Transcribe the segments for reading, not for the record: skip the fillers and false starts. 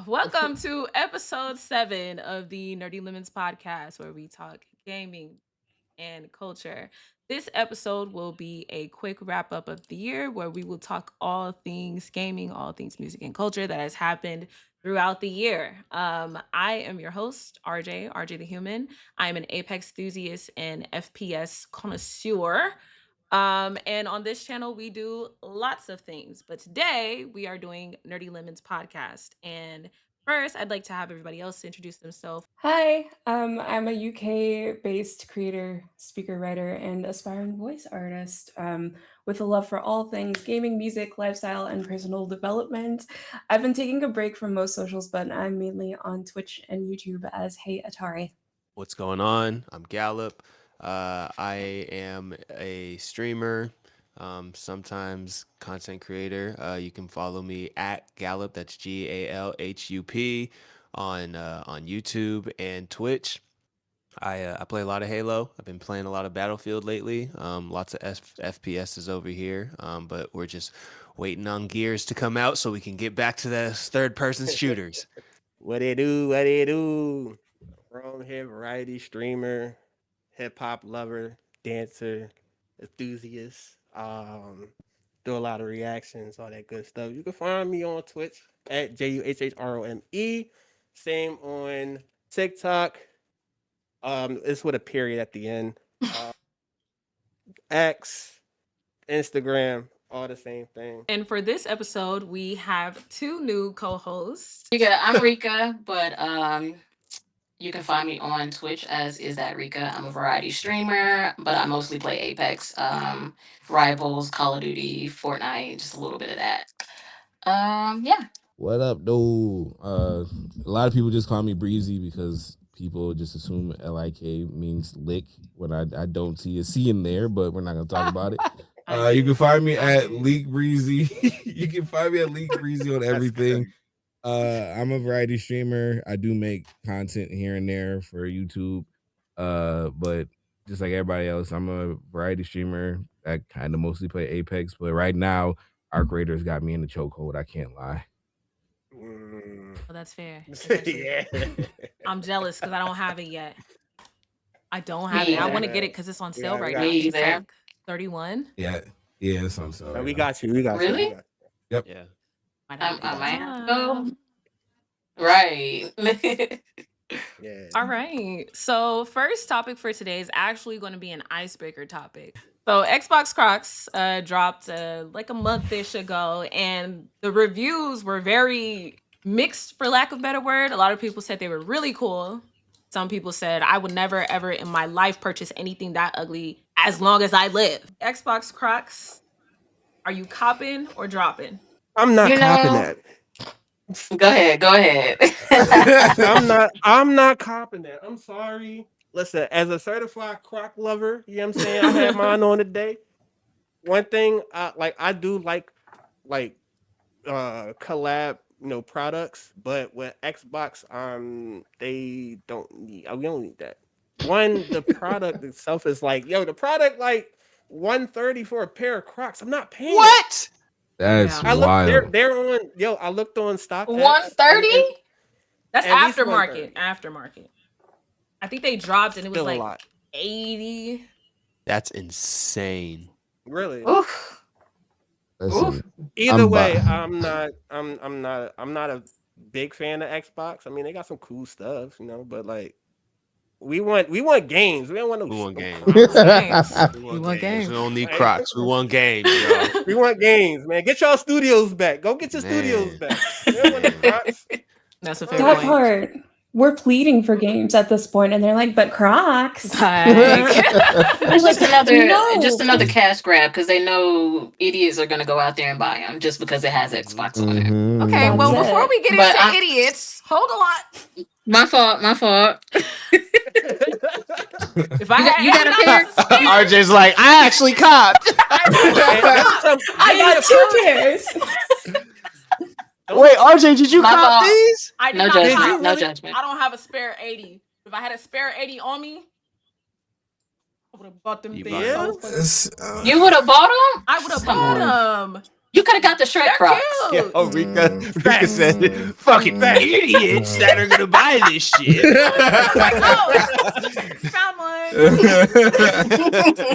Welcome to episode 7 of the Nerdy Lemons podcast, where we talk gaming and culture. This episode will be a quick wrap up of the year where we will talk all things gaming, all things music and culture that has happened throughout the year. I am your host, RJ the Human. I am an Apex enthusiast and FPS connoisseur. And on this channel, we do lots of things. But today we are doing Nerdy Lemons podcast. And first, I'd like to have everybody else introduce themselves. Hi, I'm a UK-based creator, speaker, writer, and aspiring voice artist with a love for all things gaming, music, lifestyle, and personal development. I've been taking a break from most socials, but I'm mainly on Twitch and YouTube as HeyAtari. What's going on? I'm Gallup. I am a streamer, sometimes content creator. You can follow me at Gallup. That's Galhup on YouTube and Twitch. I play a lot of Halo. I've been playing a lot of Battlefield lately. Lots of FPSs over here, but we're just waiting on Gears to come out so we can get back to the third-person shooters. What it do? What it do? From here, variety streamer, hip hop lover, dancer, enthusiast. Do a lot of reactions, all that good stuff. You can find me on Twitch at JUHHROME. Same on TikTok. It's with a period at the end. X, Instagram, all the same thing. And for this episode, we have 2 new co-hosts. Yeah, I'm Rika, but you can find me on Twitch as IsThatRica. I'm a variety streamer, but I mostly play Apex, Rivals, Call of Duty, Fortnite, just a little bit of that. Yeah. What up, dude? A lot of people just call me Breezy because people just assume LIK means lick when I don't see a C in there, but we're not gonna talk about it. You can find me at LikBreezy. You can find me at LikBreezy on everything. I'm a variety streamer. I do make content here and there for YouTube. But just like everybody else, I'm a variety streamer. I kind of mostly play Apex, but right now our creators got me in the chokehold. I can't lie. Well, that's fair. Yeah. I'm jealous because I don't have it yet. I don't have it. I want to get it because it's on sale Yeah, right we now. got you It's there. like 31. Yeah, it's on sale. No, right we now. got you. We got you. Really? We got you. Yeah. I might have to go. Right. Yeah. All right. So, first topic for today is actually going to be an icebreaker topic. So, Xbox Crocs dropped like a month-ish ago, and the reviews were very mixed, for lack of a better word. A lot of people said they were really cool. Some people said, I would never, ever in my life purchase anything that ugly as long as I live. Xbox Crocs, are you copping or dropping? I'm not You copping know- that. Go ahead. I'm not copping that. I'm sorry. Listen, as a certified Croc lover, you know what I'm saying? I had mine on today. One thing I do like collab, products, but with Xbox, they don't need we don't need that. One, the product itself is like, the product like 130 for a pair of Crocs. I'm not paying it. What? That's Yeah. I looked, wild. they're on, I looked on stock. 130? That's At least aftermarket. 130. Aftermarket. I think they dropped and it was Still a like lot. 80. That's insane. Really? Oof. Listen, Either I'm way, bi- I'm not a big fan of Xbox. I mean, they got some cool stuff, but like we want games. We don't want no We want no games. Games. We want games. We don't need Crocs. We want games, y'all. We want games, man. Get y'all studios back. Go get your studios Man. back. We don't want no Crocs. That's a fair That point. part. We're pleading for games at this point, and they're like, but Crocs. Like, It's just another No. another cash grab because they know idiots are gonna go out there and buy them just because it has Xbox on it. Mhm. okay, well, That's before it. we get But into I- idiots, hold on. My fault. If I You got a pair? RJ's like, I actually copped. I got 2 pairs. Wait, RJ, did you My cop fault. these? I did No not judgment. cop. No judgment. I don't have a spare 80. If I had a spare 80 on me, I would have bought them You things. bought so them? fucking- You would have bought them? I would have Come bought on. them. You could have got the Shrek They're Crocs. cute. Oh, Rika Facts. said, "Fucking idiots that are gonna buy this shit." Found one.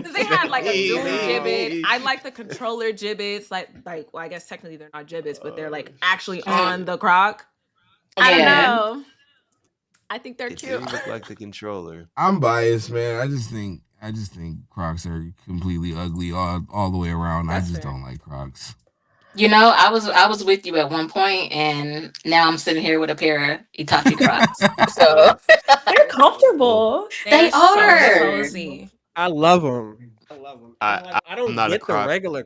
Because they had like a Hey, Doom hey, gibbet. hey. I like the controller gibbets. Well, I guess technically they're not gibbets, but they're like actually on the Croc. I don't Yeah. know. I think they're It cute. do look like the controller. I'm biased, man. I just think Crocs are completely ugly all the way around. That's I just fair. don't like Crocs. You know, I was with you at one point, and now I'm sitting here with a pair of Itachi Crocs. So They're comfortable. They They're so are. cozy. I love them. I'm I don't not a get the Croc. regular.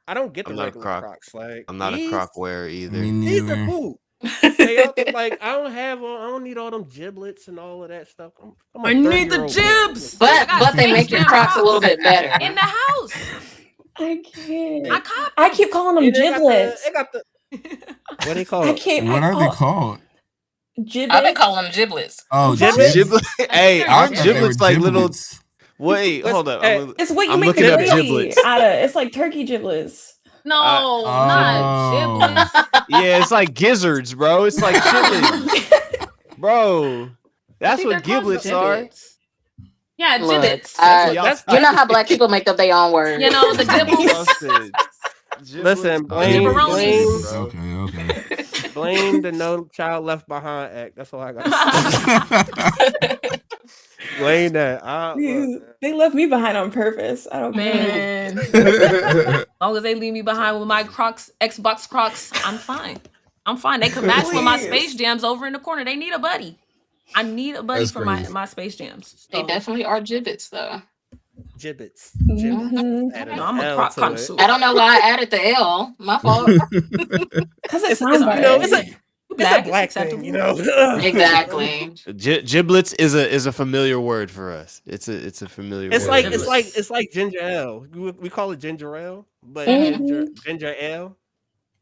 I don't get I'm the not a regular Croc. Crocs. Like I'm not a these, Croc wearer either. Me these are neither. cool. They out there, like I don't need all them giblets and all of that stuff. I'm a I need the 30-year-old man. jibs. But I got but they Space make your Jam Crocs a little bit better. in the house. I can't. I cop I keep calling them And giblets. It got the what they call I it? can't. What I are they called? Gibbets. I've been calling them giblets. Oh, Giblets? giblets. Hey, I aren't thought they were giblets like little? giblets. Wait, hold up. It's what you I'm make the looking up gravy giblets. out of. It's like turkey giblets. No, not giblets. Yeah, it's like gizzards, bro. It's like chitlins, bro. That's what giblets are. Yeah, Look, giblets. you know how black people make up their own words. You know, the Giblets. Listen, Gibberonis. Okay. blame the No Child Left Behind Act. That's all I got. To say. Blame that. They left me behind on purpose. I don't care. Man. As long as they leave me behind with my Crocs, Xbox Crocs, I'm fine. They can match with my Space Jams over in the corner. They need a buddy. I need a buddy That's for crazy. my Space Jams. They definitely are gibbets, though. Gibbets. Mhm. No, I'm a Croc connoisseur. I don't know why I added the L. My fault. Because it sounds better. You know, it's a Black, black it's thing. You acceptable. know. Exactly. Giblets is a familiar word for us. It's a familiar. It's word. it's like ginger ale. We call it ginger ale, but Mhm. ginger ale.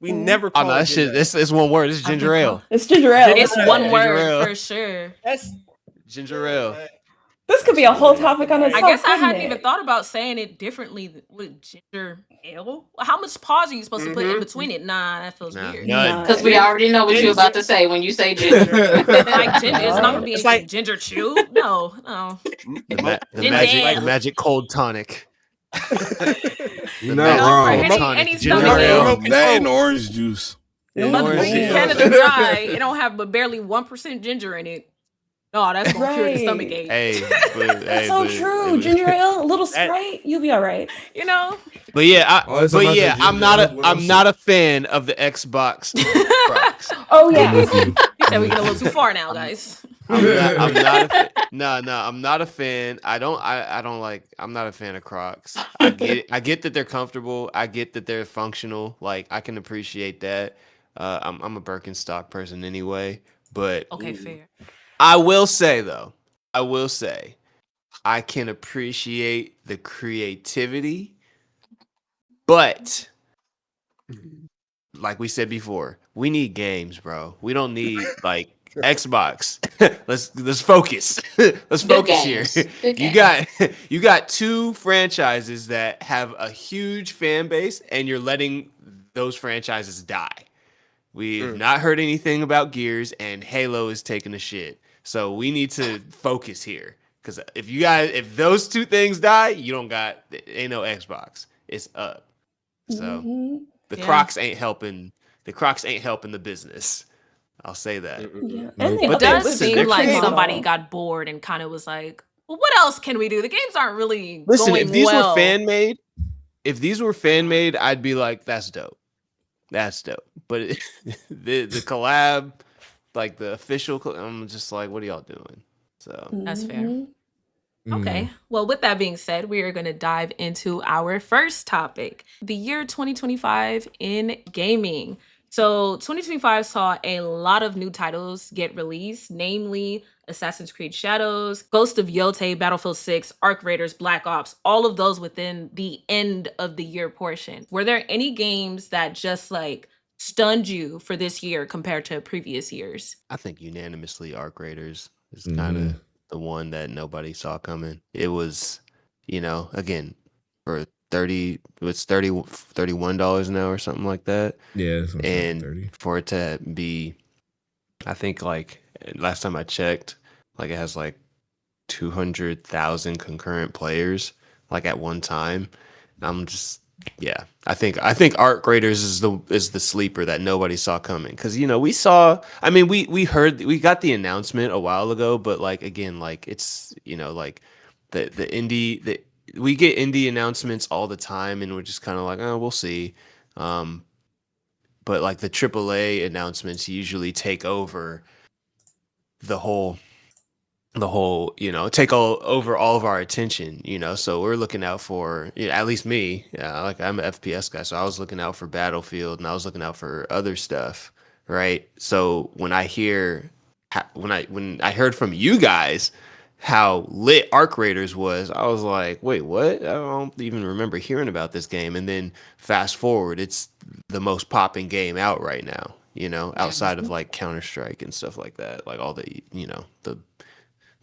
We never call Oh no, it that shit. ginger ale. It's one word. It's ginger ale. It's ginger ale. It's one Ginger word ale. for sure. That's Ginger ale. This could be a whole topic on itself. I guess I couldn't hadn't it? even thought about saying it differently with ginger ale. How much pause are you supposed to put in between it? Nah, that feels weird. None. Because we already know what you're about to say when you say ginger. Like ginger, it's not gonna be It's like like- ginger chew. No. The Ginger ale. magic cold tonic. You're The not magic wrong. cold Any tonic, stomach ginger ache. ale. That and orange juice. And But orange juice. Canada Dry, it don't have but barely 1% ginger in it. No, that's gonna cure the stomach ache. Hey, That's so true. Ginger ale, a little Sprite, you'll be all right. You know. But yeah, it's about the I'm ginger. I'm not a fan of the Xbox Crocs. Oh yeah. You said we get a little too far now, guys. I'm not a fan. No, I'm not a fan. I don't like. I'm not a fan of Crocs. I get that they're comfortable. I get that they're functional. Like I can appreciate that. I'm a Birkenstock person anyway. But Okay, fair. I will say though, I can appreciate the creativity, but like we said before, we need games, bro. We don't need like Xbox. let's focus. Let's focus here. Good You got two franchises that have a huge fan base, and you're letting those franchises die. We've not heard anything about Gears, and Halo is taking a shit. So we need to focus here, because if those two things die, ain't no Xbox. It's up. So the Crocs ain't helping. The Crocs ain't helping the business. I'll say that. Yeah. It But does listen, seem they're like creative. somebody got bored and kind of was like, well, what else can we do? The games aren't really Listen, going if these well. were fan made, I'd be like, that's dope. That's dope. But the collab, like the official, I'm just like, what are y'all doing? So That's fair. Okay. Well, with that being said, we are going to dive into our first topic, the year 2025 in gaming. So 2025 saw a lot of new titles get released, namely Assassin's Creed Shadows, Ghost of Yotei, Battlefield 6, Arc Raiders, Black Ops, all of those within the end of the year portion. Were there any games that just like stunned you for this year compared to previous years? I think unanimously Arc Raiders is kind of the one that nobody saw coming. It was, again, for $31 now or something like that. Yeah, some shit like And 30. for it to be, I think like last time I checked, like it has like 200,000 concurrent players like at one time. I'm just yeah. I think Art Graders is the sleeper that nobody saw coming cuz we saw I mean we got the announcement a while ago, but like again like it's like the indie the we get indie announcements all the time and we're just kind of like, "Oh, we'll see." Um but like the AAA announcements usually take over the whole take all over all of our attention, so we're looking out for, at least me, like I'm an FPS guy, so I was looking out for Battlefield and I was looking out for other stuff, right? So when I hear when I heard from you guys how lit Arc Raiders was, I was like, wait, what? I don't even remember hearing about this game. And then fast forward, it's the most popping game out right now, outside of like Counter-Strike and stuff like that, like all the the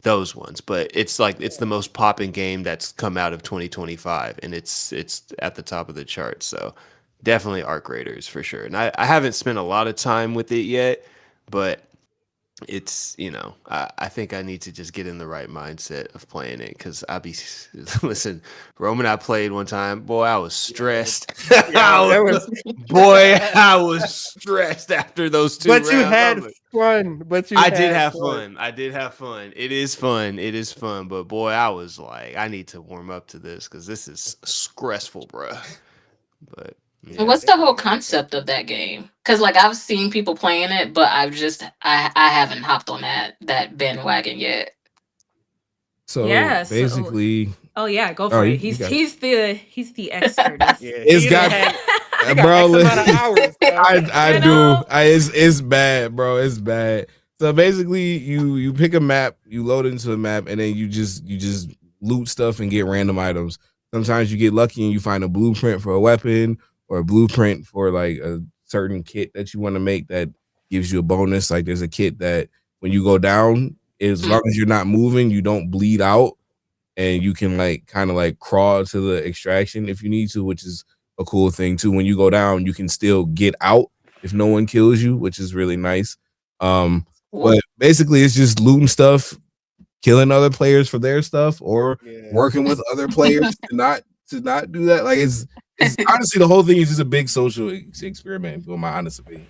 those ones, but it's like it's the most popping game that's come out of 2025 and it's at the top of the charts. So definitely Arc Raiders for sure. And I haven't spent a lot of time with it yet, but it's I think I need to just get in the right mindset of playing it because listen, Rome and I played one time, boy, I was stressed. Yeah, that was. I was stressed after those two But you rounds. had fun. But you I did had have fun. fun. I did have fun. It is fun. It is fun. But boy, I was like, I need to warm up to this because this is stressful, bruh. But So yeah, what's the whole concept of that game? Because like I've seen people playing it, but I haven't hopped on that bandwagon yet. So Yeah, so basically, oh yeah, go oh, for it. you got it. He's the expert. He's Yeah, It's he done got, had. He got bro. X amount of hours. I you do. know, It's bad, bro. It's bad. So basically, you pick a map, you load into a map, and then you just loot stuff and get random items. Sometimes you get lucky and you find a blueprint for a weapon or a blueprint for like a certain kit that you want to make that gives you a bonus. Like there's a kit that when you go down, as long as you're not moving, you don't bleed out and you can like kind of like crawl to the extraction if you need to, which is a cool thing too. When you go down, you can still get out if no one kills you, which is really nice. But basically, it's just looting stuff, killing other players for their stuff, or Yeah. working with other players to not do that. Like it's honestly the whole thing is just a big social experiment, in my honest opinion.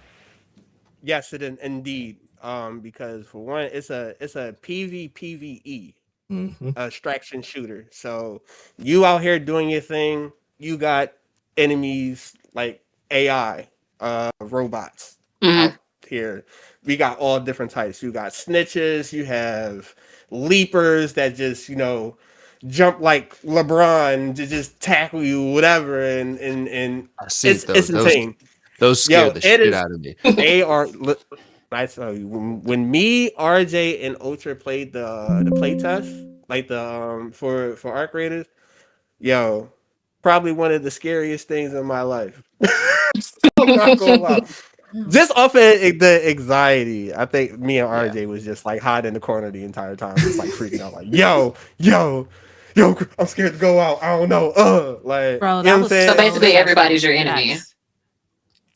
Yes, indeed. Because for one, it's a PvPvE Mm-hmm. extraction shooter. So you out here doing your thing. You got enemies like AI, robots Mhm. out here. We got all different types. You got snitches. You have leapers that just jump like LeBron to just tackle you, whatever, and I seen it's those. Those insane. those Yo, scared the it shit is. out of me. They are. I tell you, when me, RJ, and Ultra played the play test, like the for Arc Raiders, yo, probably one of the scariest things in my life. I'm not gonna lie. Just off of the anxiety, I think me and Yeah. RJ was just like hiding in the corner the entire time, just like freaking out, like yo, I'm scared to go out. I don't know, like bro, you know what that I'm was So saying? so basically, everybody's stressful. your enemy. Yes.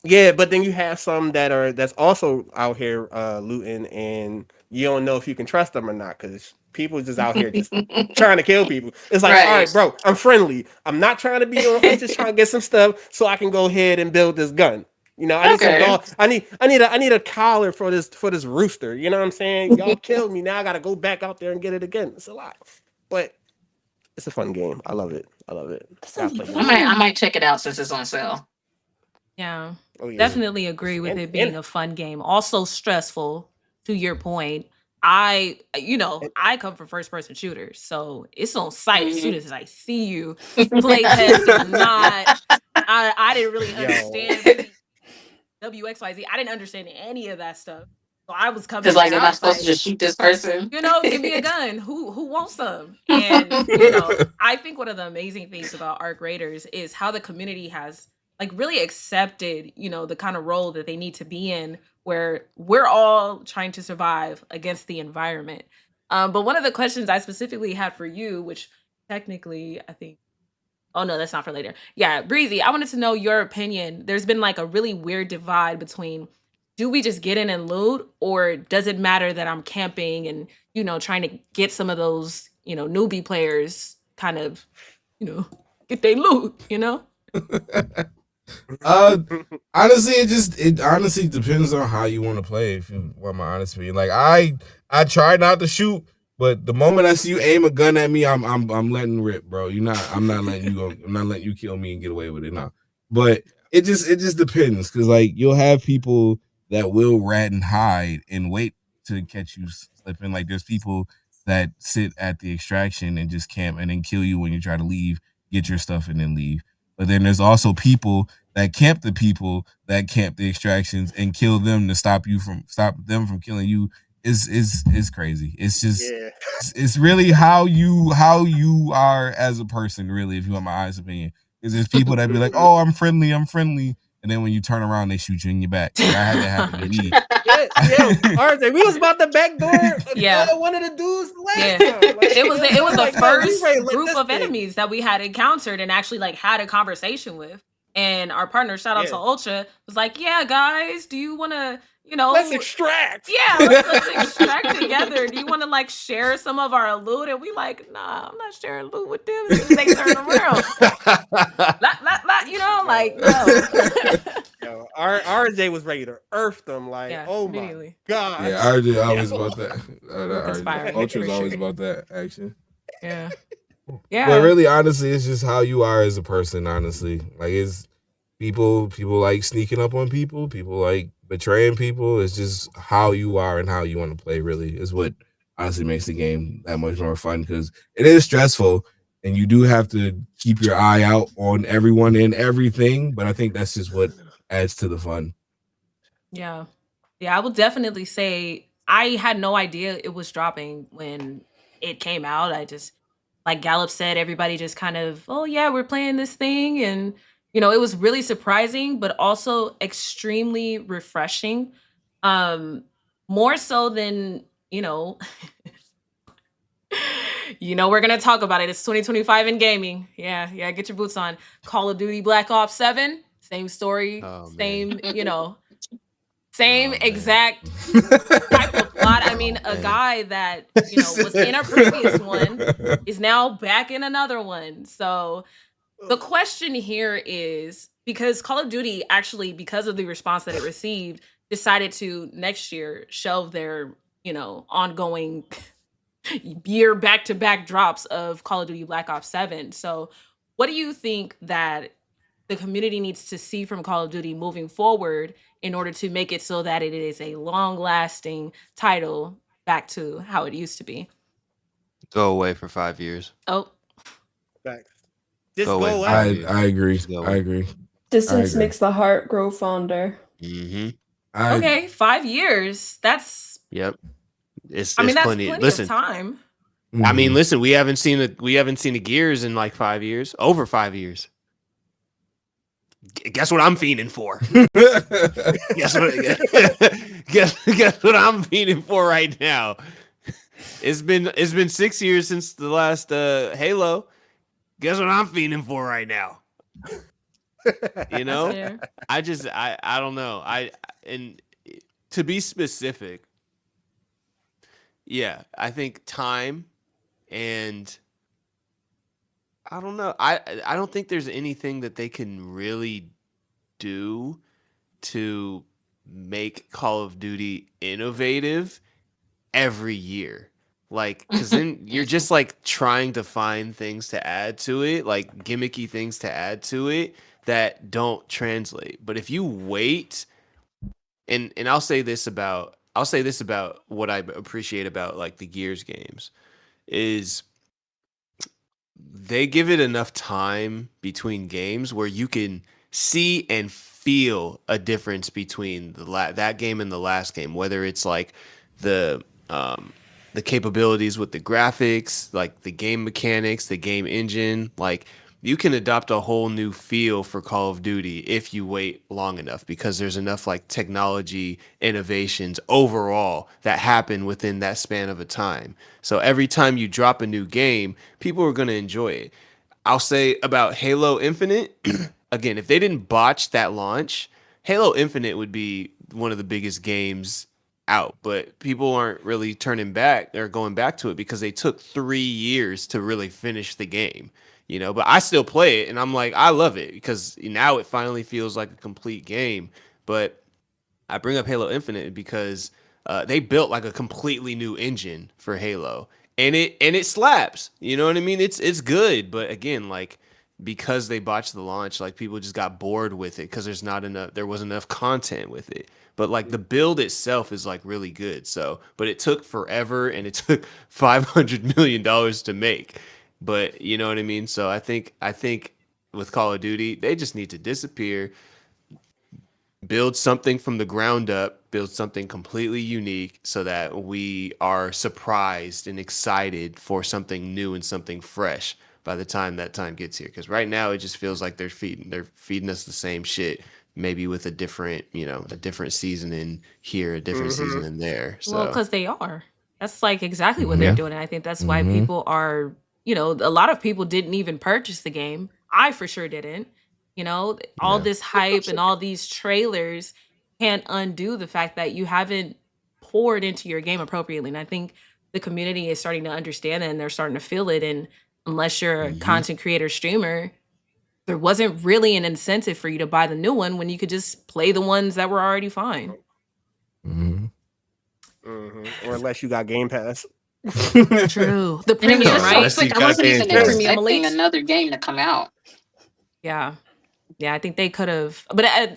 Yeah, but then you have some that's also out here looting, and you don't know if you can trust them or not because people just out here just trying to kill people. It's like, all Right. right, bro, I'm friendly. I'm not trying to be on. I'm just trying to get some stuff so I can go ahead and build this gun. I need some Okay. dog. I need a collar for this rooster. You know what I'm saying? Y'all killed me. Now I gotta go back out there and get it again. It's a lot, but it's a fun game. I love it. I love it. That Gotta sounds play like more. I fun. might check it out since it's on sale. Yeah. Oh yeah, Definitely agree with it being and a fun game. Also stressful, to your point. I come from first person shooters, so it's on sight as soon Mhm. as I see you. Play testing or not. I didn't really yo. understand really WXYZ. I didn't understand any of that stuff. So I was coming Because in, like, I am I was supposed to like, just shoot this person? give me a gun. Who wants some? And I think one of the amazing things about Arc Raiders is how the community has like really accepted, the kind of role that they need to be in where we're all trying to survive against the environment. But one of the questions I specifically had for you, which technically I think Oh no, that's not for later. Yeah, Breezy, I wanted to know your opinion. There's been like a really weird divide between, do we just get in and loot, or does it matter that I'm camping and, trying to get some of those, newbie players kind of, get they loot, Uh, honestly, it honestly depends on how you want to play. If you want my honest opinion, like I try not to shoot, but the moment I see you aim a gun at me, I'm letting rip, bro. I'm not letting you go. I'm not letting you kill me and get away with it now. But it just depends, because like you'll have people that will rat and hide and wait to catch you slipping. Like there's people that sit at the extraction and just camp and then kill you when you try to leave, get your stuff and then leave. But then there's also people that camp the extractions and kill them to stop them from killing you. Is crazy. It's just Yeah. it's really how you are as a person, really, if you want my honest opinion. Because there's people that be like, oh, I'm friendly, and then when you turn around, they shoot you in your back. Like, I had that happen to me. Yeah, RJ, we was about to backdoor Yeah. one of the dudes last Yeah. time. Like, It was the like, no, we first ready to let group this of thing. enemies that we had encountered and actually like had a conversation with. And our partner, shout out to Yeah. Ultra, was like, "Yeah, guys, do you want to, Let's extract. yeah, let's extract together. Do you want to like share some of our loot?" And we like, "Nah, I'm not sharing loot with them." And they turn around, like no. Yo, RJ was ready to earth them. Like, Yeah, oh immediately. my god. Yeah, RJ always about that. Inspiring, Ultra's for always sure. about that action. Yeah, But yeah, really, honestly, it's just how you are as a person. Honestly, like it's people like sneaking up on people like betraying people. It's just how you are and how you want to play. Really, is what honestly makes the game that much more fun, because it is stressful and you do have to keep your eye out on everyone and everything. But I think that's just what adds to the fun. yeah, yeah. I will definitely say I had no idea it was dropping when it came out. I just, like Gallup said, everybody just kind of, oh yeah, we're playing this thing, and it was really surprising, but also extremely refreshing. Um, More so than we're gonna talk about it. It's 2025 in gaming. Yeah, yeah. Get your boots on. Call of Duty Black Ops 7. Same story. Oh, man. Same, same Oh, man. exact type of plot. I mean, a man. guy that was in a previous one is now back in another one. So the question here is, because Call of Duty actually, because of the response that it received, decided to next year shelve their, ongoing year back-to-back drops of Call of Duty Black Ops 7. So what do you think that the community needs to see from Call of Duty moving forward in order to make it so that it is a long-lasting title back to how it used to be? Go away for 5 years. Oh, Facts. Just Go go away. away. I agree. Just go I away. agree. Distance agree. makes the heart grow fonder. Mm-hmm. okay, 5 years. That's Yep. It's that's plenty. plenty Listen, of time. I mean, listen. We haven't seen the Gears in like 5 years. Over 5 years. Guess what I'm fiending for? guess what I'm fiending for right now? It's been 6 years since the last Halo. Guess what I'm fiending for right now? You know, That's fair. I don't know. And to be specific, yeah, I think time, and I don't know. I don't think there's anything that they can really do to make Call of Duty innovative every year. Like, because then you're just like trying to find things to add to it, like gimmicky things to add to it that don't translate. But if you wait, and I'll say this about what I appreciate about like the Gears games is they give it enough time between games where you can see and feel a difference between that game and the last game, whether it's like the the capabilities with the graphics, like the game mechanics, the game engine. Like, you can adopt a whole new feel for Call of Duty if you wait long enough, because there's enough like technology innovations overall that happen within that span of a time. So every time you drop a new game, people are going to enjoy it. I'll say about Halo Infinite, again, if they didn't botch that launch, Halo Infinite would be one of the biggest games out. But people aren't really turning back or going back to it because they took 3 years to really finish the game. But I still play it and I'm like, I love it because now it finally feels like a complete game. But I bring up Halo Infinite because they built like a completely new engine for Halo, and it slaps. You know what I mean? It's good, but again, like because they botched the launch, like people just got bored with it because there wasn't enough content with it. But like the build itself is like really good. So, but it took forever, and it took $500 million to make. But you know what I mean? So I think with Call of Duty, they just need to disappear, build something from the ground up, build something completely unique so that we are surprised and excited for something new and something fresh by the time that time gets here. Because right now it just feels like they're feeding us the same shit, maybe with a different season in here, a different season in there. Well, So because they are. That's like exactly what they're Yeah. doing. And I think that's why Mm-hmm. people are, a lot of people didn't even purchase the game. I for sure didn't. All Yeah. this hype and all these trailers can't undo the fact that you haven't poured into your game appropriately. And I think the community is starting to understand that and they're starting to feel it. And unless you're a Mm-hmm. content creator streamer, there wasn't really an incentive for you to buy the new one when you could just play the ones that were already fine. Mm-hmm. Or unless you got Game Pass. True. The And it was premium, just so right? unless you quick. I got wasn't Game even Pass. Premium expecting Elite. another game to come out. Yeah. Yeah, I think they could have, but I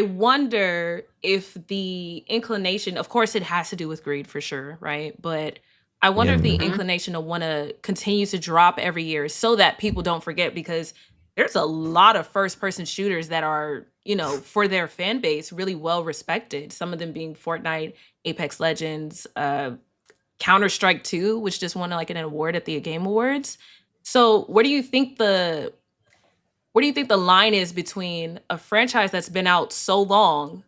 wonder if the inclination, of course it has to do with greed for sure, right? But I wonder Yeah, if the man. inclination to want to continue to drop every year so that people don't forget, because there's a lot of first person shooters that are, for their fan base really well respected. Some of them being Fortnite, Apex Legends, Counter-Strike 2, which just won like an award at the Game Awards. So, where do you think the line is between a franchise that's been out so long,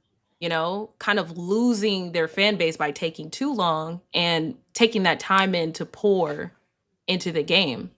kind of losing their fan base by taking too long and taking that time in to pour into the game?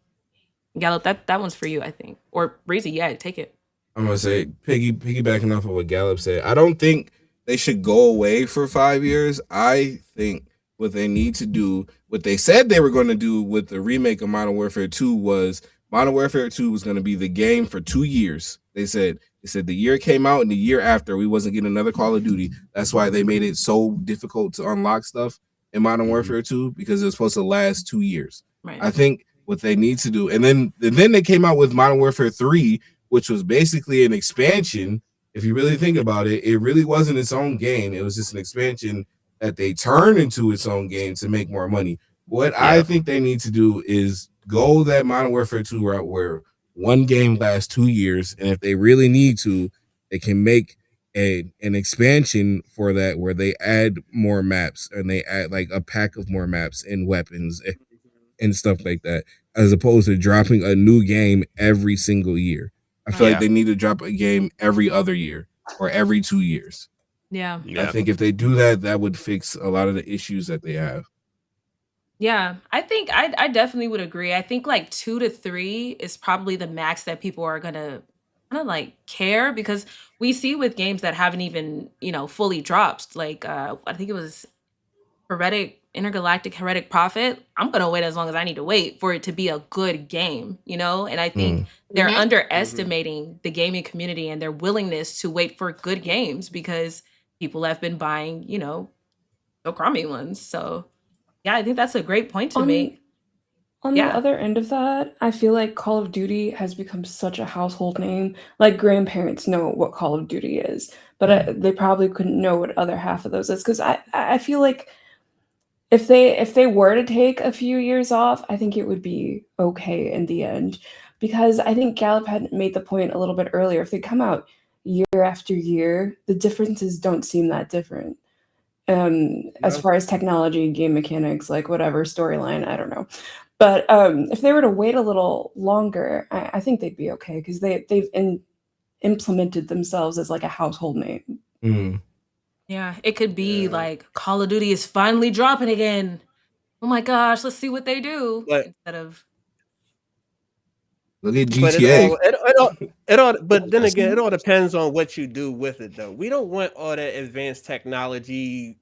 Gallup, that one's for you, I think. Or Breezy, yeah, take it. I'm gonna say piggybacking off of what Gallup said. I don't think they should go away for 5 years. I think what they need to do, what they said they were going to do with the remake of Modern Warfare 2 was Modern Warfare 2 was going to be the game for 2 years. They said the year it came out and the year after we wasn't getting another Call of Duty. That's why they made it so difficult to unlock stuff in Modern Warfare 2 because it was supposed to last 2 years. Right. I think what they need to do, and then they came out with Modern Warfare 3, which was basically an expansion. If you really think about it, it really wasn't its own game. It was just an expansion that they turned into its own game to make more money. What I think they need to do is go that Modern Warfare 2 route where one game lasts 2 years, and if they really need to, they can make an expansion for that where they add more maps and they add like a pack of more maps and weapons and stuff like that, as opposed to dropping a new game every single year. I feel like they need to drop a game every other year or every 2 years. Yeah. I think if they do that, that would fix a lot of the issues that they have. Yeah, I think I definitely would agree. I think like 2 to 3 is probably the max that people are gonna kinda like care, because we see with games that haven't even, fully dropped, like I think it was Intergalactic Heretic Prophet. I'm gonna wait as long as I need to wait for it to be a good game, And I think they're Mhm. underestimating the gaming community and their willingness to wait for good games because people have been buying, the crummy ones. So yeah, I think that's a great point to On make. on the Yeah. other end of that, I feel like Call of Duty has become such a household name. Like grandparents know what Call of Duty is, but they probably couldn't know what other half of those is, because I feel like if they were to take a few years off, I think it would be okay in the end, because I think Gallup had made the point a little bit earlier. If they come out year after year, the differences don't seem that different. As far as technology, game mechanics, like whatever storyline, I don't know. But if they were to wait a little longer, I think they'd be okay, because they've implemented themselves as like a household name. Yeah, it could be like Call of Duty is finally dropping again. Oh my gosh, let's see what they do But instead of Look at But GTA. but then That's again, it all depends on what you do with it, though. We don't want all that advanced technology,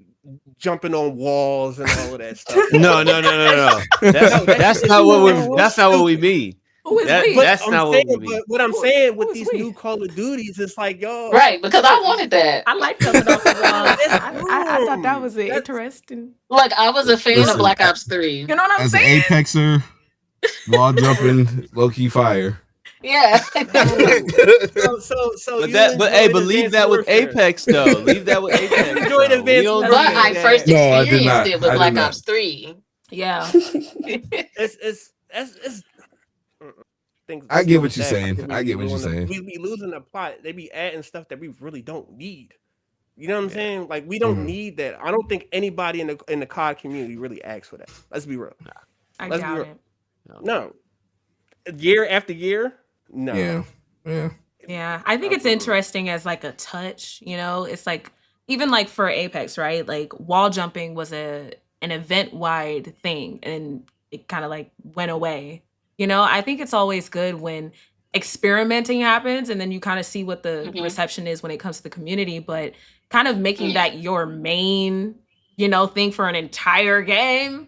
jumping on walls and all of that stuff. No, no, no, no, no. That's No, that that's shit is not what so we're. That's not what we stupid. mean. Who is That we? But that's not what we mean. what I'm Who, saying who with is these we? new Call of Duties, it's like, yo, Right, because I wanted that. I like jumping off the walls. it's I thought that dumb. was an That's interesting. Like I was a fan of Listen, Black Ops 3. You know what I'm as an saying? apexer, wall jumping, low key fire. Yeah. no. So But you that, but hey, enjoyed but leave Advanced that with Warfare. Apex though. Leave that with You Apex enjoyed though. We Advanced don't That's But need I fair. Warfare. first No, I did experienced not. it I with did Black not. Ops 3. Yeah. It's I things get go what you're sad saying. because I get what you're saying. we be losing the plot. They be adding stuff that we really don't need. You know what I'm Yeah. saying? Like we don't Mhm. need that. I don't think anybody in the COD community really asks for that. Let's be real. I Let's be doubt real. it. No, year after year, no. Yeah. Yeah. Yeah, I think it's interesting as like a touch, you know. It's like even like for Apex, right? Like wall jumping was an event wide thing and it kind of like went away. You know, I think it's always good when experimenting happens and then you kind of see what the Mhm. reception is when it comes to the community, but kind of making Yeah. that your main, thing for an entire game,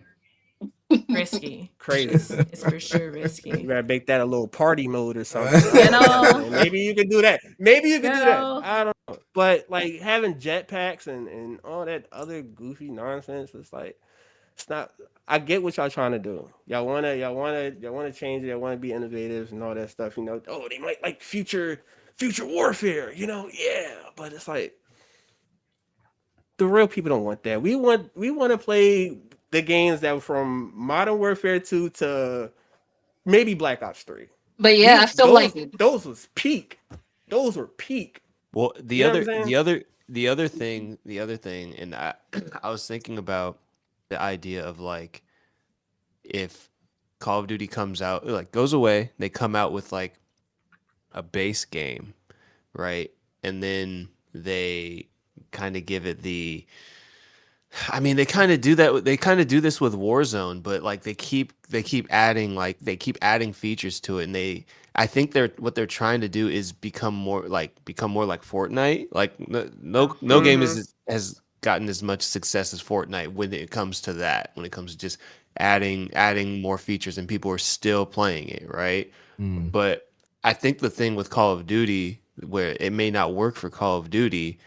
risky. Crazy. It's for sure You risky. gotta make that a little party mode or something. I You don't know, know, man. Maybe you could do that. Maybe you could you do that. know. I don't know. But like having jetpacks and all that other goofy nonsense, it's like it's not. I get what y'all trying to do. Y'all wanna change it. Y'all wanna be innovative and all that stuff. You know, oh, they might like future warfare. You know, yeah. But it's like the real people don't want that. We want to play the games that were from Modern Warfare 2 to maybe Black Ops 3. But yeah, I These feel like those was peak. Those were peak. Well, You know what I'm saying? the other thing, and I was thinking about the idea of like if Call of Duty comes out, like goes away, they come out with like a base game, right? And then they kind of give it the I mean, they kind of do that. They kind of do this with Warzone, but like they keep adding features to it, and I think what they're trying to do is become more like Fortnite. Like no game Mm-hmm. has gotten as much success as Fortnite when it comes to that. When it comes to just adding more features, and people are still playing it, right? Mm. But I think the thing with Call of Duty, where it may not work for Call of Duty,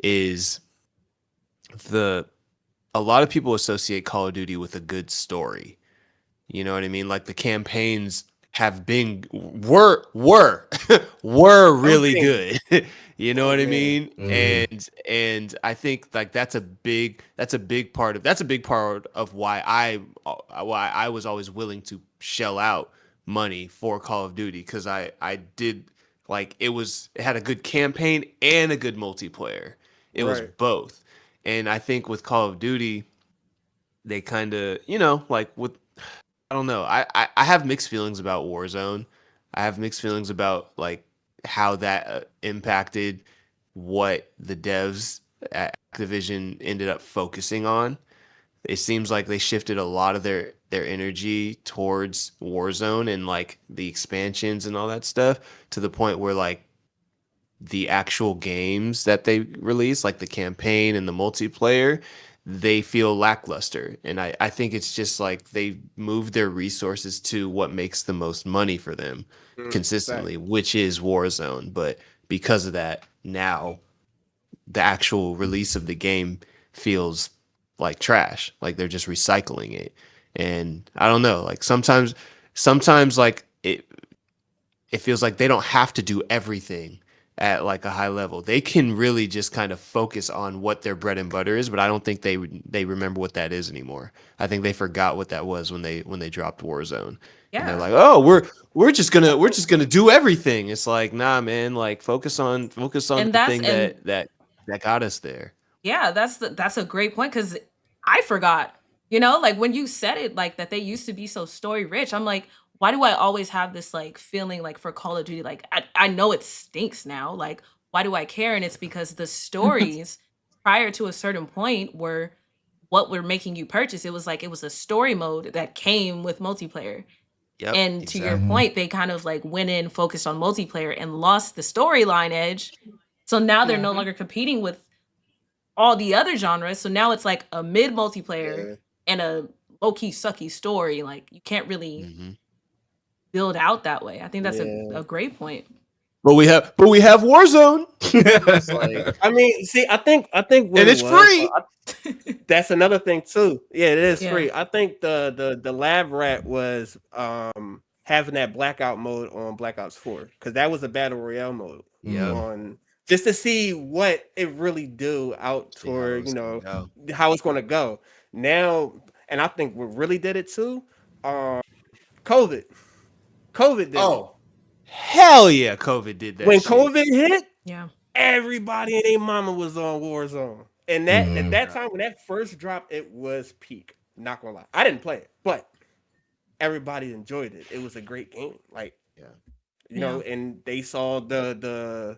is the a lot of people associate Call of Duty with a good story. You know what I mean? Like the campaigns have been were were really Something. good. You know Oh what I man. mean? Mhm. And I think like that's a big part of why I was always willing to shell out money for Call of Duty, because I did like it had a good campaign and a good multiplayer. It was Right. both. And I think with Call of Duty, they kind of, like with, I don't know. I have mixed feelings about Warzone. I have mixed feelings about like how that impacted what the devs at Activision ended up focusing on. It seems like they shifted a lot of their energy towards Warzone and like the expansions and all that stuff, to the point where like the actual games that they release, like the campaign and the multiplayer, they feel lackluster. And I think it's just like they move their resources to what makes the most money for them Fact. consistently, which is Warzone. But because of that, now the actual release of the game feels like trash. Like they're just recycling it. And I don't know, like sometimes like it feels like they don't have to do everything at like a high level. They can really just kind of focus on what their bread and butter is, but I don't think they remember what that is anymore. I think they forgot what that was when they dropped Warzone. And they're Yeah. like, "Oh, we're just gonna do everything." It's like, "Nah, man, like focus on And the that's thing and that got us there." yeah, that's a great point because I forgot. Like when you said it, like that they used to be so story rich. I'm like, why do I always have this like feeling like for Call of Duty? Like I know it stinks now. Like why do I care? And it's because the stories prior to a certain point were what were making you purchase. It was like it was a story mode that came with multiplayer. Yep. And to your Exactly. point, they kind of like went in, focused on multiplayer, and lost the storyline edge. So now they're no longer competing with all the other genres. So now it's like a mid multiplayer and a low key sucky story. Like you can't really build out that way. I think that's a great point. But we have Warzone. It's like, I mean, see, I think what and it's free. That's another thing too. Yeah, it is free. I think the lab rat was having that blackout mode on Black Ops 4 because that was a battle royale mode on just to see what it really do out for how it's going to go now. And I think what really did it too. COVID did it. Hell yeah, COVID did that. When shit. COVID hit, everybody and their mama was on Warzone. And that at that time when that first dropped, it was peak. Not gonna lie, I didn't play it, but everybody enjoyed it. It was a great game. Like, you know, and they saw the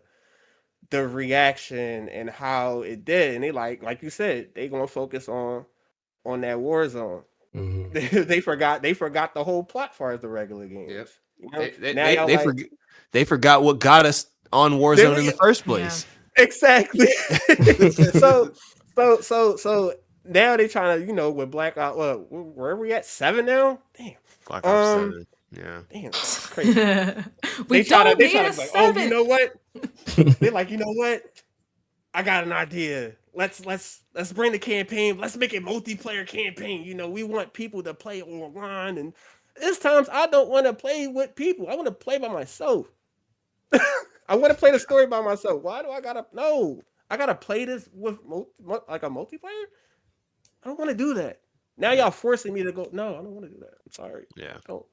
reaction and how it did, and they like you said, they gonna focus on that Warzone. They forgot the whole plot as far as the regular games. Yep. You know? They forgot what got us on Warzone in the first place. Exactly. so now they trying to, with Black Ops, where are we at? 7 now? Damn. Black Ops 7. Yeah. Damn. Crazy. they try to like, oh, you know what? They're like, you know what? I got an idea. Let's bring the campaign. Let's make it multiplayer campaign. We want people to play online, and there's times I don't want to play with people. I want to play by myself. I want to play the story by myself. Why do I gotta? No, I gotta play this with like a multiplayer. I don't want to do that. Now y'all forcing me to go. No, I don't want to do that. I'm sorry. Yeah. Don't.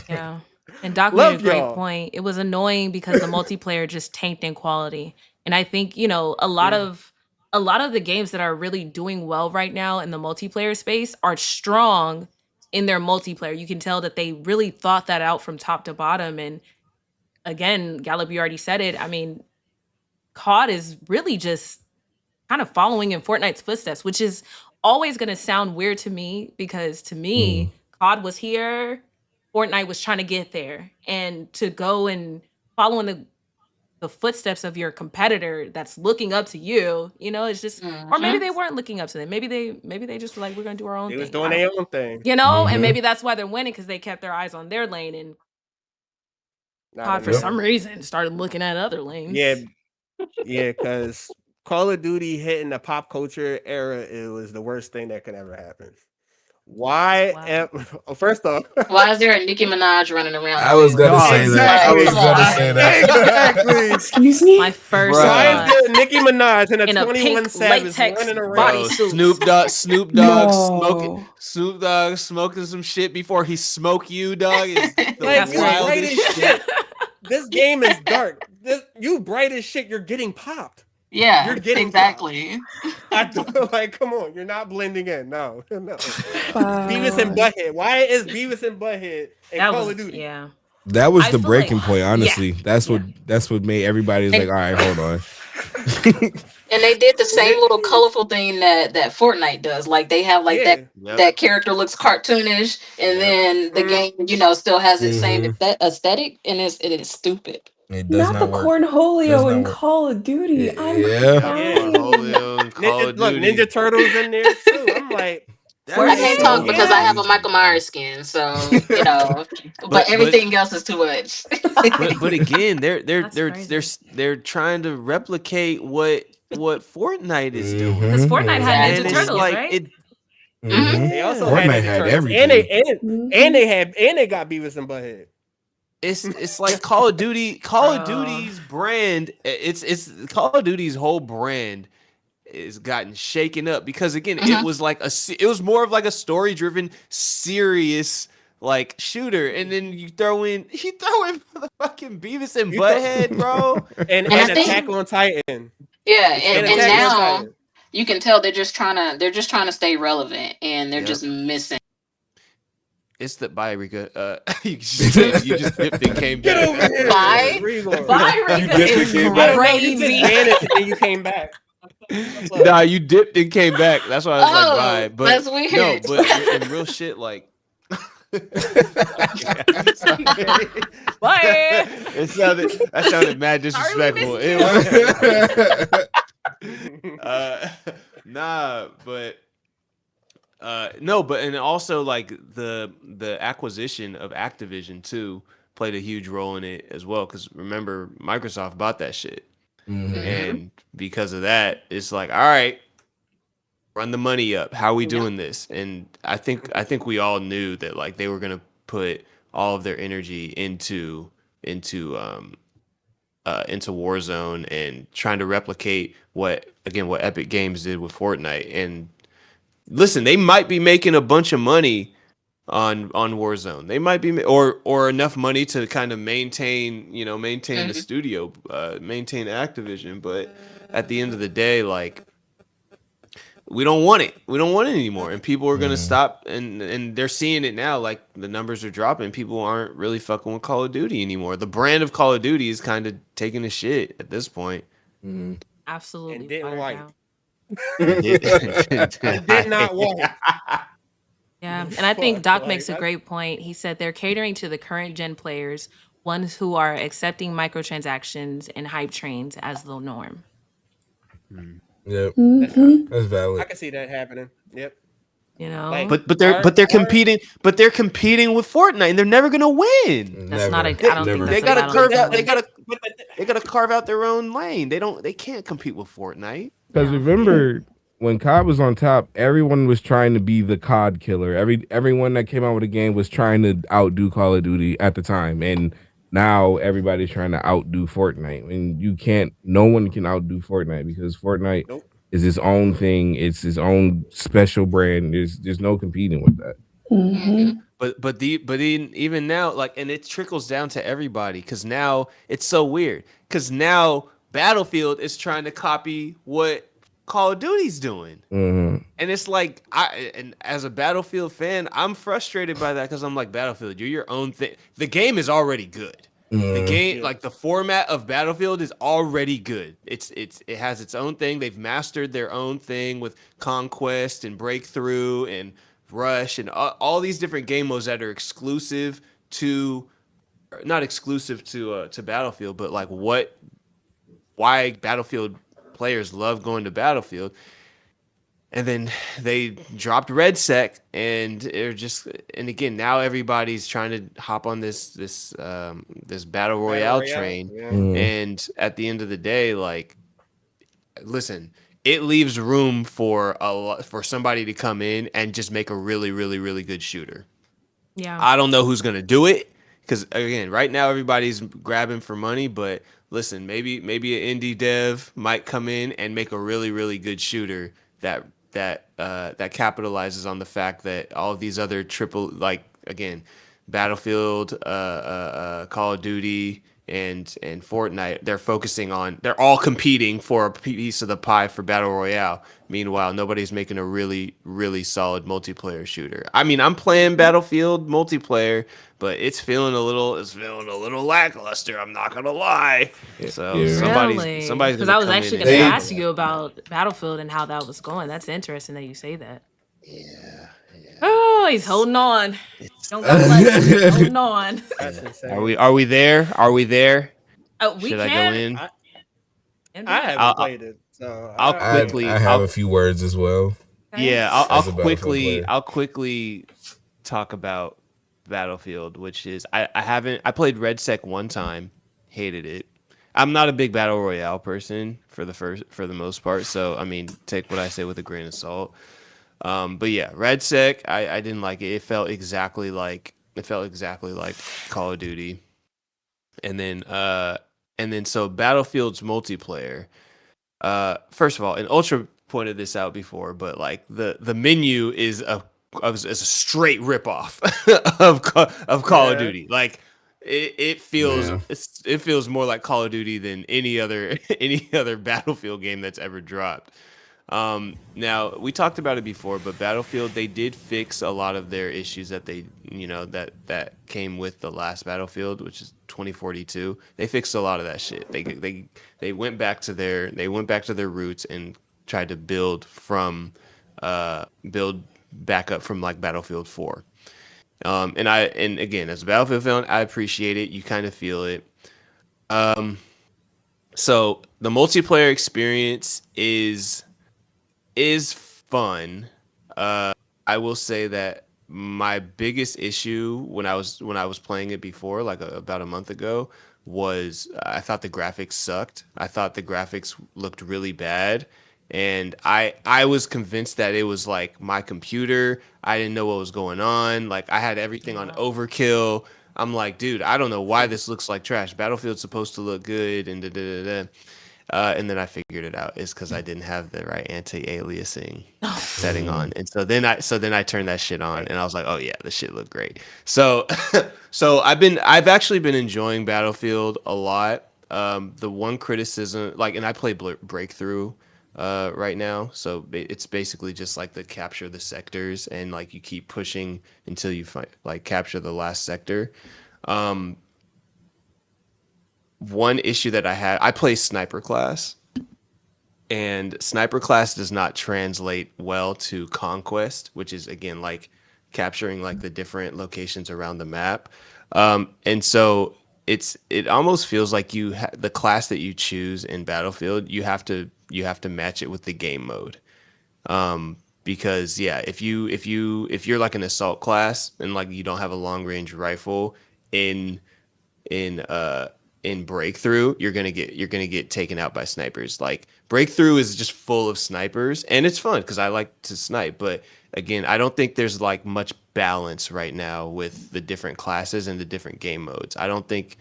Yeah. And Doc made a great point. It was annoying because the multiplayer just tanked in quality. And I think, a lot of the games that are really doing well right now in the multiplayer space are strong in their multiplayer. You can tell that they really thought that out from top to bottom. And again, Gallup, you already said it. I mean, COD is really just kind of following in Fortnite's footsteps, which is always going to sound weird to me because to me, COD was here, Fortnite was trying to get there, and to go and follow in the footsteps of your competitor that's looking up to you, it's just, or maybe they weren't looking up to them. Maybe they just were like, we're going to do our own thing. They was doing their own thing. And maybe that's why they're winning because they kept their eyes on their lane and COD for some reason started looking at other lanes. Yeah, because Call of Duty hitting the pop culture era, it was the worst thing that could ever happen. Why? First off, why is there a Nicki Minaj running around? I was gonna say that. Exactly. Excuse me. My first. Why is there Nicki Minaj in a 21 Savage running around? Snoop Dogg smoking some shit before he smoke you, dog. Is the wildest shit. This game is dark. You bright as shit. You're getting popped. Yeah, you're getting exactly. Come on, you're not blending in. No. Beavis and Butthead. Why is Beavis and Butthead in Call of Duty? Yeah. That was the breaking point, honestly. That's what made everybody like, all right, hold on. And they did the same little colorful thing that Fortnite does. Like they have that character looks cartoonish, and then the game, still has its same aesthetic, and it is stupid. It does not the cornholio in Call of Duty. Cornholio in Call of Duty. Look, Ninja Turtles in there too. I'm like, I can't talk because I have a Michael Myers skin, so but everything else is too much. but again, they're trying to replicate what Fortnite is doing. Because Fortnite had Ninja Turtles, right? They also Fortnite had everything, and they got Beavis and Butthead. It's like Call of Duty. Call of Duty's brand. It's Call of Duty's whole brand is gotten shaken up because again, it was like it was more of like a story driven, serious like shooter, and then you throw in motherfucking Beavis and Butthead, bro, and Attack on Titan. Yeah, and now you can tell they're just trying to stay relevant, and they're just missing. It's the bye, Rika. You just dipped and came back. Get over here. Bye, Rika is crazy. And you came back. Nah, you dipped and came back. That's why I was like, bye. But that's weird. No, but in real shit, like Bye. That sounded mad disrespectful. Sorry, we missed Nah, but no, but and also like the acquisition of Activision too played a huge role in it as well. Because remember, Microsoft bought that shit, and because of that, it's like, all right, run the money up. How are we doing this? And I think we all knew that like they were gonna put all of their energy into Warzone and trying to replicate what Epic Games did with Fortnite. And listen, they might be making a bunch of money on Warzone. They might be or enough money to kind of maintain the studio, maintain Activision. But at the end of the day, like we don't want it. We don't want it anymore. And people are gonna stop and they're seeing it now, like the numbers are dropping. People aren't really fucking with Call of Duty anymore. The brand of Call of Duty is kind of taking a shit at this point. Absolutely. And didn't watered wipe. down. And did not wipe. Yeah, and I think Fuck, Doc like, makes a that's- great point. He said they're catering to the current gen players, ones who are accepting microtransactions and hype trains as the norm. Yep, Mhm. that's I valid. can see that happening. Yep. You know, Like, But they're competing with Fortnite and they're never gonna win. that's not a. I don't think never. that's They gotta a battle. carve they out. can win. They gotta carve out their own lane. They can't compete with Fortnite. Because Yeah. remember when COD was on top, everyone was trying to be the COD killer. Everyone that came out with a game was trying to outdo Call of Duty at the time, and now everybody's trying to outdo Fortnite. And you can't. No one can outdo Fortnite because Fortnite Nope. is its own thing. It's its own special brand. There's no competing with that. Mhm. But even now, like, and it trickles down to everybody because now it's so weird because now Battlefield is trying to copy what Call of Duty's doing. And it's like and as a Battlefield fan, I'm frustrated by that because I'm like, Battlefield, you're your own thing. The game is already good. The game, like the format of Battlefield, is already good. It has its own thing. They've mastered their own thing with Conquest and Breakthrough and Rush and all these different game modes that are exclusive to, not exclusive to Battlefield, but like why Battlefield players love going to Battlefield. And then they dropped RedSec, and they're just, and again, now everybody's trying to hop on this battle royale train. Yeah. And at the end of the day, like, listen, it leaves room for for somebody to come in and just make a really, really, really good shooter. Yeah. I don't know who's gonna do it because again, right now everybody's grabbing for money. But listen, maybe an indie dev might come in and make a really, really good shooter that capitalizes on the fact that all of these other triple, like, again, Battlefield, Call of Duty, and Fortnite, they're all competing for a piece of the pie for Battle Royale. Meanwhile, nobody's making a really, really solid multiplayer shooter. I mean, I'm playing Battlefield multiplayer, but it's feeling a little lackluster. I'm not gonna lie. So Yeah. somebody's Because gonna I was come actually in going to and ask you about Battlefield and how that was going. That's interesting that you say that. Yeah. Oh, he's holding on. Don't got much. He's holding on. That's insane. Are we there? Are we there? Oh, we Should I can. go in? I And haven't I'll- played it, so I'll I quickly. have a few words as well. Yeah, As a Battlefield player. I'll quickly talk about Battlefield, which is I played RedSec one time, hated it. I'm not a big battle royale person for the most part, so I mean, take what I say with a grain of salt. But yeah, RedSec, I didn't like it. It felt exactly like Call of Duty. And then so Battlefield's multiplayer. First of all, and Ultra pointed this out before, but like the menu is a straight ripoff of Call of Yeah. Duty. Like it feels Yeah. it feels more like Call of Duty than any other Battlefield game that's ever dropped. Now we talked about it before, but Battlefield, they did fix a lot of their issues that that came with the last Battlefield, which is 2042. They fixed a lot of that shit. They went back to their roots and tried to build back up from like Battlefield 4. And again, as a Battlefield fan, I appreciate it. You kind of feel it. So the multiplayer experience is fun. I will say that my biggest issue when I was playing it before, like about a month ago, was I thought the graphics sucked. I thought the graphics looked really bad, and I was convinced that it was like my computer. I didn't know what was going on. Like I had everything on overkill. I'm like, dude, I don't know why this looks like trash. Battlefield's supposed to look good, and da da da da. And then I figured it out. It's because I didn't have the right anti-aliasing setting on, and so then I turned that shit on, and I was like, oh yeah, this shit looked great. So so I've actually been enjoying Battlefield a lot. The one criticism, like, and I play Breakthrough right now, so it's basically just like the capture the sectors, and like you keep pushing until you find like capture the last sector. One issue that I play sniper class, and sniper class does not translate well to conquest, which is again like capturing like the different locations around the map. And so it almost feels like the class that you choose in Battlefield, you have to match it with the game mode. Because yeah, if you're like an assault class and like you don't have a long range rifle in in uh in breakthrough, you're gonna get taken out by snipers. Like breakthrough is just full of snipers, and it's fun because I like to snipe. But again, I don't think there's like much balance right now with the different classes and the different game modes. I don't think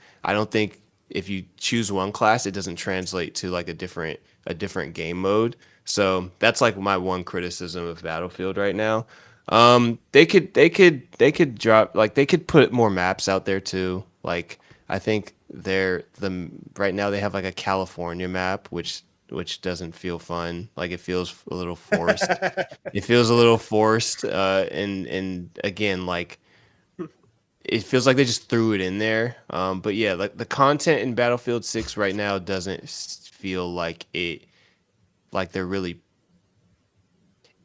if you choose one class, it doesn't translate to like a different game mode. So that's like my one criticism of Battlefield right now. They could drop, like, they could put more maps out there too. Like I think right now they have like a California map, which doesn't feel fun. Like it feels a little forced. It feels a little forced. And again, like it feels like they just threw it in there. But yeah, like the content in Battlefield 6 right now doesn't feel like they're really,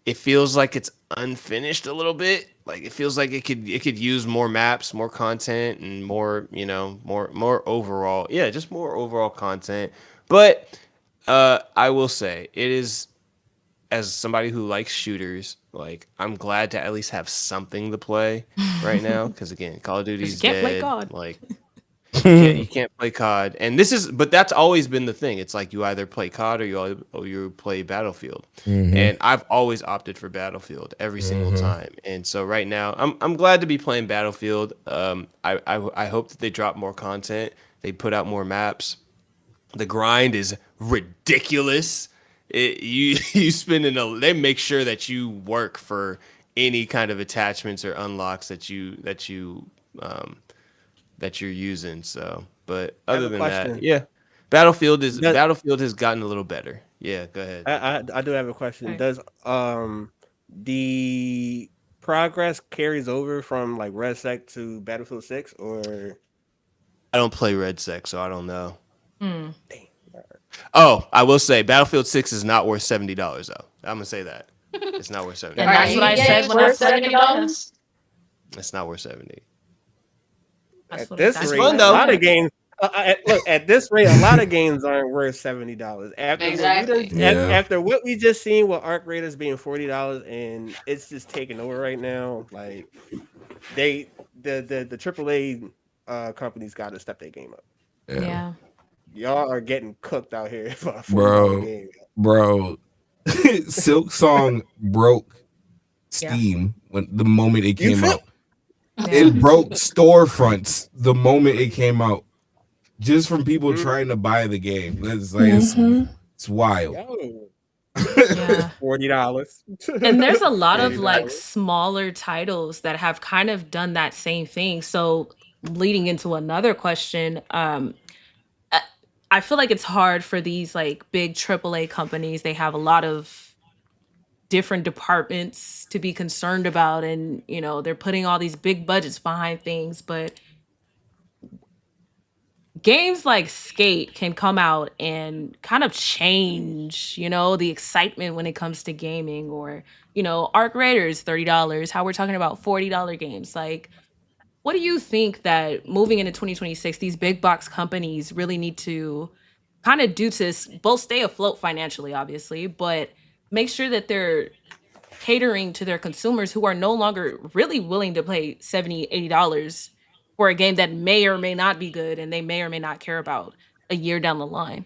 it feels like it's unfinished a little bit. Like it feels like it could use more maps, more content, and more, more overall. Yeah, just more overall content. But I will say it is, as somebody who likes shooters, like I'm glad to at least have something to play right now, because again, Call of Because you Duty's can't play dead. COD. Like you can't play COD, and but that's always been the thing. It's like you either play COD or you play Battlefield, Mm-hmm. and I've always opted for Battlefield every single Mm-hmm. time. And so right now, I'm glad to be playing Battlefield. I hope that they drop more content, they put out more maps. The grind is ridiculous. You spending they make sure that you work for any kind of attachments or unlocks um, that you're using. So, but I have other a than that, question. yeah, Does, Battlefield has gotten a little better. Yeah, go ahead. I do have a question. Okay. Does the progress carries over from like Red Sec to Battlefield 6 or I don't play Red Sec, so I don't know. Hmm. dang. Oh, I will say Battlefield 6 is not worth $70 though. I'm gonna say that it's not worth And Are that's what any I $70. said games when I worth played it. $70? It's not worth 70. That's At what this It's rate, fun a though. lot of games. Look, at this rate, a lot of games aren't worth $70. After what we done, Exactly. Yeah. after what we just seen with Arc Raiders being $40, and it's just taking over right now. Like they, the AAA companies got to step their game up. Yeah. Yeah. Y'all are getting cooked out here for a $40 Bro, game. bro. Silk Song broke Yeah. Steam when the moment it You came feel? out. Yeah. It broke storefronts the moment it came out. Just from people Mm, trying to buy the game. It's like Mhm. it's wild. yo, Yeah. $40. And there's a lot of like $40. smaller titles that have kind of done that same thing. So leading into another question, I I feel like it's hard for these like big AAA companies. They have a lot of different departments to be concerned about, and they're putting all these big budgets behind things, but games like Skate can come out and kind of change, the excitement when it comes to gaming, or, Arc Raiders $30, how we're talking about $40 games. Like what do you think that moving into 2026, these big box companies really need to kind of do to both stay afloat financially, obviously, but make sure that they're catering to their consumers who are no longer really willing to pay 70, $80 for a game that may or may not be good and they may or may not care about a year down the line?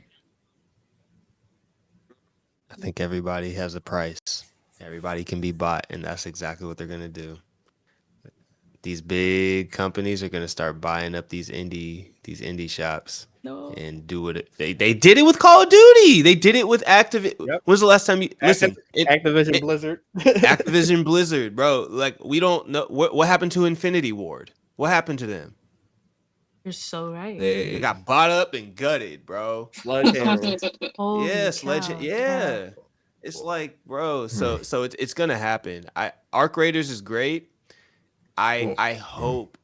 I think everybody has a price. Everybody can be bought, and that's exactly what they're gonna do. These big companies are gonna start buying up these indie shops No. and do it. They did it with Call of Duty. They did it with Activision. Yep. When's the last time you listen? Activision Blizzard. Activision Blizzard, bro. Like we don't know what happened to Infinity Ward. What happened to them? You're so right. They got bought up and gutted, bro. Sledgehammer. Holy Yeah, cow. yeah. It's like, bro. So it's gonna happen. Arc Raiders is great. I hope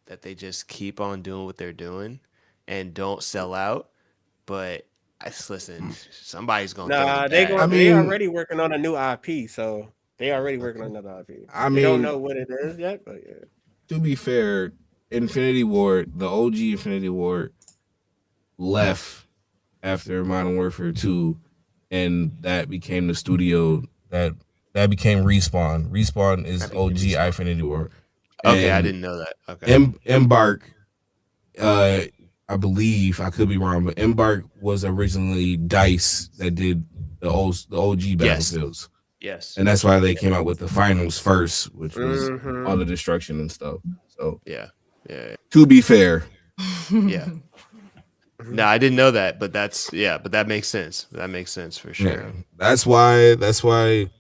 that they just keep on doing what they're doing and don't sell out. But listen, somebody's gonna throw Nah, the they bag. I they mean- already working on a new IP, so they already working on another IP. I They don't mean- know what it is yet, but yeah. To be fair, Infinity Ward, the OG Infinity Ward, left after Modern Warfare 2, and that became the studio that became Respawn. Respawn is That became OG Respawn. Infinity Ward. Okay, I And didn't know that. Okay. Embark, I believe, I could be wrong, but Embark was originally DICE that did the OG Yes. Battlefields. Yes. And that's why they came out with the finals first, which was Mhm. all the destruction and stuff. So, Yeah. to be fair, Yeah. No, I didn't know that, but but that makes sense. That makes sense for sure. yeah, that's why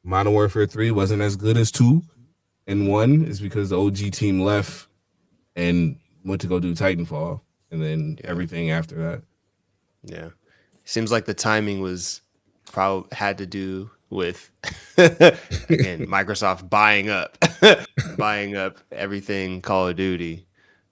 Modern Warfare 3 wasn't as good as 2 and 1 is because the OG team left and went to go do Titanfall, and then everything after that. Yeah. Seems like the timing was probably had to do with again Microsoft buying up everything Call of Duty.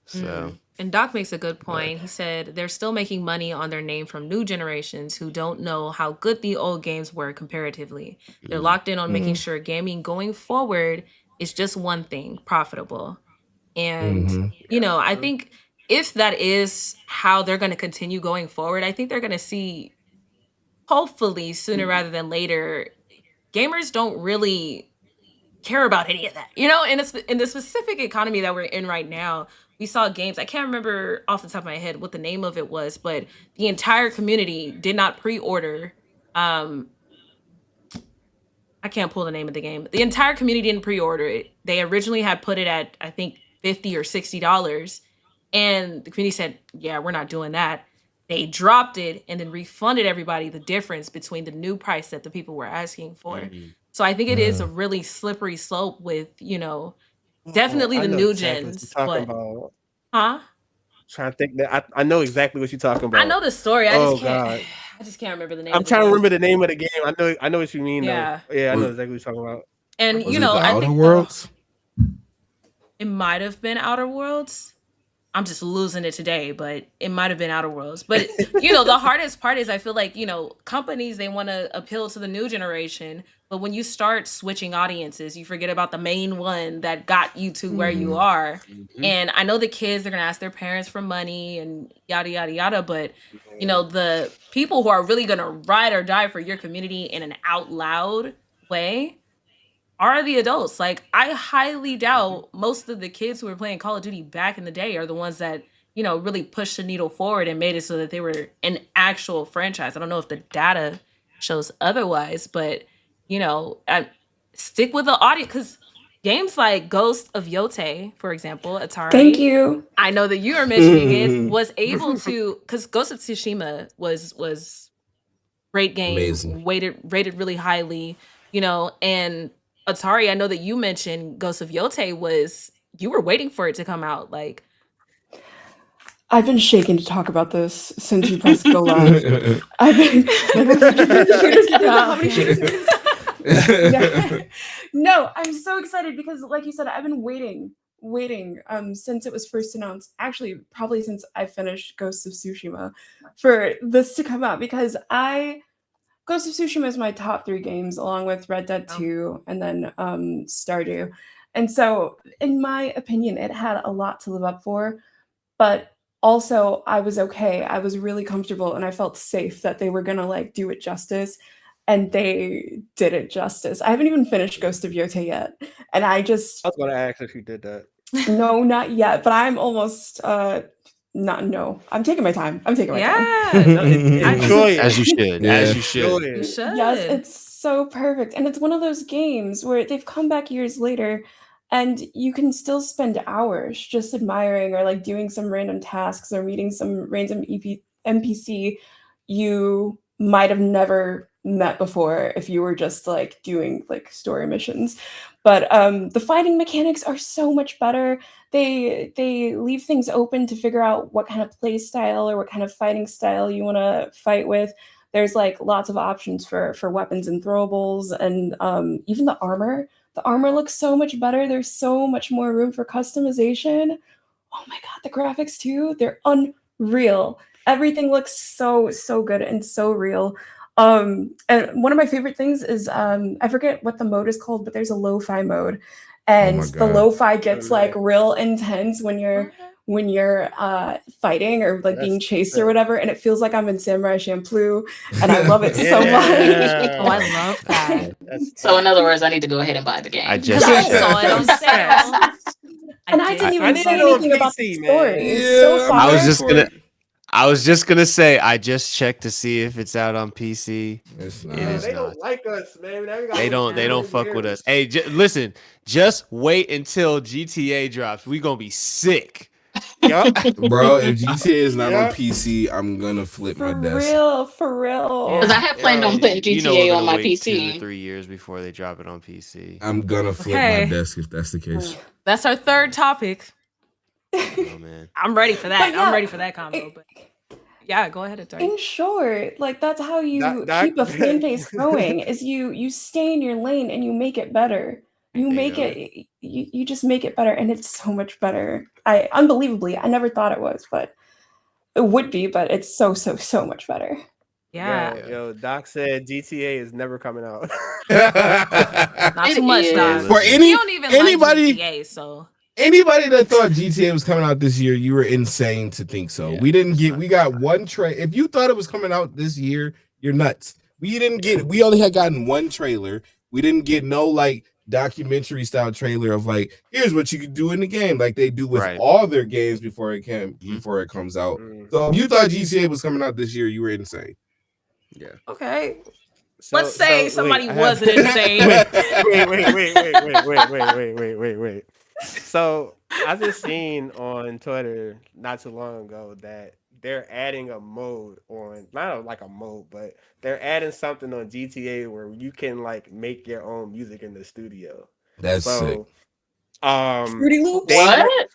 So And Doc makes a good point. He said they're still making money on their name from new generations who don't know how good the old games were comparatively. They're locked in on making sure gaming going forward is just one thing, profitable. And, I think if that is how they're going to continue going forward, I think they're going to see, hopefully sooner rather than later, gamers don't really care about any of that. In the specific economy that we're in right now, we saw games. I can't remember off the top of my head what the name of it was, but the entire community did not pre-order. I can't pull the name of the game. The entire community didn't pre-order it. They originally had put it at, I think, $50 or $60, and the community said, "Yeah, we're not doing that." They dropped it and then refunded everybody the difference between the new price that the people were asking for. So I think it is a really slippery slope with, definitely I the know new exactly what gens. you're talking But, about. huh? Trying to think that I know exactly what you're talking about. I know the story. I Oh, just can't. God. I just can't remember the name. I'm of the trying to game. remember the name of the game. I know what you mean Yeah. though. Yeah, I know Was- exactly what you're talking about. And Was you it know, the I Outer think Worlds? it might have been Outer Worlds. I'm just losing it today, but it might have been Outer Worlds. But the hardest part is I feel like, companies, they want to appeal to the new generation, but when you start switching audiences, you forget about the main one that got you to where you are. And I know the kids are going to ask their parents for money and yada yada yada, but the people who are really going to ride or die for your community in an out loud way are the adults. Like, I highly doubt most of the kids who were playing Call of Duty back in the day are the ones that, really pushed the needle forward and made it so that they were an actual franchise. I don't know if the data shows otherwise, but, I stick with the audience, because games like Ghost of Yote, for example, Atari. Thank you. I know that you are mentioning it, was able to, because Ghost of Tsushima was great game, Amazing. rated really highly, and Atari, I know that you mentioned Ghost of Yote you were waiting for it to come out. Like, I've been shaking to talk about this since you pressed go live. I've been how many shooters you can- Yeah. No, I'm so excited because, like you said, I've been waiting since it was first announced. Actually, probably since I finished Ghost of Tsushima for this to come out, because Ghost of Tsushima is my top 3 games, along with Red Dead 2 and then Stardew. And so, in my opinion, it had a lot to live up for, but also I was okay. I was really comfortable and I felt safe that they were gonna like do it justice. And they did it justice. I haven't even finished Ghost of Yotei yet. And I just I was gonna ask if you did that. no, not yet, but I'm almost not no. I'm taking my time. I'm taking my time. Yeah. Enjoy As you it. should. Yeah. As you Enjoy should. You it. should. Yes, it's so perfect. And it's one of those games where they've come back years later and you can still spend hours just admiring or like doing some random tasks or meeting some random NPC you might have never met before if you were just like doing like story missions. But the fighting mechanics are so much better. They leave things open to figure out what kind of play style or what kind of fighting style you want to fight with. There's like lots of options for weapons and throwables, and even the armor. The armor looks so much better. There's so much more room for customization. Oh my god, the graphics too, they're unreal. Everything looks so good and so real. And one of my favorite things is I forget what the mode is called, but there's a lo-fi mode, and the God. lo-fi gets like man. real intense when you're fighting or like being That's chased or sick. whatever, and it feels like I'm in Samurai Champloo, and I love it so much. Oh, I Yeah. love that. That's So in tight. other words, I need to go ahead and buy the game. I just I Yes. saw it on checked. sale. And I didn't did even need say it on anything about the PC, story. man. So Yeah, far, I was I'm just for gonna it. I was just gonna say I just checked to see if it's out on PC. It's It not. is They not. don't like us, man. Now we got They little don't viewers fuck with here. us. Hey, listen, just wait until GTA drops. We gonna be sick. Yup. Bro, if GTA is not on Yup. PC, I'm gonna flip my for desk. real, for real. Because I Yeah. had planned on Yo. putting You know we're GTA on gonna my wait 2 to PC. 3 years before they drop it on PC. I'm gonna flip my Okay. desk if that's the case. That's our third topic. Oh man. I'm ready for that. But yeah, I'm ready for that combo. But yeah, go ahead, Atari. in short, like that's how you Doc. keep a fan base going is you stay in your lane and you make it better. You There you make go. it you just make it better, and it's so much better. I unbelievably, I never thought it was, but it would be, but it's so much better. Yeah. Yo, Doc said GTA is never coming out. Not It too much, is. Doc. For Listen. We don't even anybody- like GTA, so Anybody that thought GTA was coming out this year, you were insane to think so. Yeah, We got one trailer. If you thought it was coming out this year, you're nuts. We only had gotten one trailer. We didn't get no like documentary style trailer of like, here's what you could do in the game, like they do with Right. all their games before it comes out. Mm. So if you thought GTA was coming out this year, you were insane. Yeah. okay. So- Let's say wait, somebody I have- wasn't insane. wait. So I just seen on Twitter not too long ago that they're adding a mode on, not like a mode, but they're adding something on GTA where you can like make your own music in the studio. That's sick. So, Fruity Loops? they- What?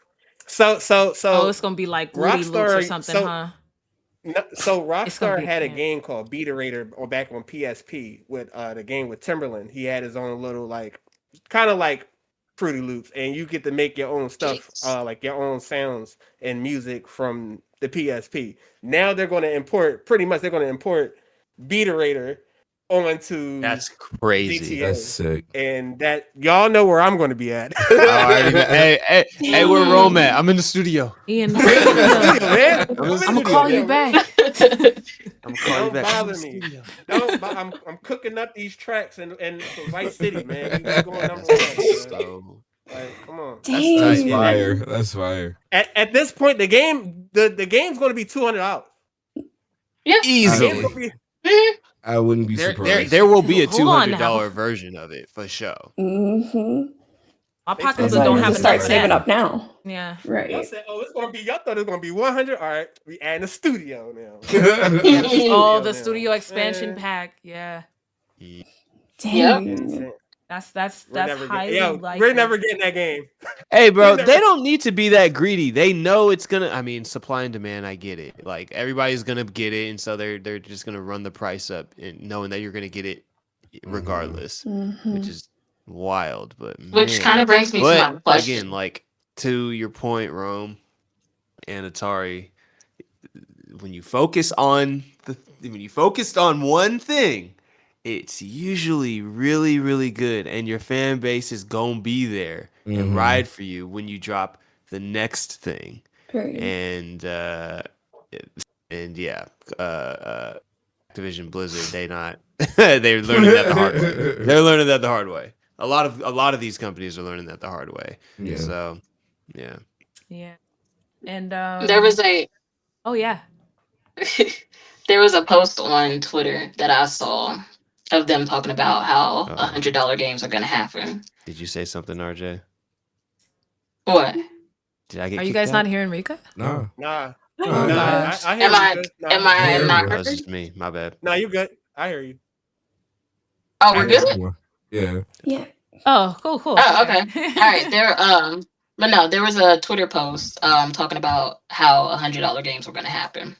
so Oh, it's gonna be like Woody Loops or Rockstar- something, so- huh? So It's gonna Rockstar be had a bad. game called Beaterator or back on PSP with the game with Timberland. He had his own little like kind of like Fruity Loops, and you get to make your own stuff, like your own sounds and music from the PSP. Now they're going to import Beaterator onto That's crazy. GTA. That's sick. And that y'all know where I'm going to be at. Hey, where Rome at? I'm in the studio. Ian, Man, I'm I'm gonna call you back. I'm gonna call you Don't back. I'm in bother the me. studio. I'm cooking up these tracks and Vice City, man. You going number one. Man. So, Like, come on. Dang. That's nice. fire. That's fire. At this point, the game's going to be $200. Yeah. The game's easily. gonna be- I wouldn't be There surprised. will be a Hold on now. $200 version of it for sure. Mm-hmm. My They pockets So I don't need have to start enough of saving that. up now. Yeah. Y'all Right. said, oh, it's gonna be. Y'all thought it was gonna be 100. All right, we adding a studio now. Oh, now. the studio expansion Man. pack. Yeah. Dang. That's We're never highly getting, likely. we're never getting that game. Hey, bro, We're never- they don't need to be that greedy. They know it's gonna. I mean, supply and demand. I get it. Like everybody's gonna get it, and so they're just gonna run the price up, and knowing that you're gonna get it regardless, Mhm. which is wild. But Which man. kind of brings me to my But question. again, like to your point, Rome and Atari, when you focus on one thing, it's usually really, really good, and your fan base is gonna be there. and ride for you when you drop the next thing. Period. And yeah, Activision Blizzard, they're learning that the hard way. They're learning that the hard way. A lot of these companies are learning that the hard way. Yeah. So, yeah. Yeah. And There was a oh yeah. there was a post on Twitter that I saw of them talking about how $100 games are gonna happen. Did you say something, RJ? What? Did I get Are you kicked guys out? not hearing Rika? No. Nah. Oh, Oh, Nah, gosh. I hear Am you I good. Nah, am I Yeah, not bro. That's heard? just me. My bad. nah, you good. I hear you. Oh, we're good? Yeah. Yeah. Oh, cool. Oh, okay. All right. But no, there was a Twitter post talking about how $100 games were gonna happen.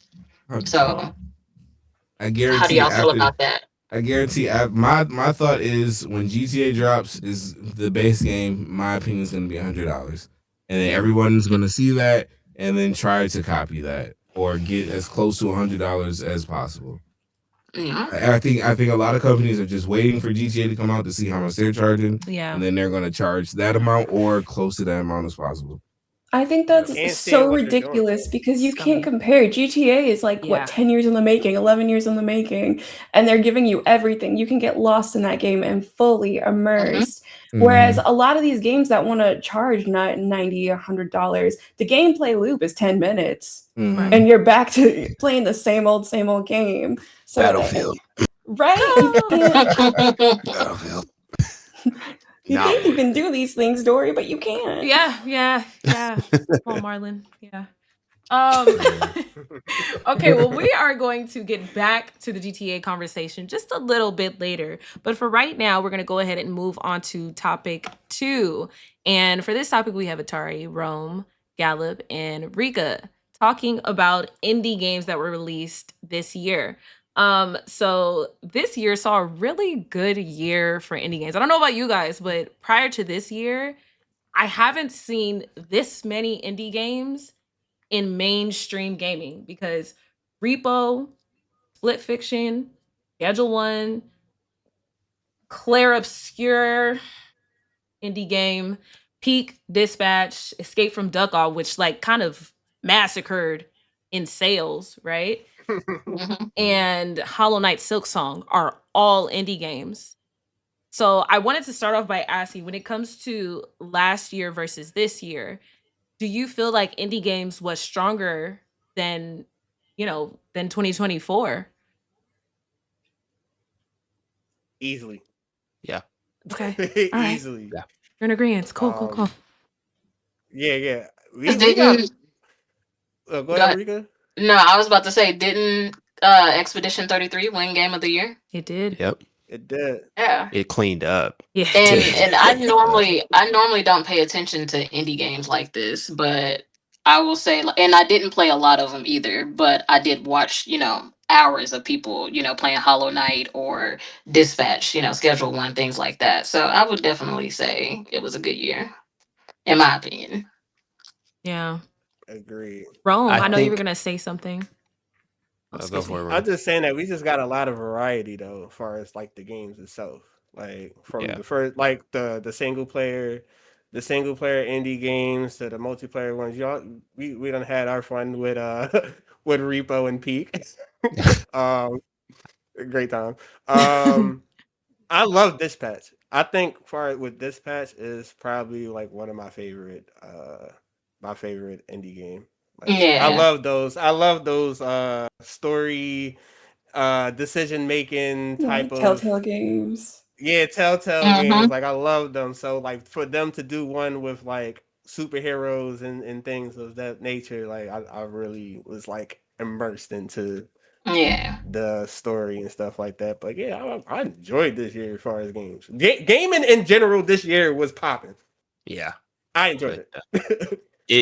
So I how do guarantee y'all feel after about that? I guarantee my thought is when GTA drops is the base game, my opinion is gonna be $100. And then everyone's gonna see that and then try to copy that or get as close to $100 as possible. Yeah. I think a lot of companies are just waiting for GTA to come out to see how much they're charging. Yeah. And then they're gonna charge that amount or close to that amount as possible. I think And that's seeing so what they're doing. ridiculous because you Scummy. can't compare. GTA is like, Yeah. what, 10 years in the making, 11 years in the making, and they're giving you everything. You can get lost in that game and fully immersed. Whereas a lot of these games that want to charge $90, $100, the gameplay loop is 10 minutes. Mhm. And you're back to playing the same old game. So Battlefield. right? You can't. Battlefield. You Nah, think you boy. can do these things, Dory, but you can't. Yeah. Come on, Marlon. Yeah. Okay, well, we are going to get back to the GTA conversation just a little bit later. But for right now, we're going to go ahead and move on to topic 2. And for this topic, we have Atari, Rome, Gallup, and Rika talking about indie games that were released this year. So this year saw a really good year for indie games. I don't know about you guys, but prior to this year, I haven't seen this many indie games in mainstream gaming because Repo, Split Fiction, Schedule One, Claire Obscure, indie game, Peak Dispatch, Escape from Duck which like kind of massacred in sales, right? Mhm. And Hollow Knight Silksong are all indie games. So I wanted to start off by asking, when it comes to last year versus this year, do you feel like indie games was stronger than, than 2024? Easily. Yeah. Okay. All right. Easily. Yeah. You're in agreement. Cool. Yeah. We Didn't got. Go Go ahead, ahead. Rika. No, I was about to say, didn't Expedition 33 win Game of the Year? It did. Yep. It did. Yeah. It cleaned up. Yeah. And I normally don't pay attention to indie games like this, but I will say, and I didn't play a lot of them either, but I did watch, hours of people, playing Hollow Knight or Dispatch, Schedule One, things like that. So I would definitely say it was a good year, in my opinion. Yeah. Agreed. Rome, I know you were think- gonna say something. Oh, Go excuse for me. it, I'm Ron. just saying that we just got a lot of variety though, as far as like the games itself. Like from Yeah. the first, like the single player indie games to the multiplayer ones. Y'all, we done had our fun with with Repo and Peak. um, great time. I love Dispatch. I think far with Dispatch is probably like one of my favorite indie game. Like I Yeah. love those. Story decision making type of Telltale games. Telltale games. Mm-hmm. Like I love them. So like for them to do one with like superheroes and things of that nature, like I really was like immersed into Yeah. the story and stuff like that. But yeah, I enjoyed this year as far as games. Gaming in general this year was popping. Yeah. I enjoyed But, it.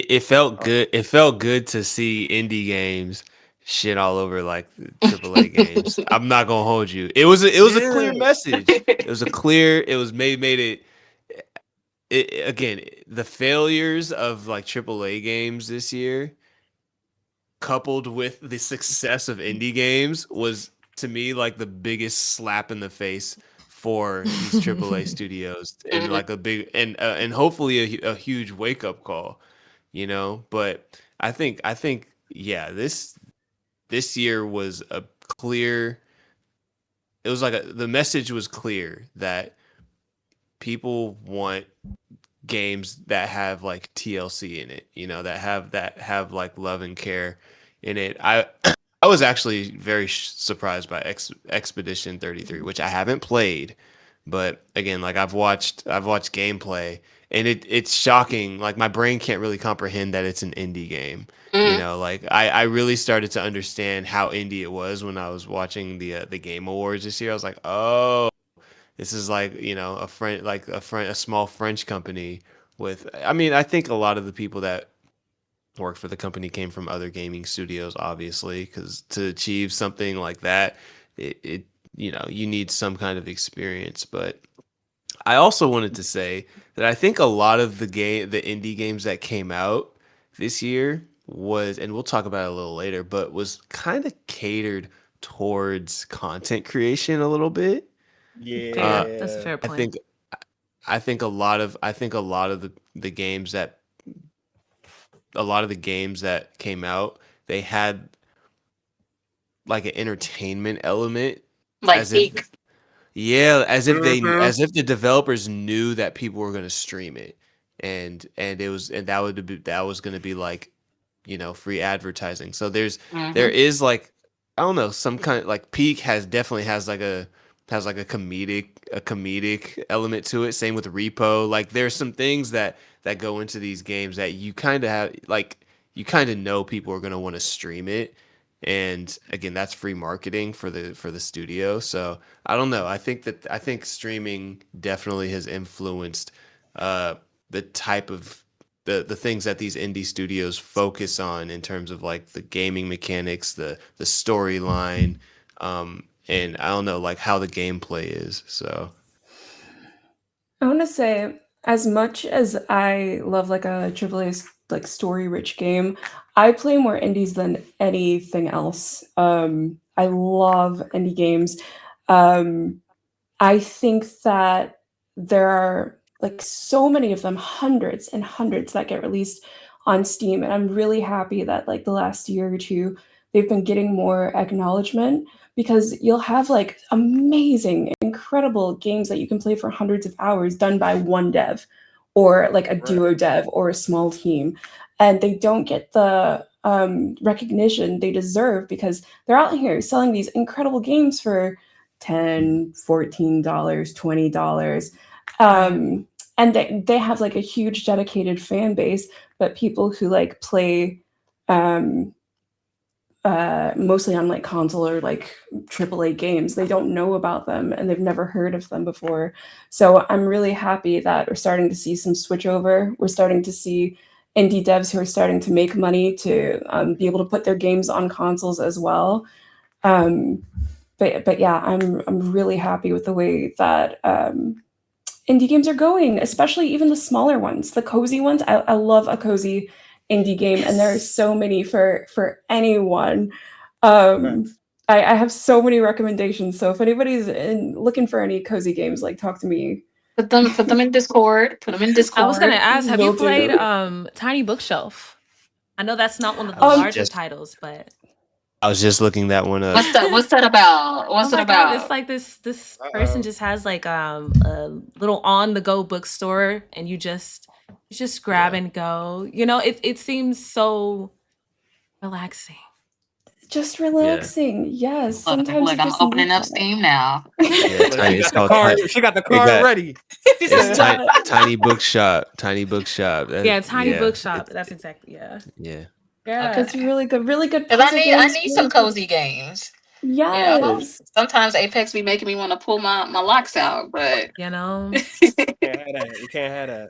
It felt good. It felt good to see indie games shit all over like the AAA games. I'm not gonna hold you. It was a clear message. It was a clear. It was made it again. The failures of like AAA games this year, coupled with the success of indie games, was to me like the biggest slap in the face for these AAA studios, and Mhm. like a big and hopefully a huge wake up call, you know. But I think yeah, this year was a clear. It was like the message was clear that people want games that have like TLC in it, you know, that have like love and care in it. I was actually very surprised by Expedition 33, which I haven't played, but again, like I've watched gameplay, and it's shocking. Like my brain can't really comprehend that it's an indie game. You Mhm. know, like I really started to understand how indie it was when I was watching the Game Awards this year. I was like, oh, this is like, you know, a small French company with. I mean, I think a lot of the people that work for the company came from other gaming studios, obviously, because to achieve something like that, it you know, you need some kind of experience. But I also wanted to say that I think a lot of the indie games that came out this year was, and we'll talk about it a little later, but was kind of catered towards content creation a little bit. Uh, Fair. That's a Yeah. fair I point. think I think a lot of the games that a lot of the games that came out, they had like an entertainment element, Like as if peak. yeah, Mm-hmm. as if the developers knew that people were going to stream it, and it was, and that was going to be like, you know, free advertising. So there Mhm. is like, I don't know, some kind, like Peak definitely has like a comedic element to it. Same with Repo. Like there's some things that go into these games that you kind of have, like, you kind of know people are going to want to stream it. And again, that's free marketing for the studio. So I don't know. I think streaming definitely has influenced uh the type of the things that these indie studios focus on in terms of like the gaming mechanics, the storyline, and I don't know, like how the gameplay is. So I want to say, as much as I love like a AAA like story rich game, I play more indies than anything else. I love indie games. Um, I think that there are like so many of them, hundreds and hundreds that get released on Steam, and I'm really happy that like the last year or two they've been getting more acknowledgement, because you'll have like amazing, incredible games that you can play for hundreds of hours done by one dev or like a Right. duo dev or a small team, and they don't get the recognition they deserve because they're out here selling these incredible games for $10, $14, $20. Right. And they have like a huge dedicated fan base, but people who like play um, mostly on like console or like AAA games, they don't know about them and they've never heard of them before. So I'm really happy that we're starting to see some switch over. We're starting to see indie devs who are starting to make money to be able to put their games on consoles as well. Um, but yeah, I'm really happy with the way that indie games are going, especially even the smaller ones, the cozy ones. I love a cozy indie game, and there are Yes. so many for anyone. Um, Facts. I have so many recommendations. So if anybody's looking for any cozy games, like talk to me. Put them in Discord. Put them in I was gonna Discord. ask, have you Will played do. Tiny Bookshelf? I know that's not one of I the was Um, larger just titles, but I was just looking that one up. What's that about? oh What's it my god, it's about? like this person Uh-oh. just has like a little on the go bookstore, and you just grab Yeah. and go. You know, it seems so relaxing. just Yeah. relaxing. Yes, sometimes Look, you I'm just need opening up that. Steam now. Yeah, Look, she tiny. It's got the called card. Tiny. She got the It card got ready. it's Yeah. Tiny Bookshop. Tiny Bookshop. Yeah, Tiny Yeah. Bookshop. That's exactly, yeah. Yeah. Yeah. It's really good Cause I puzzle need I games. need some Really good. cozy games. You know, Yes. sometimes Apex be making me want to pull my locks out, but You know? Can't have that. You can't have that.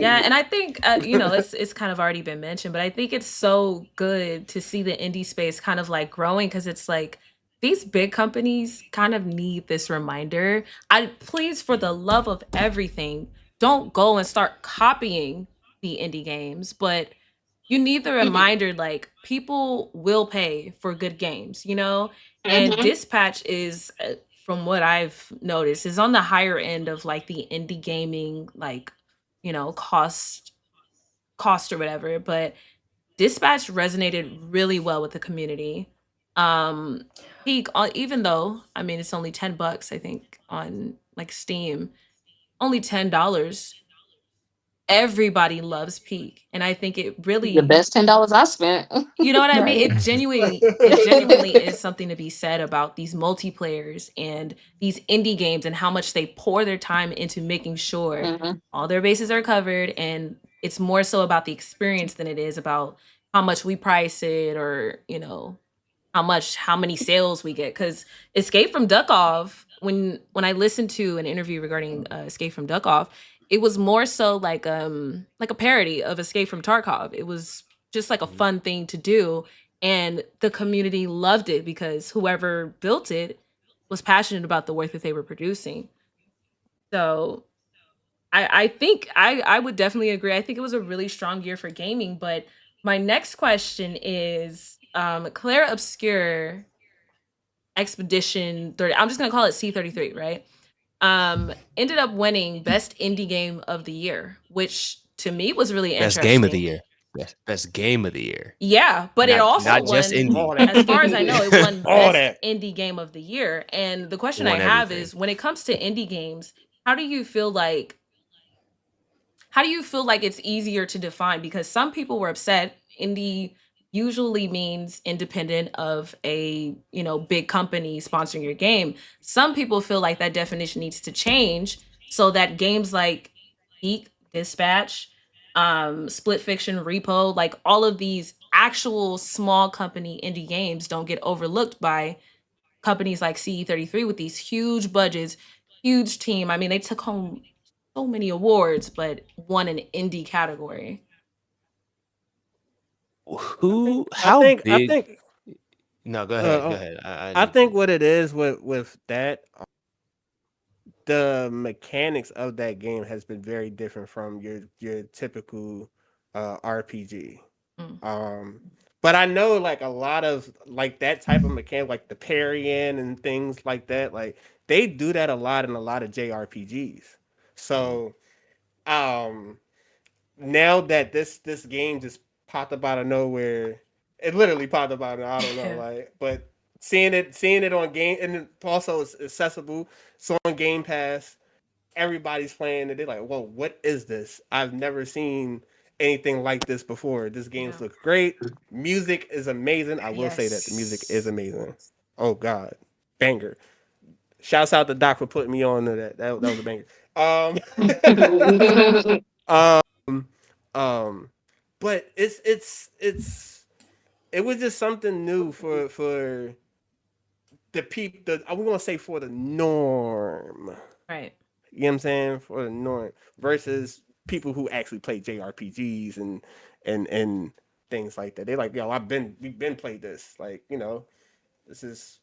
Yeah, Right. and I think it's kind of already been mentioned, but I think it's so good to see the indie space kind of like growing, because it's like these big companies kind of need this reminder. I please, for the love of everything, don't go and start copying the indie games, but you need the Mhm. reminder like people will pay for good games, you know? And Mhm. Dispatch is from what I've noticed, is on the higher end of like the indie gaming, like, cost or whatever. But Dispatch resonated really well with the community. Um, Peak, even though I mean it's only $10, I think, on like Steam, only $10. Everybody loves Peak, and I think it The really, best $10 I spent. you know what I mean? Right. It genuinely is something to be said about these multiplayers and these indie games and how much they pour their time into making sure Mhm. all their bases are covered. And it's more so about the experience than it is about how much we price it, or how many sales we get. Because Escape from Duck Off, when I listened to an interview regarding Escape from Duck Off, it was more so like a parody of Escape from Tarkov. It was just like a fun thing to do, and the community loved it because whoever built it was passionate about the work that they were producing. So I think I would definitely agree. I think it was a really strong year for gaming. But my next question is, Claire Obscure Expedition 30. I'm just gonna call it C33, right? Ended up winning Best Indie Game of the Year, which to me was really Best game of the interesting. year. Best game of the year. Yeah, but it also Not just won, indie. All that. as far as I know, it won All Best that. Indie Game of the Year. And the question I Won have everything. is, when it comes to indie games, how do you feel like it's easier to define? Because some people were upset. Indie usually means independent of a, big company sponsoring your game. Some people feel like that definition needs to change so that games like Geek, Dispatch, Split Fiction, Repo, like all of these actual small company indie games don't get overlooked by companies like CE33 with these huge budgets, huge team. I mean, they took home so many awards, but won an indie category. Who? I How think. I big? think. No, go ahead. Go Uh, ahead. I I need think to. what it is with that, the mechanics of that game has been very different from your typical RPG. Mm. But I know like a lot of like that type of mechanic, like the parrying and things like that, like they do that a lot in a lot of JRPGs. So um now that this game just popped up out of nowhere, it literally popped up out of, I don't know, like, but seeing it on game, and also it's accessible. So on Game Pass, everybody's playing it. They're like, whoa, what is this? I've never seen anything like this before. This Yeah. game's looks great. Music is amazing. I will say that the music is Yes. amazing. Oh God, banger. Shouts out to Doc for putting me on to that. That was a banger. Um, um, but it was just something new for the people. I'm gonna say for the norm. Right. You know what I'm saying? For the norm versus people who actually play JRPGs and things like that. They're like, yo, we've been played this. Like, this is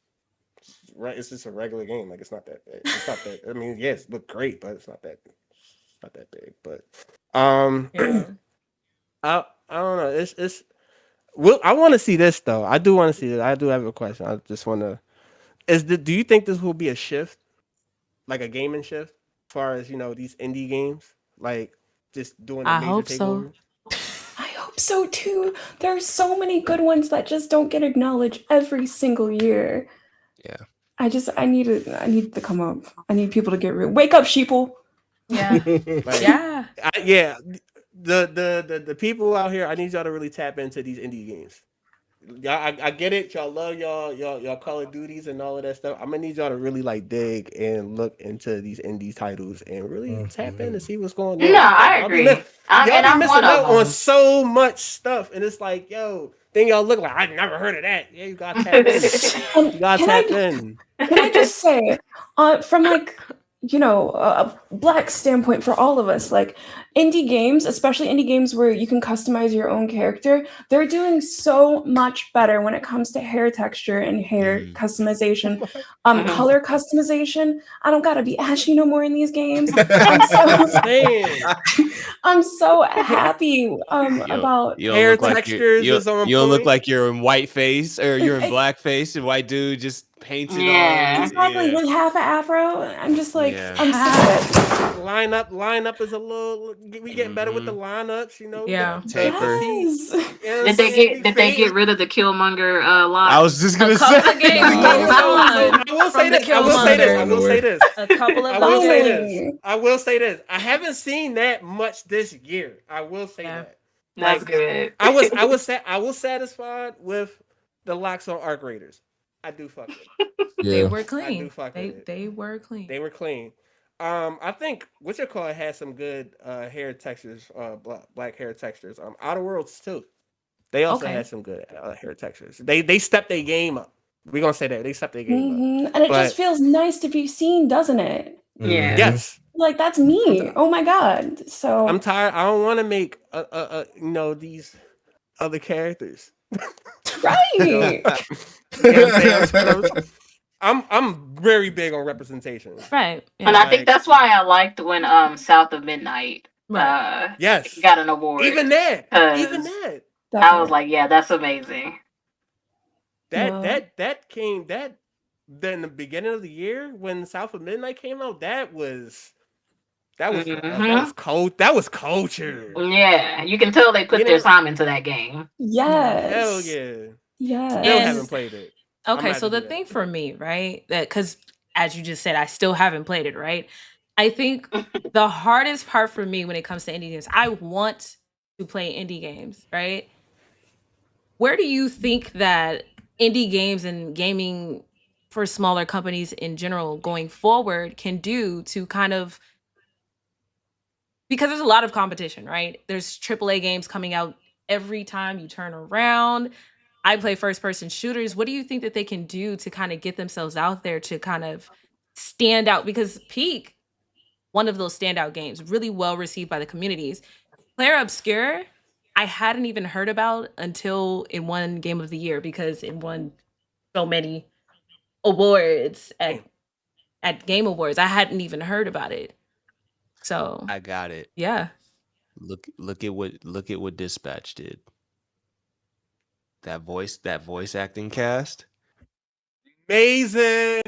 right. It's just a regular game. Like, it's not that. It's not that. I mean, yes, it looked great, but it's not that. It's not that big. But Yeah. I don't know. It's. Well, I want to see this though. I do want to see it. I do have a question. I just want to. Do you think this will be a shift, like a gaming shift, as far as these indie games, like just doing a I major hope so. takeover? I hope so too. There's so many good ones that just don't get acknowledged every single year. Yeah. I need to come up. I need people to get real. Wake up, sheeple. Yeah. Like, Yeah. yeah. The people out here, I need y'all to really tap into these indie games. Y'all, I get it. Y'all love y'all Call of Duties and all of that stuff. I'm gonna need y'all to really like dig and look into these indie titles and really tap in and see what's going No, on. I Y'all be agree. y'all And be I'm one missing of out on them. so much stuff, and it's like, yo, then y'all look like I never heard of that. Yeah, you gotta tap in. You gotta tap in. Can I just say, from like a black standpoint for all of us, like indie games, especially indie games where you can customize your own character, they're doing so much better when it comes to hair texture and hair customization, color customization. I don't gotta be ashy no more in these games. I'm so happy about hair textures is on you don't look point. like you're in white face or you're in black face and white dude just painted Yeah. on. Exactly, Yeah. with half an afro. I'm just like, Yeah. I'm sick of it. Lineup is a little. We getting better with the lineups, you know. Yeah. Taper. Yes. You know what I'm Did saying? they get rid of the Killmonger lock? I was just A gonna couple of say. games No. moved So on I will say from the this. I will say this. I Killmonger. will say this. A couple of I will those say games. this. Finally. I will say this. I haven't seen that much this year. I will say Yeah. that. That's Like good. I was satisfied with the locks on Arc Raiders. I do fuck with it. They Yeah. were I do clean. fuck with it. They were clean. They were clean. I think what you call it had some good hair textures, black hair textures. Outer Worlds too. They also Okay. had some good hair textures. They stepped their game up. We're gonna say that they stepped their game up. And it just But feels nice to be seen, doesn't it? Yeah. yes, Like, that's I'm, me. Oh my God. I'm So, tired. I don't want to make these other characters. You know, right. you know what I'm saying? I'm very big on representation. Right. And Yeah. I think Like that's why I liked when South of Midnight Right. yes, got an award. even that, even Because that. I Definitely. was like, yeah, that's amazing. No. That came that then the beginning of the year when South of Midnight came out. That was Mhm. cold. That was culture. Yeah, you can tell they put You their know, time into that game. Yeah. hell Yes. yeah. Yes. Still And haven't played it. I might okay, have so to do the that. thing for me, right? That because as you just said, I still haven't played it, right? I think the hardest part for me when it comes to indie games, I want to play indie games, right? Where do you think that indie games and gaming for smaller companies in general going forward can do to kind of, because there's a lot of competition, right? There's AAA games coming out every time you turn around. I play first person shooters. What do you think that they can do to kind of get themselves out there to kind of stand out? Because Peak, one of those standout games, really well received by the communities. Player Obscure, I hadn't even heard about until it won Game of the Year because it won so many awards Damn. at Game Awards. I hadn't even heard about it. So I got it. yeah. Look at what Dispatch did. That voice acting cast Amazing.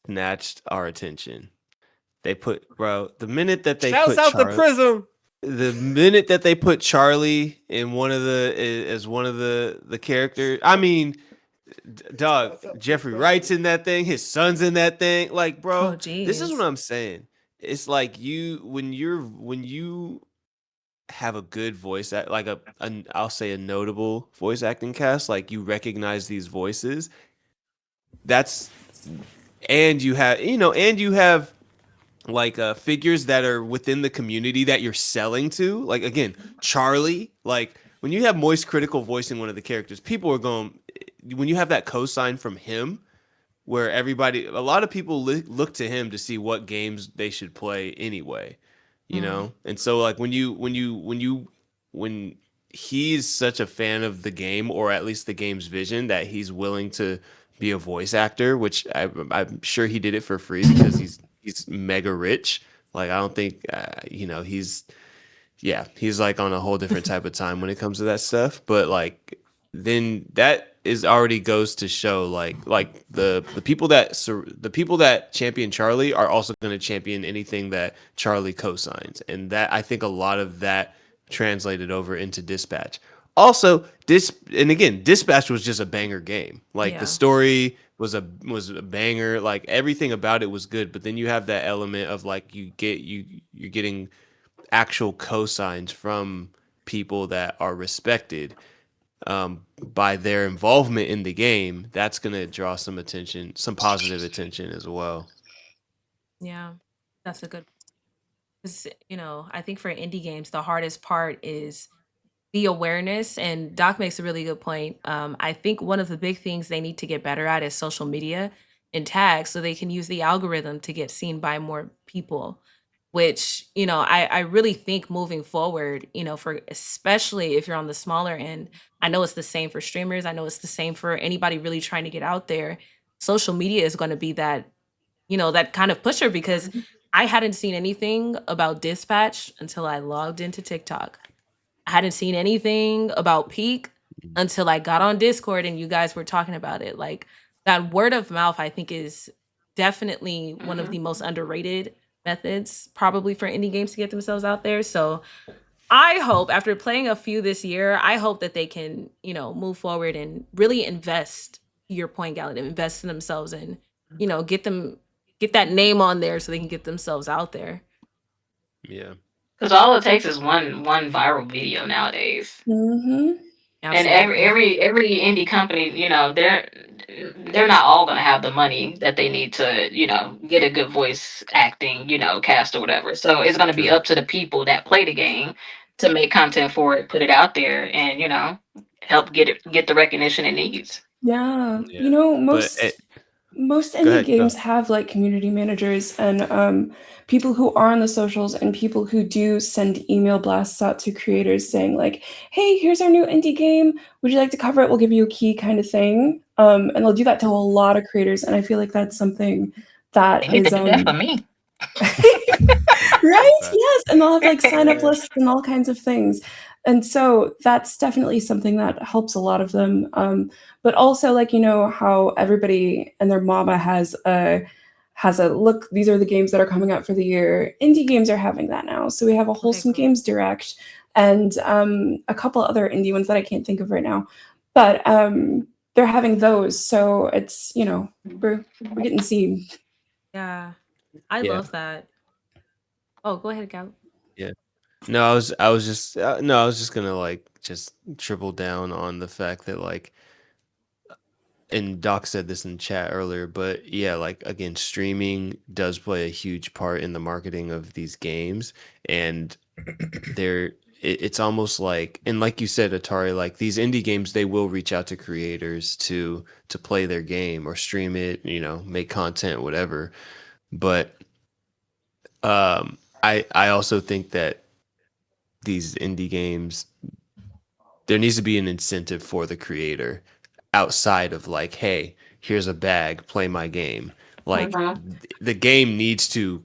snatched our attention. They put the minute that they Shouts put out to Charlie, Prism. the minute that they put Charlie in one of as one of the characters. I mean, dog, Shouts out to Jeffrey Prism. Wright's in that thing. His son's in that thing. Like, bro, Oh this is geez. what I'm saying. It's like when you have a good voice act, like I'll say a notable voice acting cast, like you recognize these voices. That's and you have like figures that are within the community that you're selling to. Like again, Charlie. Like when you have Moist Critical voicing one of the characters, people are going. When you have that cosign from him, where a lot of people look to him to see what games they should play anyway, And so like when he's such a fan of the game, or at least the game's vision, that he's willing to be a voice actor, which I'm sure he did it for free because he's mega rich. Like I don't think he's like on a whole different type of time when it comes to that stuff. But like then that is already goes to show like the people that champion Charlie are also going to champion anything that Charlie co-signs, and that I think a lot of that translated over into Dispatch. Also, Dispatch was just a banger game. Like the Yeah. story was a banger. Like everything about it was good. But then you have that element of like you're getting actual cosigns from people that are respected by their involvement in the game. That's going to draw some attention, some positive attention as well. Yeah. That's a good, because I think for indie games, the hardest part is the awareness. And Doc makes a really good point. I think one of the big things they need to get better at is social media and tags, so they can use the algorithm to get seen by more people. Which I really think moving forward, for especially if you're on the smaller end, I know it's the same for streamers. I know it's the same for anybody really trying to get out there. Social media is going to be that kind of pusher, because I hadn't seen anything about Dispatch until I logged into TikTok. I hadn't seen anything about Peak until I got on Discord and you guys were talking about it. Like, that word of mouth, I think, is definitely one of Mhm. the most underrated methods probably for indie games to get themselves out there. So I hope after playing a few this year, I hope that they can, move forward and really invest, to your point, Gallant, invest in themselves and, get that name on there so they can get themselves out there. Yeah. Because all it takes is one viral video nowadays. Mm-hmm. And Absolutely. every indie company, they're not all gonna have the money that they need to, get a good voice acting, cast or whatever. So it's gonna be True. up to the people that play the game to make content for it, put it out there, and help get the recognition it needs. Yeah. Yeah. But Most go indie ahead. Go. games have like community managers and people who are on the socials and people who do send email blasts out to creators saying like, "Hey, here's our new indie game. Would you like to cover it? We'll give you a key," kind of thing. And they'll do that to a lot of creators, and I feel like that's something They that need to is do that for me. right? Fact. Yes, and they'll have like sign up Yeah. lists and all kinds of things. And so that's definitely something that helps a lot of them. But also, like, how everybody and their mama has a look. These are the games that are coming out for the year. Indie games are having that now. So we have a Okay, Wholesome cool. Games Direct and a couple other indie ones that I can't think of right now. But they're having those. So it's we're getting seen. Yeah. I Yeah. love that. Oh, go ahead, Gal. Yeah. No, I was just no, I was just gonna like just triple down on the fact that like, and Doc said this in chat earlier, but yeah, like again, streaming does play a huge part in the marketing of these games, and there it's almost like, and like you said, Atari, like these indie games, they will reach out to creators to play their game or stream it, make content, whatever. But I also think that these indie games, there needs to be an incentive for the creator outside of like, hey, here's a bag, play my game. Like Mhm. the game needs to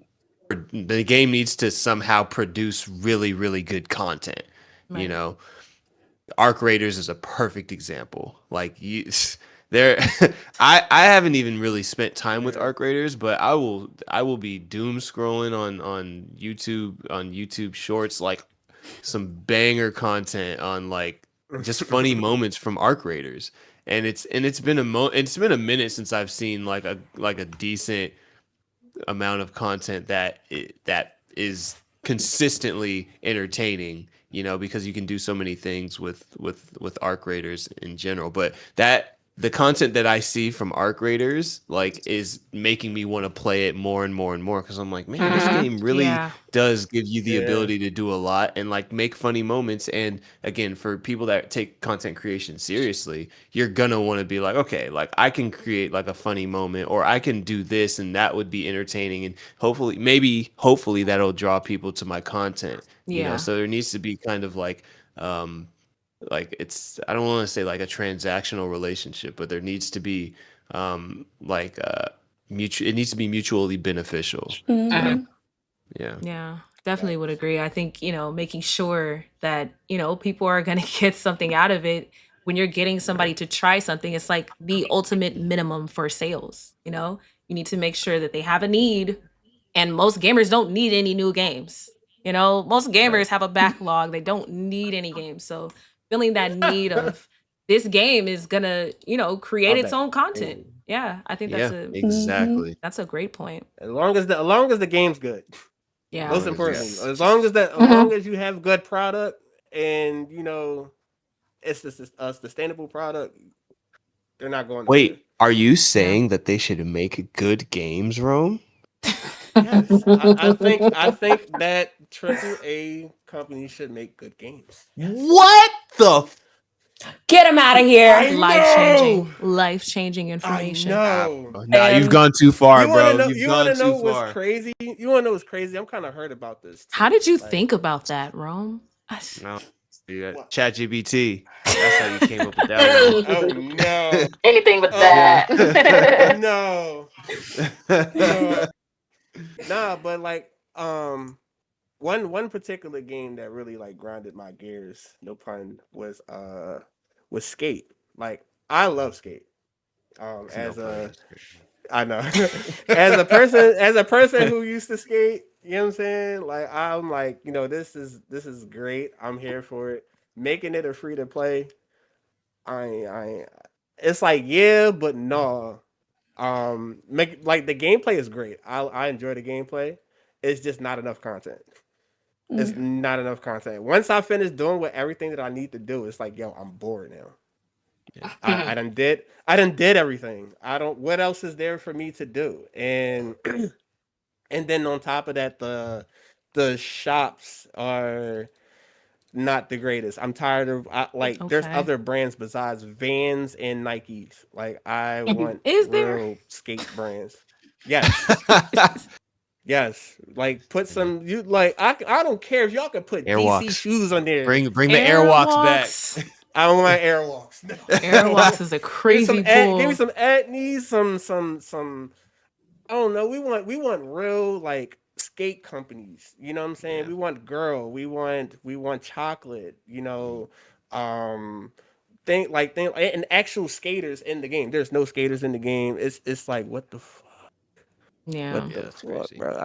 the game needs to somehow produce really, really good content. You Right. know, Arc Raiders is a perfect example. Like you, there, I haven't even really spent time with Yeah. Arc Raiders, but I will be doom scrolling on YouTube Shorts, like some banger content on like just funny moments from Arc Raiders. And it's been a minute since I've seen like a decent amount of content that is consistently entertaining, because you can do so many things with Arc Raiders in general. But that the content that I see from Arc Raiders like is making me want to play it more and more and more, because I'm like, man, this Mhm. game really Yeah. does give you the Yeah. ability to do a lot and like make funny moments. And again, for people that take content creation seriously, you're gonna want to be like, okay, like I can create like a funny moment, or I can do this and that would be entertaining, and hopefully that'll draw people to my content. Yeah. So there needs to be kind of like it's, I don't want to say like a transactional relationship, but there needs to be like it needs to be mutually beneficial. So Mhm. yeah. Yeah, definitely would Facts. agree. I think, making sure that, people are going to get something out of it when you're getting somebody to try something. It's like the ultimate minimum for sales. You need to make sure that they have a need, and most gamers don't need any new games. Most Right. gamers have a backlog. They don't need any games. So feeling that need of this game is going to, My create its bad. own content. Mm. Yeah, I think that's Yeah, a Mhm. exactly. that's a great point. As long as the game's good. As Yeah. Most long as importantly, it's as long Mhm. as you have good product and it's a sustainable product, they're not going nowhere. Wait, are you Yeah. saying that they should make good games, Rome? Yes, I think that AAA companies should make good games. Yes, What the Get him out of I here. know, Life changing I information. know. Nah, you've And gone too far, You want to bro. know? You've You want gone to too know what's far. crazy? You want to know what's crazy? I'm kind of hurt about this How too. did you Like, think about that, Rome? No, yeah, what? ChatGPT. That's how you came up with that one. Oh no! Anything but Oh Yeah. that. no! No! Nah, but like, one particular game that really like grinded my gears, no pun, was Skate. Like, I love Skate. No As a purpose. I know. As a person who used to skate, you know what I'm saying? Like I'm like, this is great. I'm here for it. Making it a free to play, I it's like yeah, but no. Make like the gameplay is great. I enjoy the gameplay. It's just not enough content. It's Mm. not enough content. Once I finish doing what everything that I need to do, it's like, yo, I'm bored now. Yeah. I done did everything. I don't what else is there for me to do? And then on top of that, the shops are not the greatest. I'm tired of like there's Okay. other brands besides Vans and Nikes. Like I want Is there? real skate brands. Yes. Yes. Like put Yeah. some you like I don't care if y'all can put DC Airwalks. shoes on there. Bring the airwalks back. Airwalks. I don't want Airwalks. No. Airwalks is a crazy Give me pull. some Etnies, some I don't know. We want real like skate companies. You know what I'm saying? Yeah. We want girl. We want chocolate. Um, think and actual skaters in the game. There's no skaters in the game. It's like what the fuck? Yeah. What Yeah, the that's fuck, crazy. bro?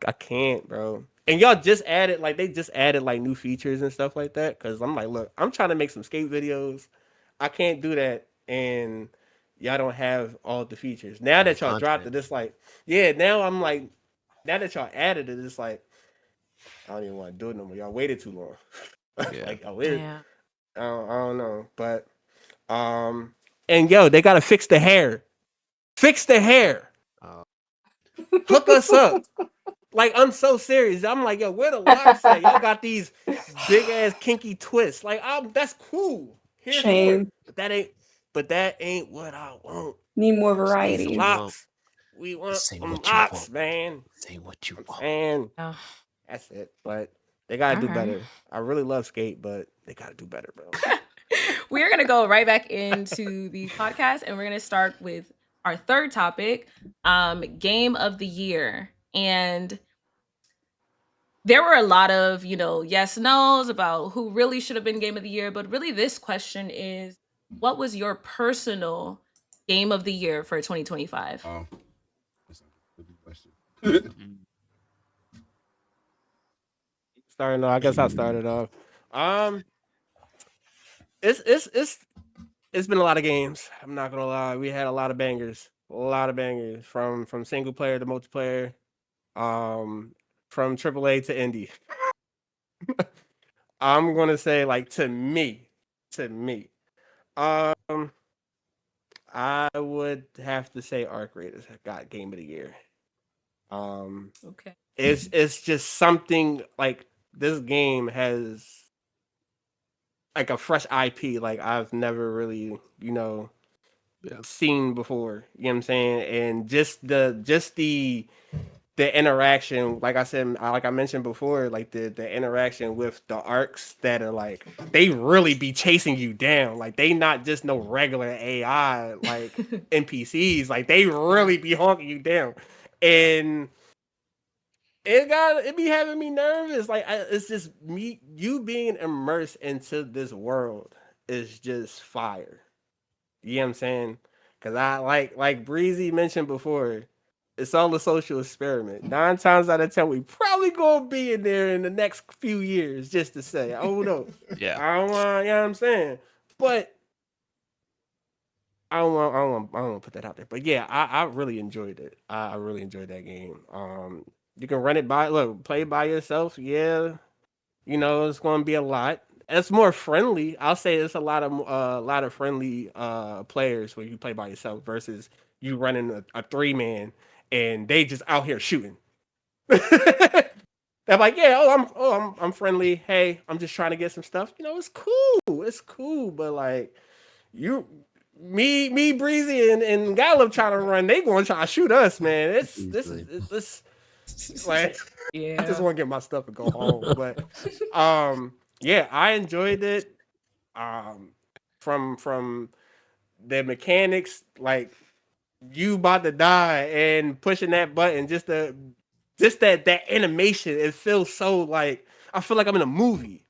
I can't, bro. And y'all just added like they just added like new features and stuff like that. Cause I'm like, look, I'm trying to make some skate videos. I can't do that, and y'all don't have all the features. Now No that y'all dropped content. it, it's like, yeah. Now I'm like, now that y'all added it, it's like I don't even want to do it no more. Y'all waited too long. Yeah. Like I waited. Yeah. I don't know, but and yo, they gotta fix the hair. Fix the hair. Uh, Hook us up. Like I'm so serious. I'm like, yo, where the locks at? Y'all got these big ass kinky twists. Like, that's cool. Here for it. Shame. But that ain't what I want. Need more this ain't These what variety. you want. locks. We want This ain't some what you locks, want. man. This ain't what you I'm want. saying Oh, that's it. But they gotta all do right. better. I really love skate, but they gotta do better, bro. We're going to go right back into the podcast and we're going to start with our third topic, game of the year. And there were a lot of, yes, no's about who really should have been game of the year. But really, this question is what was your personal game of the year for 2025? That's a good question. Mm. Starting off, I guess I started off. Um, it's been a lot of games. I'm not gonna lie. We had a lot of bangers. A lot of bangers from single player to multiplayer. Um, from AAA to indie. I'm gonna say like to me. Um, I would have to say Arc Raiders got Game of the Year. Um, Okay. it's just something like this game has like a fresh IP like I've never really Yeah. seen before. You know what I'm saying? And just the interaction, like I said, like I mentioned before, like the interaction with the arcs that are like they really be chasing you down. Like they not just no regular AI like NPCs. Like they really be honking you down, and it be having me nervous. Like it's just me you being immersed into this world is just fire. You know what I'm saying? Because I like Breezy mentioned before, it's all a social experiment. 9 times out of 10, we probably gonna be in there in the next few years, just to say. Oh no, Yeah. I don't want. You know what I'm saying? But I don't want to put that out there. But yeah, I really enjoyed it. I really enjoyed that game. You can run it by play it by yourself. Yeah, it's going to be a lot. It's more friendly. I'll say it's a lot of friendly players when you play by yourself versus you running a 3 man and they just out here shooting. They're like, yeah, I'm friendly. Hey, I'm just trying to get some stuff. It's cool. It's cool, but like you, me, Breezy, and Gallup trying to run, they going to try to shoot us, man. It's this Easily. is this like I just Yeah. want to get my stuff and go home. But yeah, I enjoyed it. Um, from the mechanics, like you about to die and pushing that button, just that animation, it feels so like I feel like I'm in a movie.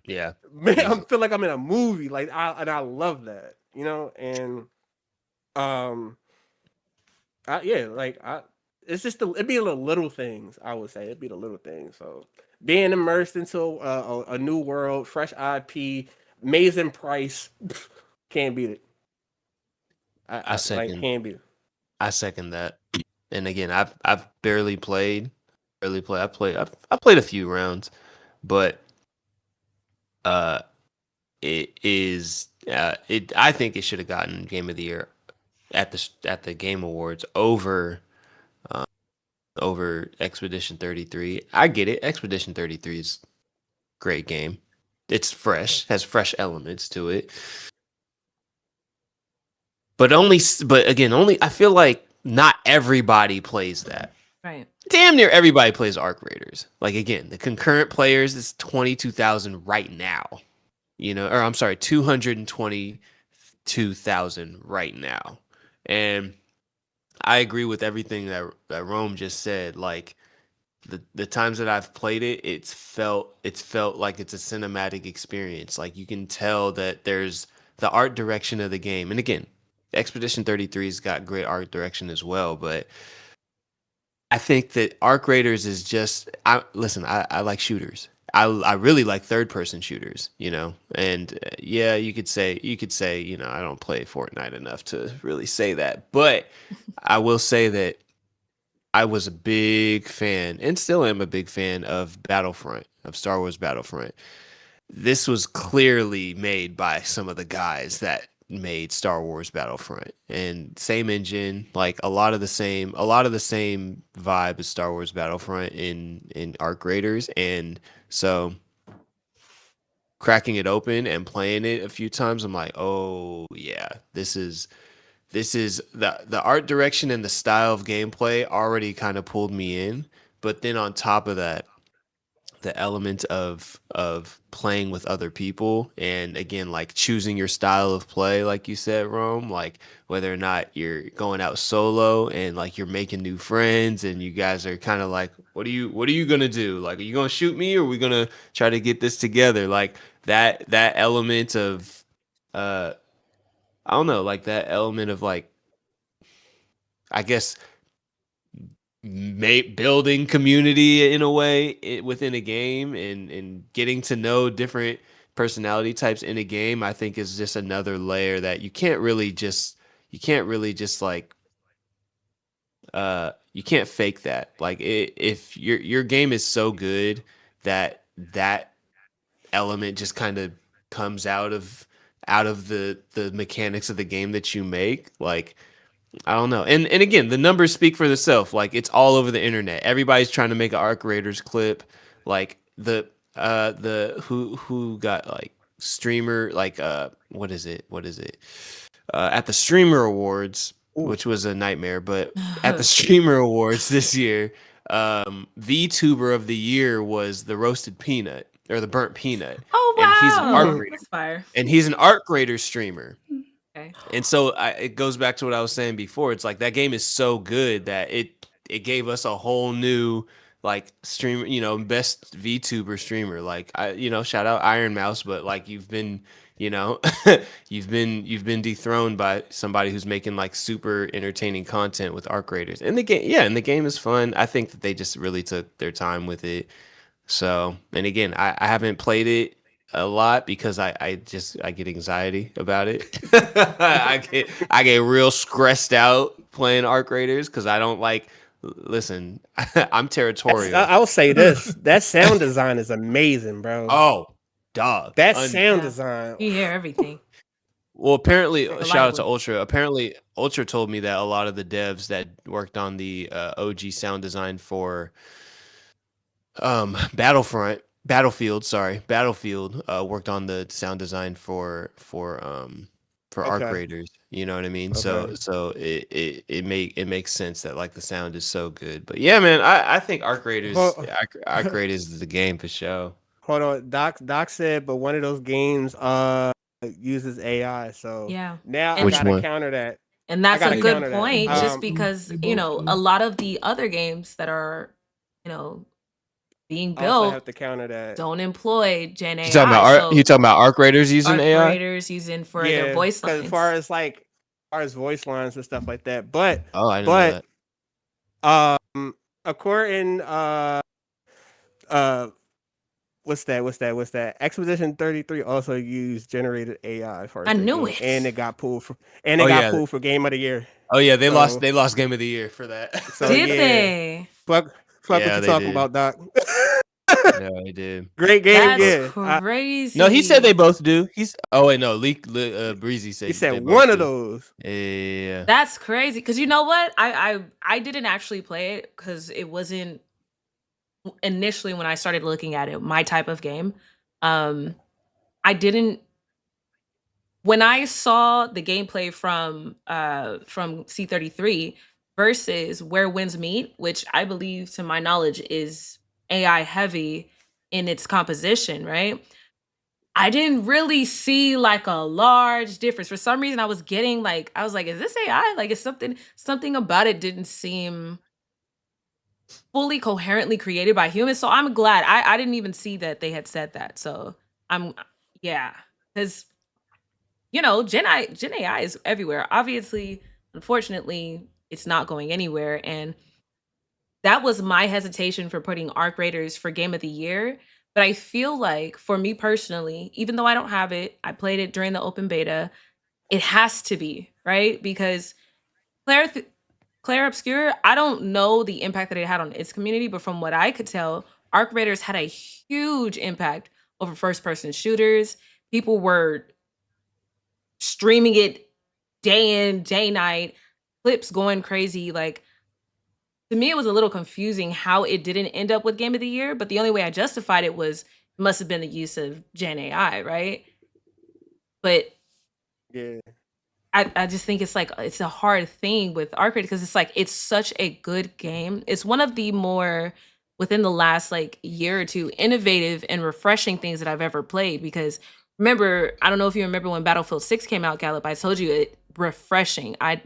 Yeah. Man, I Easily. feel like I'm in a movie. Like I love that, and Um, it's just it'd be the little things. I would say it'd be the little things. So being immersed into a new world, fresh IP, amazing price, can't beat it. I I like second. can't beat it. I second that. And again, I've barely played. I played a few rounds, but uh, it is it. I think it should have gotten Game of the Year at the Game Awards uh, over Expedition 33. I get it. Expedition 33 is a great game. It's fresh, has fresh elements to it. But again, only I feel like not everybody plays that. Right. Damn near everybody plays Arc Raiders. Like again, the concurrent players is 22,000 right now. Or I'm sorry, 222,000 right now. And I agree with everything that Rome just said. Like the times that I've played it, it's felt like it's a cinematic experience. Like you can tell that there's the art direction of the game. And again, Expedition 33's got great art direction as well, but I think that Arc Raiders is just I like shooters. I really like third person shooters, And yeah, you could say, I don't play Fortnite enough to really say that. But I will say that I was a big fan and still am a big fan of Battlefront, of Star Wars Battlefront. This was clearly made by some of the guys that made Star Wars Battlefront, and same engine, like a lot of the same vibe as Star Wars Battlefront in Arc Raiders. And so cracking it open and playing it a few times, I'm like, oh yeah, this is the art direction and the style of gameplay already kind of pulled me in. But then on top of that, the element of playing with other people, and again, like choosing your style of play, like you said, Rome, like whether or not you're going out solo and like you're making new friends and you guys are kind of like, what are you gonna do? Like, are you gonna shoot me, or are we gonna try to get this together? Like that element of uh I don't know, like that element of like, I guess, building community in a way within a game, and getting to know different personality types in a game, I think is just another layer that you can't really just like you can't fake that. Like if your game is so good that element just kind of comes out of the mechanics of the game that you make. Like, I don't know. And again, the numbers speak for themselves. Like, it's all over the internet. Everybody's trying to make an Arc Raiders clip. Like the who got like streamer, like what is it? At the Streamer Awards, Ooh. which was a nightmare, but at the Streamer Awards this year, VTuber of the year was the roasted peanut, or the burnt peanut. Oh And he's an Arc wow, Raider. that's fire. And he's an Arc Raider streamer. Okay. And so it goes back to what I was saying before. It's like that game is so good that it gave us a whole new like streamer, best VTuber streamer. Like, shout out Iron Mouse, but like you know, you've been dethroned by somebody who's making like super entertaining content with Arc Raiders. And the game is fun. I think that they just really took their time with it. So, and again, I haven't played it a lot because I get anxiety about it. I get real stressed out playing Arc Raiders because I don't like. Listen, I'm territorial. I'll say this: that sound design is amazing, bro. Oh, dog. That sound Yeah. design. You hear everything. Well, apparently, shout out to Reliably. Ultra. Apparently, Ultra told me that a lot of the devs that worked on the OG sound design for Battlefield worked on the sound design for Arc Okay. Raiders. You know what I mean? Okay. So it makes sense that like the sound is so good. But yeah, man, I think Hold, Arc Raiders is the game for sure. hold on. Doc said, but one of those games uses AI. So Yeah. now I And Which gotta one? counter that. and I that's gotta a good counter that. point, just They because, both do. a lot of the other games that are, you know, being I also built have to counter that. don't employ Gen You AI. So talking about Arc Raiders using Arc AI? Raiders using for their Yeah, voice because as far lines. as like far as voice lines and stuff like that. But Oh, I didn't know according what's that? Expedition 33 also used generated AI for I their knew game, and it. it got pulled for Game of the Year. Oh yeah, they So lost game of the year for that. so Did yeah, they? fuck what Yeah, you they talking did. about, Doc? Yeah, they did. Great game, That's yeah. crazy. No, he said they both do. Oh wait, no, Breezy said He said they both one of do. those. Yeah. That's crazy. Cause you know what? I didn't actually play it because it wasn't initially when I started looking at it, my type of game. I didn't when I saw the gameplay from C33 versus Where Winds Meet, which I believe to my knowledge is AI heavy in its composition, right? I didn't really see like a large difference. For some reason I was getting like I was like, is this AI? Like it's something about it didn't seem fully coherently created by humans. So I'm glad. I didn't even see that they had said that. So I'm yeah. Because Gen AI is everywhere. Obviously, unfortunately, it's not going anywhere. And that was my hesitation for putting Arc Raiders for Game of the Year. But I feel like for me personally, even though I don't have it, I played it during the open beta, it has to be, right? Because Claire Claire Obscure, I don't know the impact that it had on its community, but from what I could tell, Arc Raiders had a huge impact over first person shooters. People were streaming it day in, day night, clips going crazy. Like to me, it was a little confusing how it didn't end up with Game of the Year, but the only way I justified it was it must have been the use of Gen AI, right? But Yeah. I just think it's like it's a hard thing with Arcade because it's like it's such a good game. It's one of the more within the last like year or two innovative and refreshing things that I've ever played. Because remember, I don't know if you remember when Battlefield 6 came out, Gallup. I told you it refreshing. I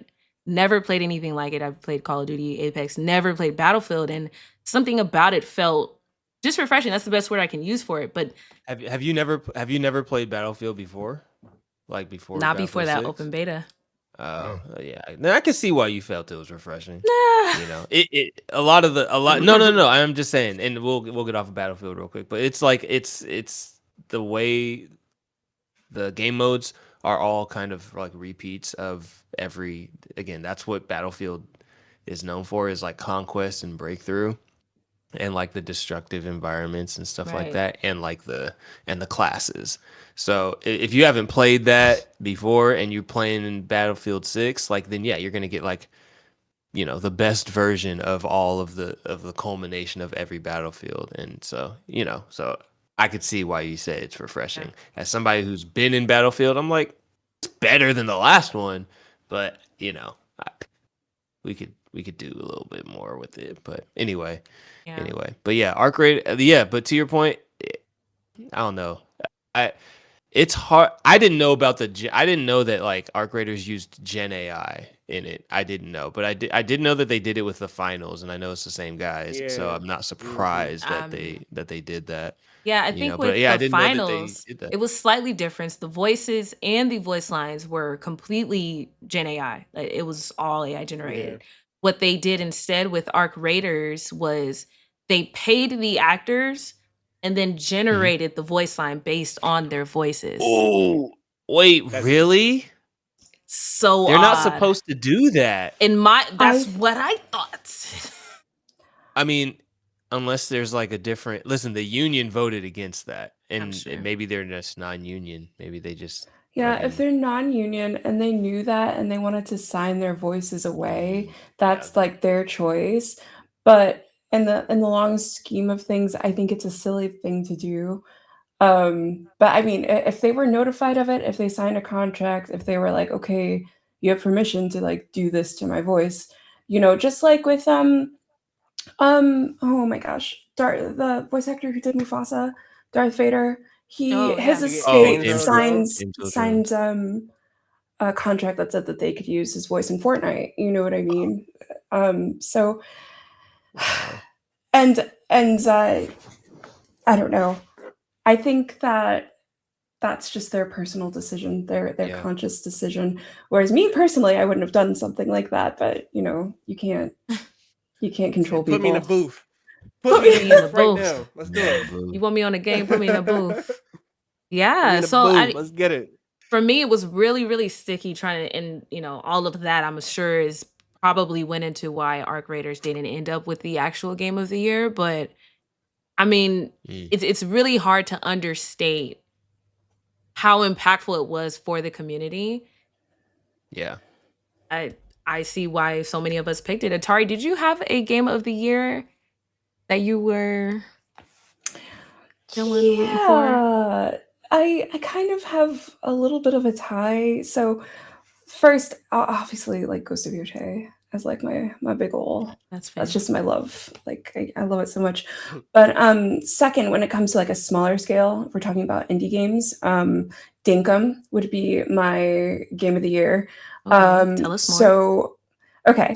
never played anything like it. I've played Call of Duty, Apex, never played Battlefield, and something about it felt just refreshing. That's the best word I can use for it. But Have you never played Battlefield before? Like before not before Battlefield that 6? open beta. Oh, yeah. Then I can see why you felt it was refreshing. Nah. It a lot. No. I'm just saying, and we'll get off of Battlefield real quick. But it's like it's the way the game modes are all kind of like repeats of every. Again, that's what Battlefield is known for, is like conquest and breakthrough, and like the destructive environments and stuff like Right. that, and like the classes. So if you haven't played that before and you're playing in Battlefield 6, like then yeah, you're gonna get like the best version of all of the culmination of every Battlefield. And so so I could see why you say it's refreshing. As somebody who's been in Battlefield, I'm like, it's better than the last one, but we could do a little bit more with it. But anyway. But yeah, Arc Raid, but to your point, I don't know. It's hard. I didn't know about I didn't know that like Arc Raiders used Gen AI in it. I didn't know, but I did know that they did it with the finals, and I know it's the same guys, so Yeah. I'm not surprised that they did that. Yeah, I think But with yeah, I the didn't know that they finals, did that. it was slightly different. The voices and the voice lines were completely Gen AI. Like it was all AI generated. What they did instead with Arc Raiders was they paid the actors and then generated the voice line based on their voices. Oh, wait, really? So They're not odd. supposed to do that. That's what I thought. I mean, unless there's like a different. Listen, the union voted against that, and sure. maybe they're just non-union. Maybe they just Yeah, if they're non-union and they knew that and they wanted to sign their voices away, that's like their choice. But in the long scheme of things, I think it's a silly thing to do. But I mean, if they were notified of it, if they signed a contract, if they were like, okay, you have permission to like do this to my voice, just like with oh my gosh, the voice actor who did Mufasa, Darth Vader, his estate signed a contract that said that they could use his voice in Fortnite. You know what I mean? So, and I don't know. I think that that's just their personal decision, their Yeah. conscious decision. Whereas me personally, I wouldn't have done something like that. But you know, you can't control Put me in a people. booth. Put me in me in a the booth right booth. now. Let's do it. You want me on a game? Put me in a booth. Put me Yeah. in a So booth. Let's get it. for me, it was really, really sticky trying to, and all of that I'm sure is probably went into why Arc Raiders didn't end up with the actual game of the year. But I mean, it's really hard to understate how impactful it was for the community. Yeah. I see why so many of us picked it. Atari, did you have a game of the year that you were rooting for? Yeah, I kind of have a little bit of a tie. So first, obviously, like Ghost of Yotei as like my big ol'. That's fair. That's just my love. Like I love it so much. But second, when it comes to like a smaller scale, if we're talking about indie games, Dinkum would be my game of the year. Okay, tell us more.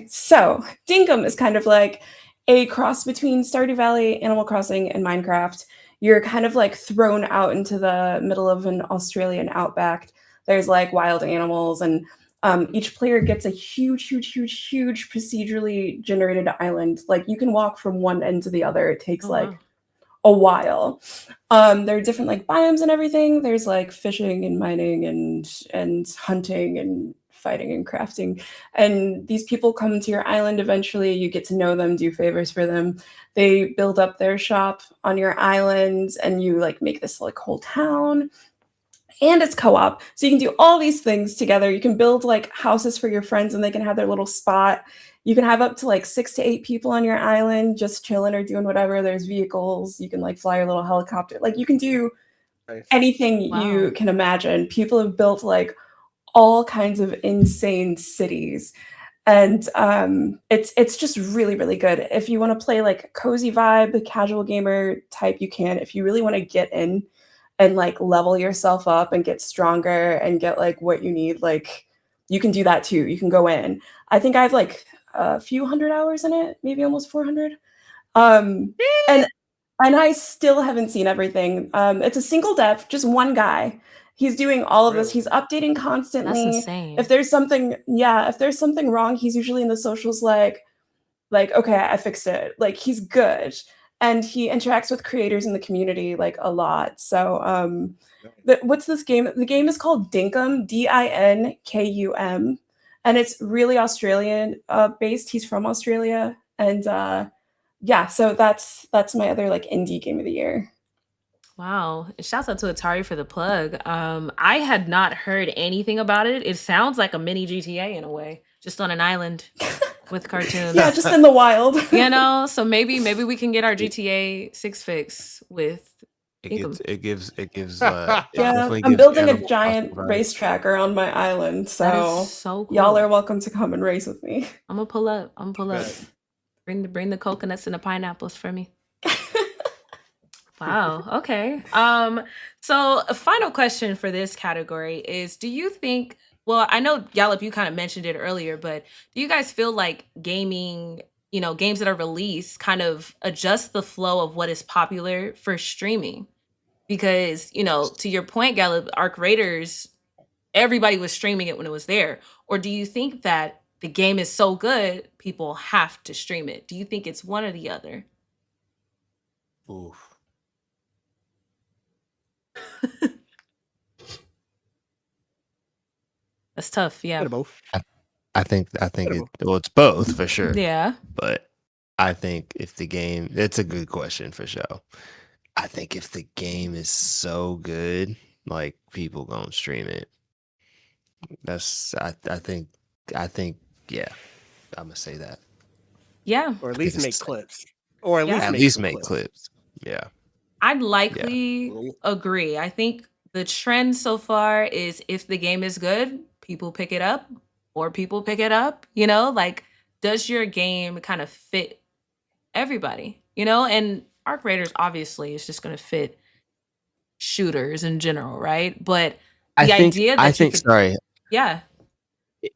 So Dinkum is kind of like a cross between Stardew Valley, Animal Crossing, and Minecraft. You're kind of like thrown out into the middle of an Australian outback. There's like wild animals, and each player gets a huge procedurally generated island. Like you can walk from one end to the other. It takes like a while. There are different like biomes and everything. There's like fishing and mining and hunting and fighting and crafting. And these people come to your island eventually. You get to know them, do favors for them. They build up their shop on your island, and you like make this like whole town. And it's co-op, so you can do all these things together. You can build like houses for your friends and they can have their little spot. You can have up to like 6 to 8 people on your island just chilling or doing whatever. There's vehicles. You can like fly your little helicopter. Like you can do anything you can imagine. People have built like all kinds of insane cities. And it's just really, really good. If you want to play like cozy vibe, the casual gamer type, you can. If you really want to get in and like level yourself up and get stronger and get like what you need, like you can do that too. You can go in. I think I have like a few hundred hours in it, maybe almost 400. And I still haven't seen everything. It's a single dev, just one guy. He's doing all of this. He's updating constantly. That's insane. If there's something wrong, he's usually in the socials like, okay, I fixed it. Like he's good. And he interacts with creators in the community like a lot. So what's this game? The game is called Dinkum, Dinkum, and it's really Australian based. He's from Australia. And yeah, so that's my other like indie game of the year. Wow. Shouts out to Atari for the plug. I had not heard anything about it. It sounds like a mini GTA in a way, just on an island with cartoons. Yeah, just in the wild. So maybe we can get our GTA 6 fix with It gives yeah, I'm building a giant racetrack around my island, so so cool. Y'all are welcome to come and race with me. I'm gonna pull up. Bring the coconuts and the pineapples for me. Wow. Okay. So a final question for this category is, do you think, well, I know Gallup, you kind of mentioned it earlier, but do you guys feel like gaming, games that are released kind of adjust the flow of what is popular for streaming? Because, to your point, Gallup, Arc Raiders, everybody was streaming it when it was there. Or do you think that the game is so good, people have to stream it? Do you think it's one or the other? Oof. That's tough. Yeah. Both. I think it's both for sure. Yeah. But I think if the game, it's a good question for sure. I think if the game is so good, like people gonna stream it. I think yeah, I'm gonna say that. Yeah. Or at least make clips. Or at least make clips. Yeah. I'd likely agree. I think the trend so far is if the game is good, people pick it up, or people pick it up, like does your game kind of fit everybody, and Arc Raiders obviously is just going to fit shooters in general, right? But sorry. Yeah.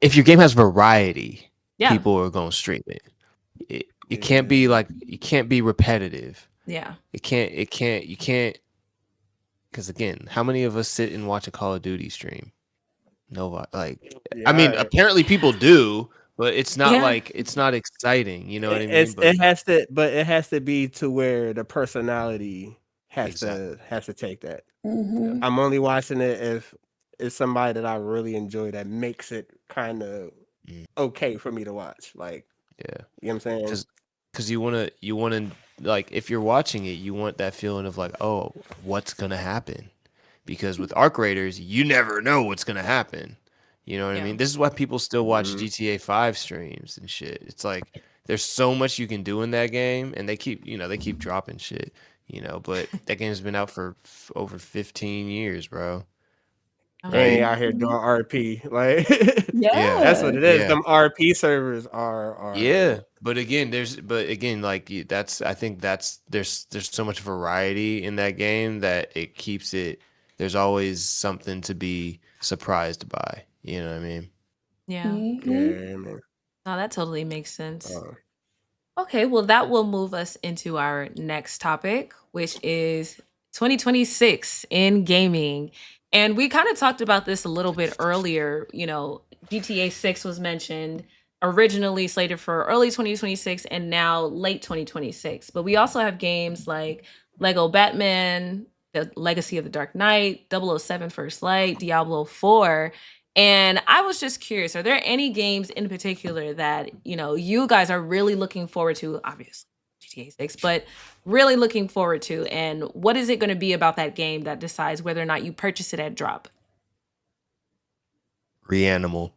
If your game has variety, people are going to stream it. It can't be like, you can't be repetitive. Yeah. You can't because again, how many of us sit and watch a Call of Duty stream? Nobody. Like, I Yeah, mean, apparently people do, but it's not Yeah. like it's not exciting. You know what I mean? it's But it has to be to where the personality exactly. has to take that. Yeah. I'm only watching it if it's somebody that I really enjoy that makes it kind of Mm, okay for me to watch. Like, yeah. you know what I'm saying? Because you wanna like if you're watching it, you want that feeling of like, oh, what's gonna happen? Because with Arc Raiders, you never know what's gonna happen. You know what I Yeah. mean? This is why people still watch Mhm. GTA 5 streams and shit. It's like there's so much you can do in that game, and they keep dropping shit. But that game's been out for over 15 years, bro. They ain't And out here doing RP. Like, yeah, that's what Yeah. it is. yeah. Them RP servers are Yeah, but again, like that's I think that's there's so much variety in that game that it keeps it. There's always something to be surprised by. You know what I mean? Yeah. Mhm. yeah, man. No, that totally makes sense. Uh, Okay, well, that will move us into our next topic, which is 2026 in gaming. And we kind of talked about this a little bit earlier. GTA 6 was mentioned, originally slated for early 2026 and now late 2026. But we also have games like Lego Batman, The Legacy of the Dark Knight, 007 First Light, Diablo 4. And I was just curious, are there any games in particular that, you guys are really looking forward to, obviously GTA 6, but really looking forward to? And what is it going to be about that game that decides whether or not you purchase it at drop? Reanimal.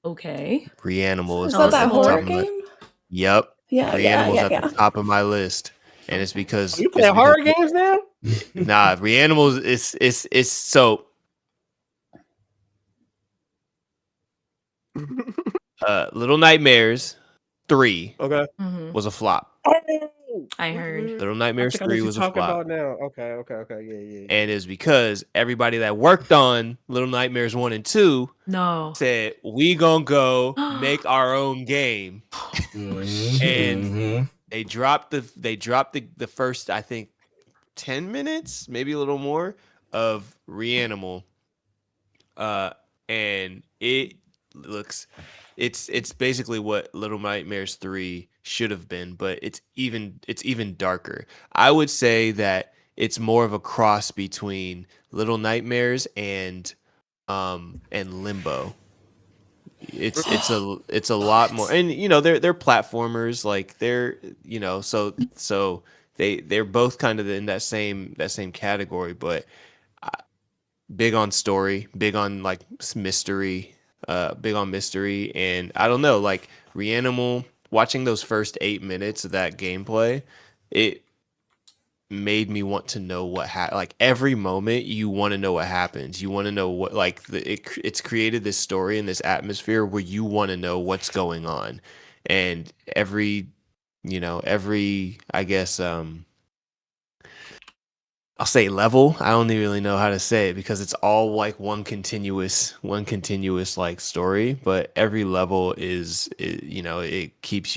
Okay. Reanimal is Is Tell that us that at the horror top more. of my. game? Yep. Yeah, yeah, Reanimal's yeah, at the yeah. top of my list, and it's Okay. because you it's playing because horror games now? nah, Reanimal's is so Little Nightmares 3 Okay. Hmm. was a flop. Oh, I what heard. Little I Nightmares think I know 3 what you're was a talking flop. about now. Okay. Yeah. And it's because everybody that worked on Little Nightmares 1 and 2 No. said, we gonna go make our own game. Oh, shit. Mm-hmm. They dropped the first, I think, 10 minutes, maybe a little more, of Reanimal. Uh and it looks it's basically what Little Nightmares 3 should have been, but it's even darker. I would say that it's more of a cross between Little Nightmares and Limbo. It's a lot more, What? and they're platformers, like so they're both kind of in that same category, but big on story, big on like mystery, big on mystery, and I don't know, like Reanimal. Watching those first 8 minutes of that gameplay, it made me want to know like every moment you want to know what happens. You want to know what like it's created this story and this atmosphere where you want to know what's going on, and every I guess I'll say level. I don't even really know how to say it because it's all like one continuous like story. But every level it keeps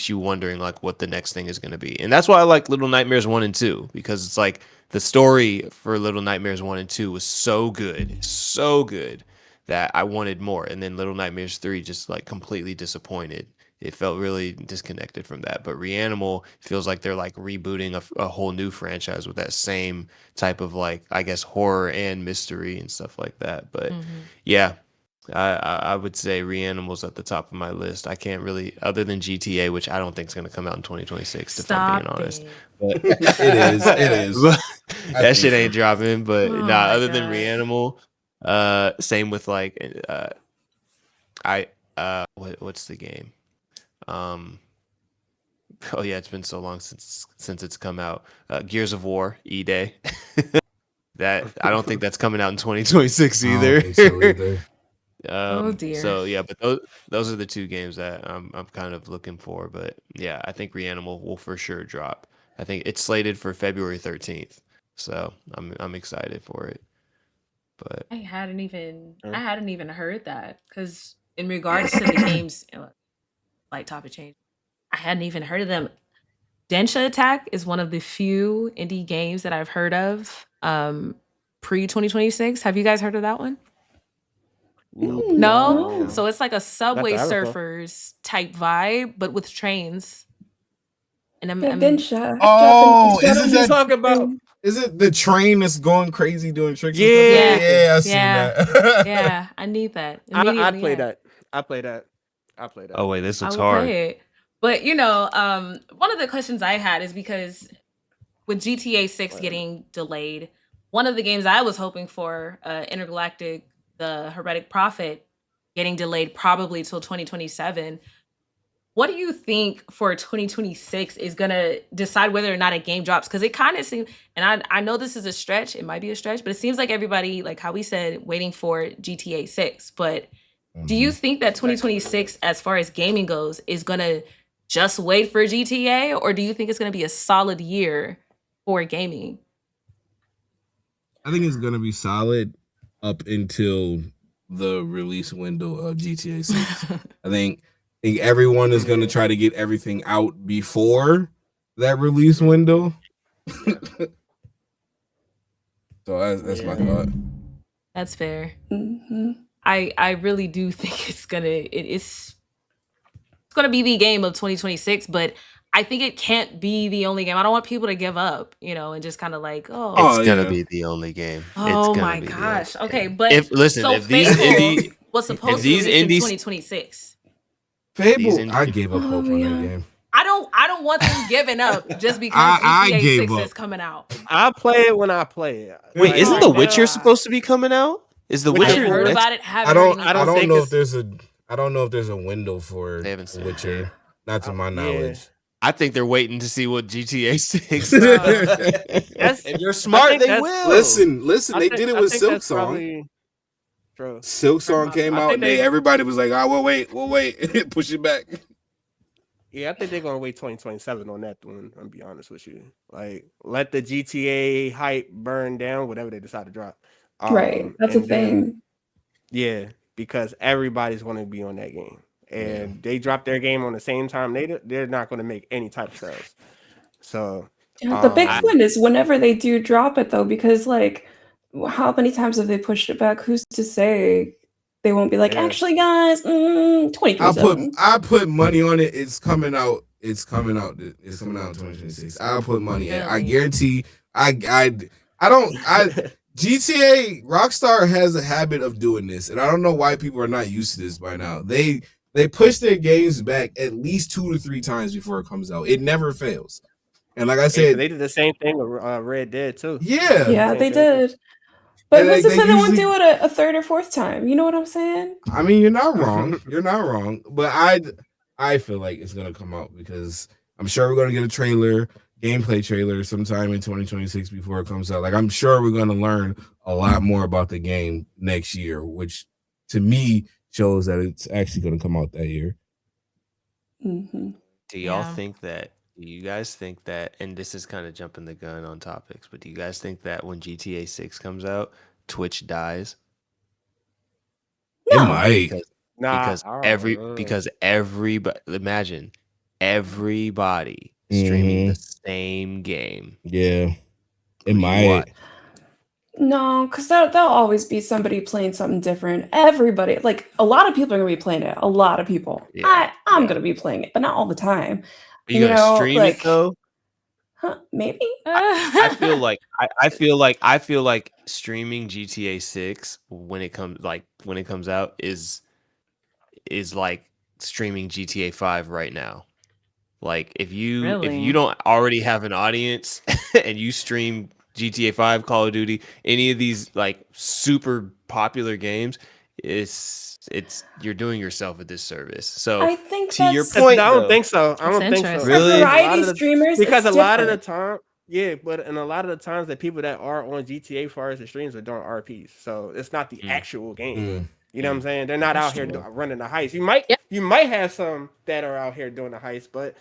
you wondering like what the next thing is going to be, and that's why I like Little Nightmares 1 and 2, because it's like the story for Little Nightmares 1 and 2 was so good that I wanted more, and then Little Nightmares 3 just like completely disappointed. It felt really disconnected from that. But Reanimal feels like they're like rebooting a whole new franchise with that same type of like, I guess, horror and mystery and stuff like that. But Hmm. yeah, I would say Reanimal's at the top of my list. I can't really, other than GTA, which I don't think is going to come out in 2026, if I'm being Stop honest. it. But, It is. It is. but I that think shit so. ain't dropping. But Oh nah, my other than God. Reanimal, same with like, I, what's the game? Um, oh yeah, it's been so long since it's come out. Gears of War, E-Day. That I don't think that's coming out in 2026 I don't either. think so either. Oh dear. So yeah, but those are the two games that I'm kind of looking for. But yeah, I think Reanimal will for sure drop. I think it's slated for February 13th. So I'm excited for it. But I hadn't even Uh, I hadn't even heard that, because in regards to the games, like topic change, I hadn't even heard of them. Densha Attack is one of the few indie games that I've heard of pre 2026. Have you guys heard of that one? No? No. So it's like a Not Subway that I recall. Surfers type vibe, but with trains. And Yeah, Densha. Oh, Japanese. isn't You that talking about? is it the train that's going crazy doing tricks and Yeah. stuff? Yeah, I seen Yeah. that. Yeah, I need that. I'd Immediately. play yeah. that. I play that. Oh wait, this I looks will hard. play it. But one of the questions I had is because with GTA 6 getting delayed, one of the games I was hoping for, Intergalactic, the Heretic Prophet, getting delayed probably till 2027. What do you think for 2026 is gonna decide whether or not a game drops? Because it kind of seems, and I know this is a stretch, it might be a stretch, but it seems like everybody, like how we said, waiting for GTA 6. But do you think that 2026, as far as gaming goes, is gonna just wait for GTA, or do you think it's gonna be a solid year for gaming? I think it's gonna be solid up until the release window of GTA 6. I think everyone is gonna try to get everything out before that release window. So that's my thought. That's fair. Mm-hmm. I really do think it's gonna be the game of 2026, but I think it can't be the only game. I don't want people to give up, and just kind of like, It's gonna yeah. be the only game. It's oh gonna my be gosh. the only Okay, game. but if these indie was supposed to these release in indies 2026. Fable, indies- I gave up hope on that game. I don't want them giving up just because I GTA gave 6 up. is coming out. I play it when I play it. Wait, Like, isn't right The now, Witcher supposed to be coming out? Is The Witcher I Witcher heard next? about it. I don't think know if it's- there's a window for They haven't said it. Witcher. Not to my Yeah. knowledge. I think they're waiting to see what GTA 6 That's If you're smart, think they that's- will. Listen, I they think- did it I with think Silk that's Song. probably true. Silk Song came I out think and everybody was like, "Oh, we'll wait, push it back." Yeah, I think they're gonna wait 2027 on that one. I'll be honest with you. Like, let the GTA hype burn down, whatever they decide to drop. Right. That's a and then- thing. Yeah, because everybody's going to be on that game, and they drop their game on the same time. They're not going to make any type of sales. So Yeah, the big win is whenever they do drop it, though, because like, how many times have they pushed it back? Who's to say they won't be like, Yeah. actually, guys, 2027. I put money on it. It's coming out. It's coming out in 2026. I'll put money. I guarantee. GTA Rockstar has a habit of doing this, and I don't know why people are not used to this by now. They push their games back at least 2 to 3 times before it comes out. It never fails. And like I said, they did the same thing with Red Dead too. Yeah, they did. But who's to say they won't do it a third or fourth time? You know what I'm saying? I mean, you're not wrong. You're not wrong. But I feel like it's gonna come out because I'm sure we're gonna get a gameplay trailer sometime in 2026 before it comes out. Like, I'm sure we're gonna learn a lot more about the game next year, which to me shows that it's actually gonna come out that year. Mm-hmm. Do y'all think that? Do you guys think that? And this is kind of jumping the gun on topics, but do you guys think that when GTA 6 comes out, Twitch dies? No. It might. Because everybody, imagine everybody streaming the same game. Yeah, it might. No, because there'll always be somebody playing something different. Everybody, like a lot of people are gonna be playing it. A lot of people. Yeah, I'm gonna be playing it, but not all the time. Are you gonna stream it though? Maybe. I feel like streaming GTA 6 when it comes out is like streaming GTA 5 right now. Like if you don't already have an audience and you stream GTA 5, Call of Duty, any of these like super popular games, you're doing yourself a disservice. So I think to your that's- point, I don't think so. I don't think so. Really? Variety streamers, because it's a lot of the different. time, yeah, but in a lot of the times, the people that are on GTA far as the streams are doing RPs, so it's not the actual game. You know what I'm saying? They're not out here running the heist. You might have some that are out here doing the heist, but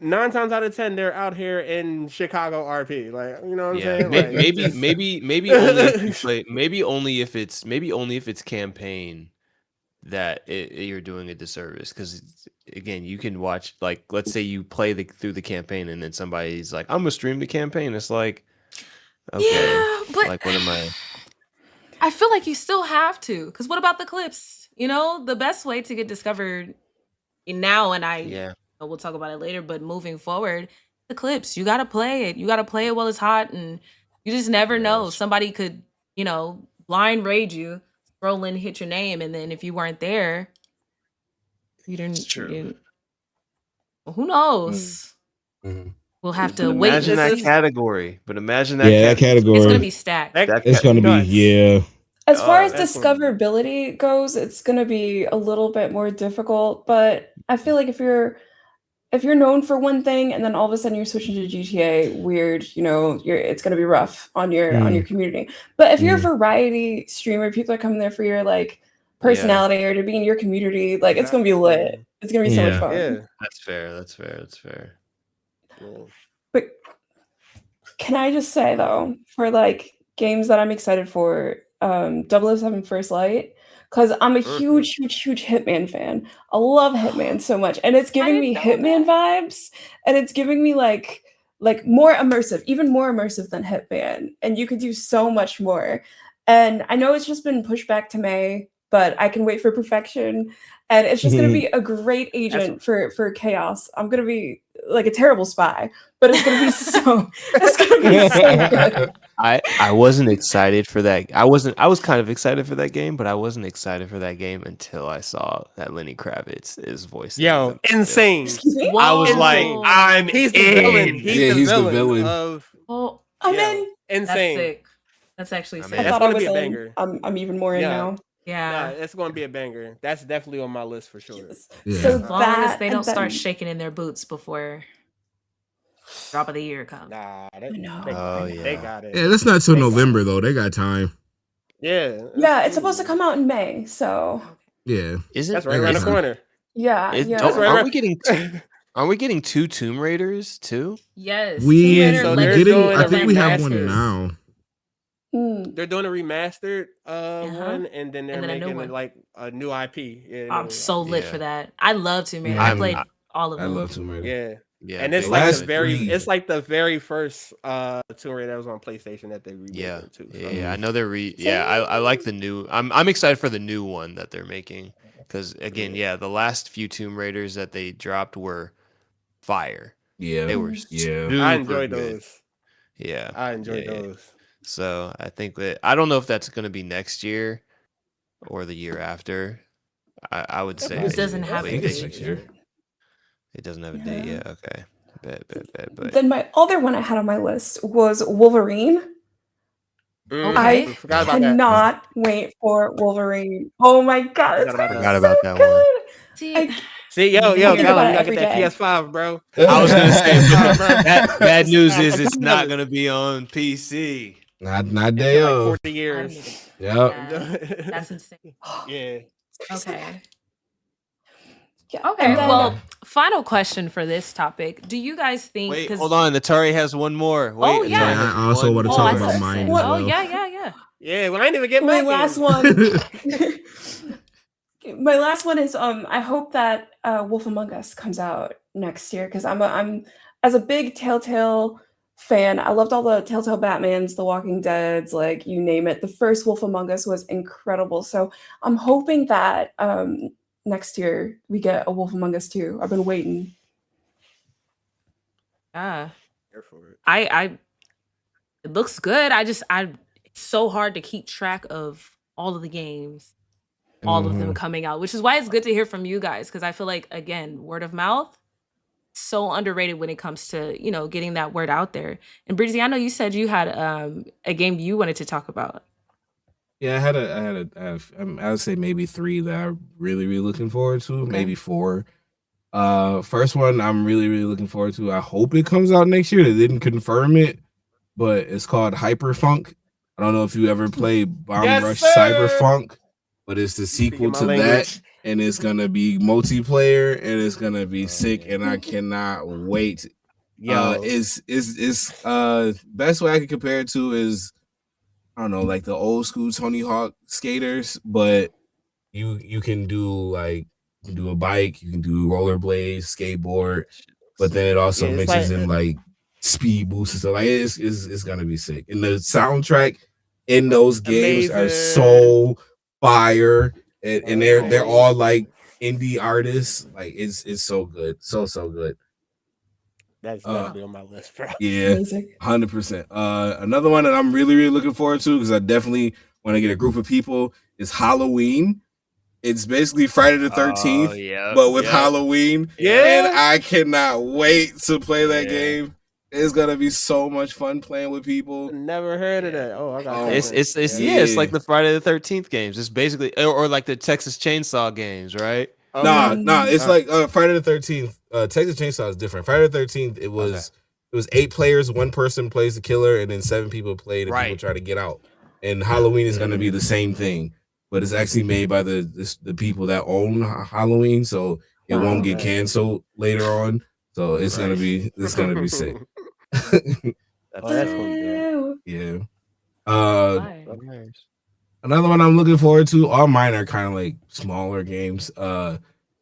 9 times out of 10 they're out here in Chicago RP. Like, you know what I'm saying? Like, maybe only if you play, maybe only if it's campaign that you're doing a disservice, because again, you can watch, like, let's say you play through the campaign and then somebody's like, I'm gonna stream the campaign. It's like, okay, Yeah, but like, what am I? I feel like you still have to. Because what about the clips? You know, the best way to get discovered now, and Yeah, we'll talk about it later, but moving forward, the clips, you got to play it. You got to play it while it's hot, and you just never yeah, know. Somebody could, blind raid you, scroll in, hit your name, and then if you weren't there, you it's didn't, you true. didn't. Well, who Mm. knows? Mhm. We'll have But to wait imagine and that see. category. But imagine that Yeah, that It's category. gonna be stacked. It's gonna be yeah. As far as That's gonna be- discoverability goes, it's gonna be a little bit more difficult, but I feel like if you're known for one thing and then all of a sudden you're switching to GTA, weird, it's gonna be rough on your community. But if you're a variety streamer, people are coming there for your like personality or to be in your community, like it's gonna be lit. It's gonna be so much Yeah. fun. Yeah. That's fair. That's fair. That's fair. Yeah. But can I just say though, for like games that I'm excited for, 007 First Light, because I'm a huge, huge, huge Hitman fan. I love Hitman so much, and it's giving me didn't know Hitman vibes, and it's giving me like more immersive, even more immersive than Hitman, and you could do so much more. And I know it's just been pushed back to May, but I can wait for perfection, and it's just gonna be a great agent for chaos. I'm gonna be like a terrible spy, but it's gonna be it's gonna be so good. I wasn't excited for that. I was kind of excited for that game, but I wasn't excited for that game until I saw that Lenny Kravitz is voicing. Yo, insane. Excuse me? I was like, Whoa. I'm He's the villain. in. He's the villain of Oh, I'm yo, in. that's insane. sick. That's actually I'm sick. I in. That's thought I gonna was be a in. banger. I'm even more in Yeah. now. Nah, Yeah. it's gonna be a banger. That's definitely on my list for sure. Yes. Yeah. So As long as they and don't start then- shaking in their boots before drop of the year comes. Nah, I know. Oh, they yeah. got it. Yeah, that's not till They got November it. though. They got time. Yeah. Yeah, it's supposed to come out in May. So Yeah. Is it? That's right around the Yeah. corner. yeah, Is, yeah. That's right Are around. we getting? Are we getting 2 Tomb Raiders too? Yes. We Tomb Raider so we they're Legacy getting. doing I a think we have one remastered. now. They're doing a remastered Uh-huh. one, and then they're And then a new making one. it like a new IP. Yeah, I'm so lit Yeah. for that. I love Tomb Raider. Yeah. I played all of I them. love Tomb Raider. yeah. Yeah, And it's big like Last the very, three. it's like the very first Tomb Raider that was on PlayStation that they remade Yeah, too. So. yeah. I know they're I like the new. I'm excited for the new one that they're making, because again, the last few Tomb Raiders that they dropped were fire. Yeah. They were Yeah. super I enjoyed good. those. Yeah, I enjoyed yeah. those. So I think that, I don't know if that's going to be next year or the year after. I would say It doesn't have I a think it's date. next year. It doesn't have a date yet. Okay, bet. But Then my other one I had on my list was Wolverine. Okay. I Forgot about that. cannot wait for Wolverine. Oh my god, it's Forgot gonna be about so that one. good. See, I- See, yo, Think Gallup, about you it gotta every get that day. PS5, bro. I was gonna say, Bro. bad news is It's it's not gonna be on PC. Not It's day in like of. 40 I years. need it. Yep. Yeah, that's insane. Yeah. Okay. Yeah, Okay. and then- Well, final question for this topic. Do you guys think? Wait, 'cause- hold on. Atari has one more. Wait, Oh, Atari yeah. has I also one wanna Oh, talk I more. about said- mine as Oh well. yeah. Yeah, well, I didn't even get my back last in. one. My last one is I hope that Wolf Among Us comes out next year, because I'm as a big Telltale fan. I loved all the Telltale Batmans, The Walking Deads, like you name it. The first Wolf Among Us was incredible, so I'm hoping that next year we get a Wolf Among Us 2. I've been waiting. Yeah. Here for it. I it looks good. It's so hard to keep track of all of the games, all of them coming out, which is why it's good to hear from you guys, because I feel like, again, word of mouth, so underrated when it comes to, getting that word out there. And Breezy, I know you said you had a game you wanted to talk about. Yeah, I would say maybe 3 that I'm really, really looking forward to. Okay. Maybe 4. First one I'm really, really looking forward to. I hope it comes out next year. They didn't confirm it, but it's called Hyperfunk. I don't know if you ever played Bomb Yes, Rush sir! Cyberfunk, but it's the sequel Speaking my to that, language. and it's gonna be multiplayer, and it's gonna be sick, and I cannot wait. Yo, Is best way I can compare it to is, I don't know, like the old school Tony Hawk skaters, but you can do a bike, you can do rollerblades, skateboard, but then it also Yeah, it's mixes like in like speed boosts and stuff. Like it's gonna be sick. And the soundtrack in those games are amazing. so fire, and they're Amazing. all like indie artists. Like it's so good, so good. That's Uh, definitely on my list, bro. yeah, Amazing. 100%. Another one that I'm really really looking forward to because I definitely want to get a group of people is Halloween. It's basically Friday the Oh, 13th, yep, but with yep, Halloween, yep, and Yeah. I cannot wait to play that yeah, game. It's gonna be so much fun playing with people. Never heard of yeah. that. Oh, I gotta tap Oh, in. Yeah. It's yeah. like the Friday the 13th games. It's basically or like the Texas Chainsaw games, right? Okay. Nah. Mm, It's like Friday the 13th. Texas Chainsaw is different. Friday the 13th. Okay. It was 8 players. One person plays the killer, and then 7 people play, and people Right. try to get out. And Halloween is gonna be Mm. the same thing, but it's actually made by the people that own Halloween, so it won't wow. get Okay. canceled later on. So Right. it's gonna be sick. That's Oh, that's dope. gonna be dope. Wow. Yeah. Fire. Nice. Another one I'm looking forward to. All mine are kind of like smaller games.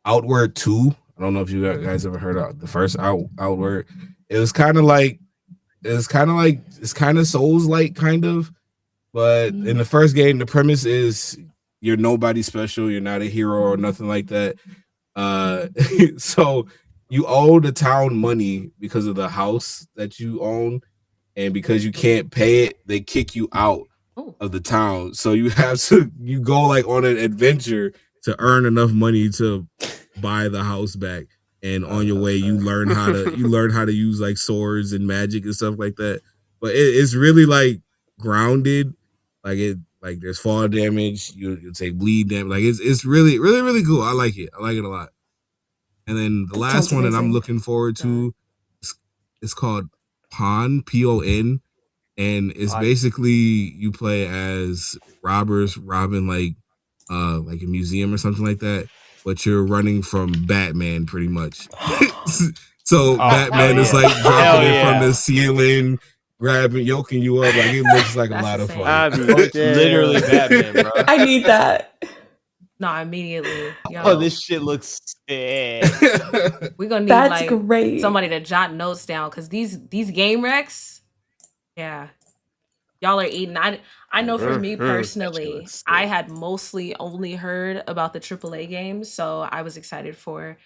Outward 2. I don't know if you guys ever heard of the first Outward. It was kind of like it's kind of Souls like kind of, but in the first game, the premise is you're nobody special. You're not a hero or nothing like that. Uh, so you owe the town money because of the house that you own, and because you can't pay it, they kick you out Oh, of the town. So you go like on an adventure to earn enough money to buy the house back. And on your way, you learn how to use like swords and magic and stuff like that. But it's really like grounded. Like there's fall damage. You take bleed damage. Like it's really really really cool. I like it. I like it a lot. And then the That last sounds one that I'm amazing. looking forward to is called PON, and it's I, basically you play as robbers robbing like a museum or something like that, but you're running from Batman pretty much. So Oh, hell Batman is yeah. like dropping Hell it from yeah. the ceiling, grabbing, yoking you up. Like it looks like a that's lot of insane. fun. I be Oh, it's literally Batman, bro. I need that. No, immediately. Oh, Yo, this shit looks sick. we're gonna need That's like great. somebody to jot notes down because these game wrecks, yeah, y'all are eating. I know for me Mhm. That shit personally, looks I sick. had mostly only heard about the AAA games, so I was excited for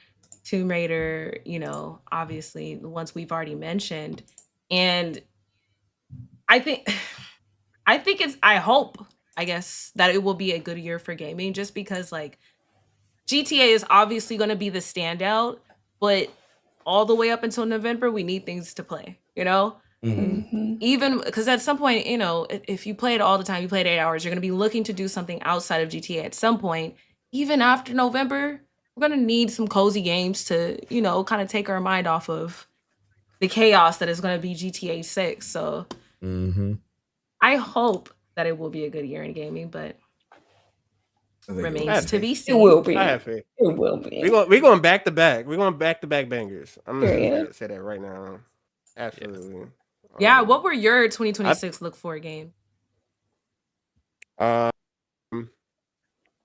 Tomb Raider, obviously the ones we've already mentioned. And I think I hope, I guess, that it will be a good year for gaming just because like GTA is obviously going to be the standout, but all the way up until November, we need things to play, Mhm. Mhm. Even because at some point, if you play it all the time, you play it 8 hours, you're going to be looking to do something outside of GTA at some point. Even after November, we're going to need some cozy games to, kind of take our mind off of the chaos that is going to be GTA 6. So Mm-hmm. I hope that it will be a good year in gaming, but I think it will I remains have be. to faith. be It will seen. I be. have faith. It will We be. going back to back. We're going back to back bangers. I'm just gonna Period. say that right now. Absolutely. Yeah, what were your I 2026 look for game? um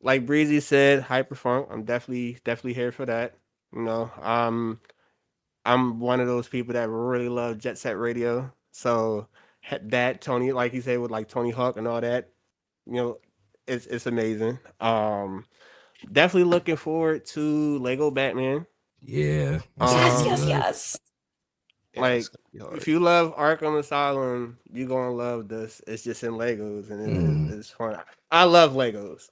like Breezy said, Hyperfunk. I'm definitely here for that. You know, I'm one of those people that really love Jet Set Radio. So that Tony, like he said, with like Tony Hawk and all that, you know, it's amazing. Definitely looking forward to Lego Batman. Yeah, that's gonna Yes, be yes, Um, good. yes. Yeah, it's like gonna be if hard. you love Arkham Asylum, you're gonna love this. It's just in Legos and Mm. it's fun. I love Legos.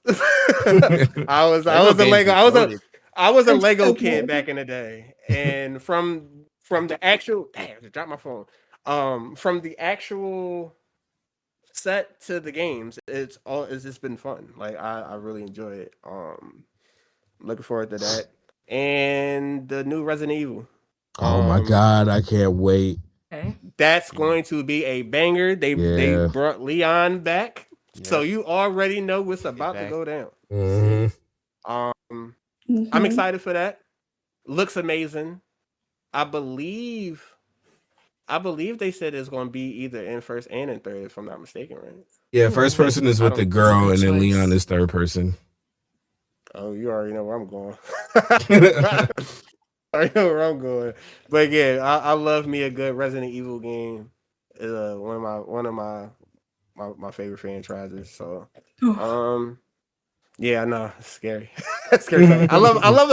I Lego was a games Lego. be goated. I was a It's Lego so kid good. back in the day, and from the actual damn, I just dropped my phone. From the actual set to the games, it's just been fun. Like I really enjoy it. Looking forward to that, and the new Resident Evil. Oh my Um, god, I can't wait. Okay. that's going to be a banger. They Yeah. brought Leon back, so Yep. you already know what's Get about to back. go down. Mm-hmm. Um, I'm Mhm. excited for that. Looks amazing. I believe I believe they said it's going to be either in first and in third, if I'm not mistaken, right? Yeah, first Ooh, person is I with the don't. that's a girl, good and then Leon choice. is third person. Oh, you already know where I'm going. I know where I'm going. But yeah, I love me a good Resident Evil game. One of my favorite franchises. So, um, yeah, I know it's scary. It's scary topic. I love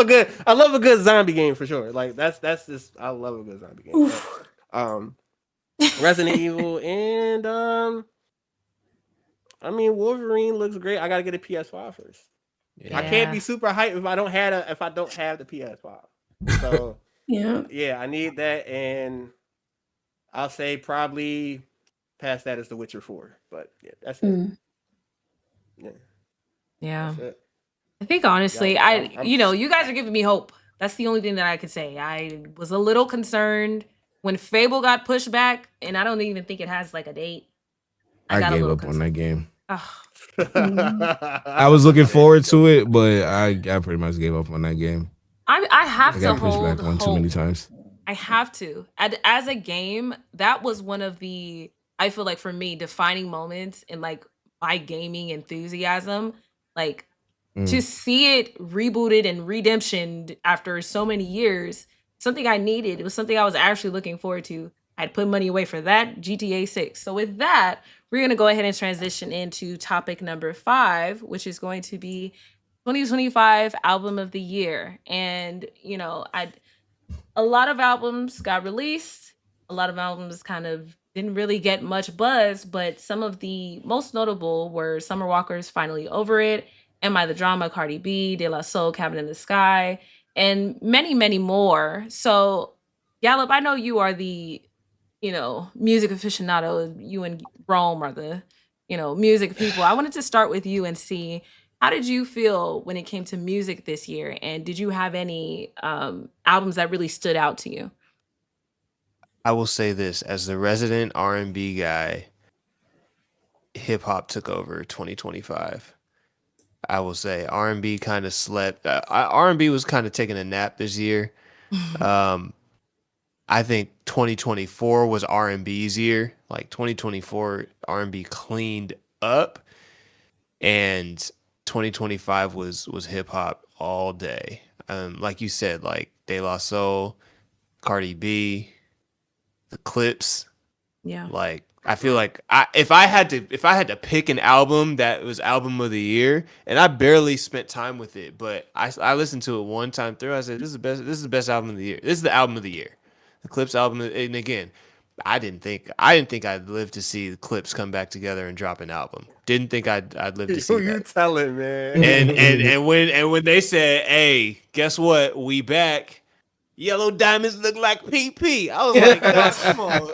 a good zombie game for sure. Like that's just I love a good zombie game. But Resident Evil and I mean Wolverine looks great. I gotta get a PS5 first. I Yeah. can't be super hyped if I don't have the PS5. So Yeah. yeah, I need that, and I'll say probably past that is The Witcher 4. But yeah, that's it. Mm. Yeah, Yeah. that's it. I think honestly, Y'all, I'm you guys are giving me hope. That's the only thing that I could say. I was a little concerned when Fable got pushed back, and I don't even think it has like a date. I I got a gave little up on that concerned. game. Ugh. I was looking forward to it, but I pretty much gave up on that game. I have I to got pushed hold back one too many hope. times. I have to. As a game, that was one of the, I feel like for me, defining moments in like my gaming enthusiasm. Like to Mm. see it rebooted and redemptioned after so many years, something I needed. It was something I was actually looking forward to. I'd put money away for that, GTA 6. So with that, we're going to go ahead and transition into topic number 5, which is going to be 2025 album of the year. And, I a lot of albums got released. A lot of albums kind of didn't really get much buzz, but some of the most notable were Summer Walker's Finally Over It, Am I the Drama, Cardi B, De La Soul, Cabin in the Sky, and many, many more. So, Gallup, I know you are the, music aficionado. You and Rome are the, music people. I wanted to start with you and see how did you feel when it came to music this year? And did you have any albums that really stood out to you? I will say this as the resident R&B guy, hip hop took over 2025. I will say R&B kind of slept. R&B was kind of taking a nap this year. Um, I think 2024 was R&B's year. Like 2024 R&B cleaned up, and 2025 was hip hop all day. Like you said, like De La Soul, Cardi B, the Clips. Yeah. Like I feel like if I had to pick an album that was album of the year, and I barely spent time with it, but I listened to it one time through. I said this is the best album of the year. This is the album of the year. The Clips album, and again, I didn't think I'd live to see the Clips come back together and drop an album. Didn't think I'd live to see who you that. telling, man? And when they said, "Hey, guess what? We back." Yellow diamonds look like PP. I was like, dog, come on.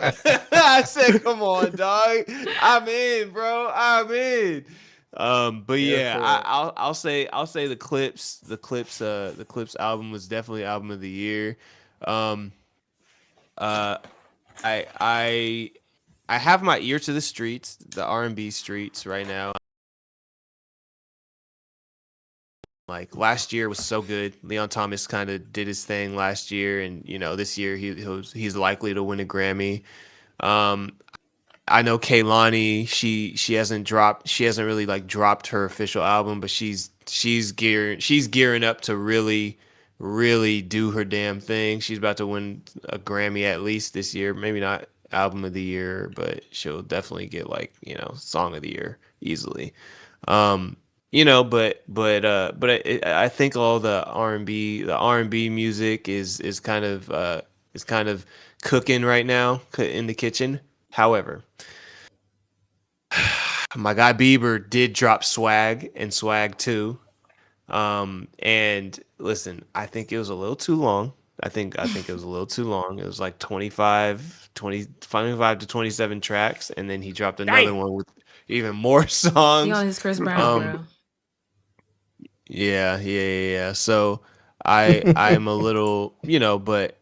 I said, come on, dog. I'm in, bro. I'm in. But Yes, yeah, sir. I'll say the Clips album was definitely album of the year. Um, uh, I I have my ear to the streets, the R&B streets right now. Like last year was so good. Leon Thomas kind of did his thing last year, and this year he's likely to win a Grammy. Um, I know Kaylani, she hasn't really like dropped her official album, but she's gearing up to really do her damn thing. She's about to win a Grammy at least this year. Maybe not album of the year, but she'll definitely get like, song of the year easily. Um, but I think all the R&B music is kind of cooking right now in the kitchen. However, my guy Bieber did drop Swag and Swag 2. And listen, I think it was a little too long. I think it was a little too long. It was like 25 to 27 tracks, and then he dropped another Damn. one with even more He on songs. his Chris Brown, Um, bro. yeah, yeah, yeah, yeah. So I'm a little, but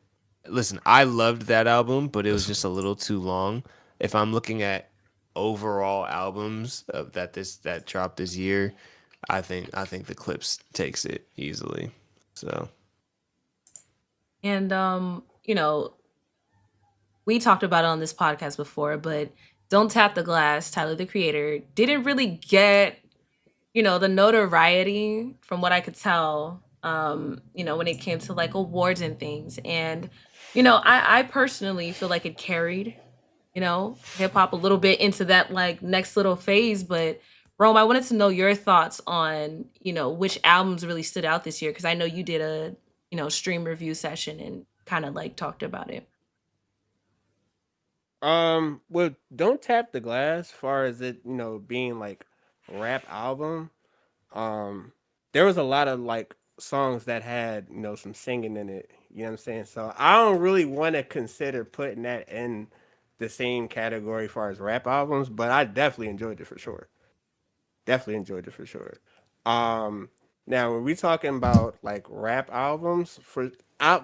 listen, I loved that album, but it was just a little too long. If I'm looking at overall albums that dropped this year, I think the Clips takes it easily. So And we talked about it on this podcast before, but Don't Tap the Glass, Tyler the Creator, didn't really get the notoriety from what I could tell, when it came to like awards and things. And, I personally feel like it carried, hip hop a little bit into that like next little phase. But Rome, I wanted to know your thoughts on, which albums really stood out this year. Cause I know you did a, stream review session and kind of like talked about it. Well, Don't Tap the Glass, far as it, being like rap album, um, there was a lot of like songs that had, some singing in it. You know what I'm saying? So I don't really want to consider putting that in the same category far as rap albums, but I definitely enjoyed it for sure. Definitely enjoyed it for sure. Um, Now when we talking about like rap albums,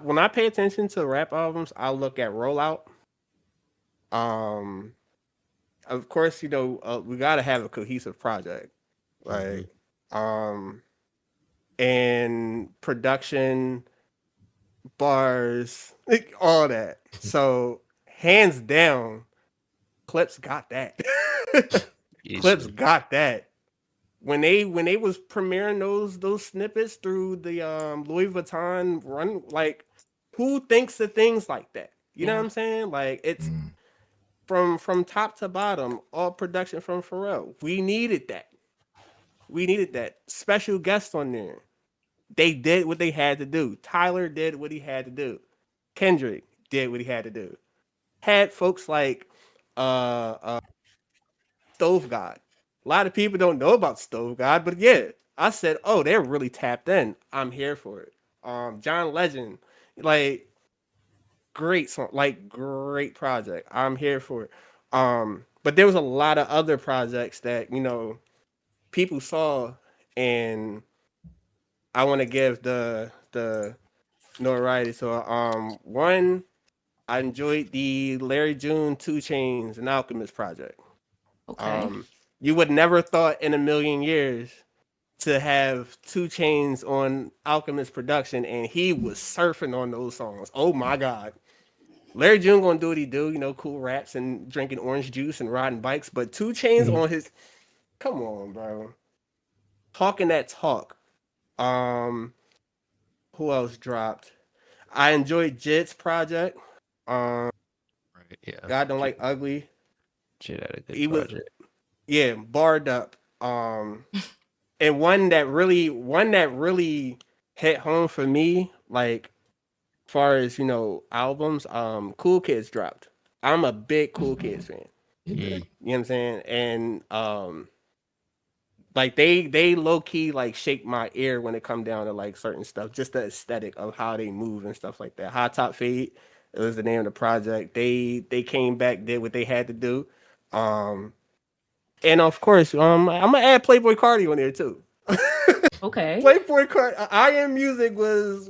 when I pay attention to rap albums, I look at Rollout. Um, of course, we got to have a cohesive project, Mm-hmm. like, um, and production, bars, like, all that. So hands down, Clips got that. Clips Easily. got that. When they was premiering those snippets through the Louis Vuitton run, like, who thinks of things like that? You know what Yeah. I'm saying? Like, it's Mm. from top to bottom, all production from Pharrell. We needed that. We needed that. Special guest on there. They did what they had to do. Tyler did what he had to do. Kendrick did what he had to do. Had folks like Stove God. A lot of people don't know about Stove God, but yeah, I said, oh, they're really tapped in. I'm here for it. John Legend, like, great song, like, great project. I'm here for it. But there was a lot of other projects that people saw, and I want to give the notoriety. So one, I enjoyed the Larry June, Two Chains, and Alchemist project. Okay. Um, you would never thought in a million years to have Two Chains on Alchemist production, and he was surfing on those songs. Oh my God. Larry June gonna do what he do, cool raps and drinking orange juice and riding bikes. But Two Chains on his, come on, bro, talking that talk. Um, who else dropped? I enjoyed Jit's project. Um, Right. Yeah. God don't like ugly. Jit had a good He was, project. yeah, barred up. And one that really hit home for me, like, far as albums, Cool Kids dropped. I'm a big Cool Kids fan. It did. Mm. You know what I'm saying? And like, they low key like shake my ear when it come down to like certain stuff, just the aesthetic of how they move and stuff like that. High Top Fade, it was the name of the project. They came back, did what they had to do. Um and of course, I'm gonna add Playboy Cardi on there too. Okay. Playboy Cardi, I Am Music was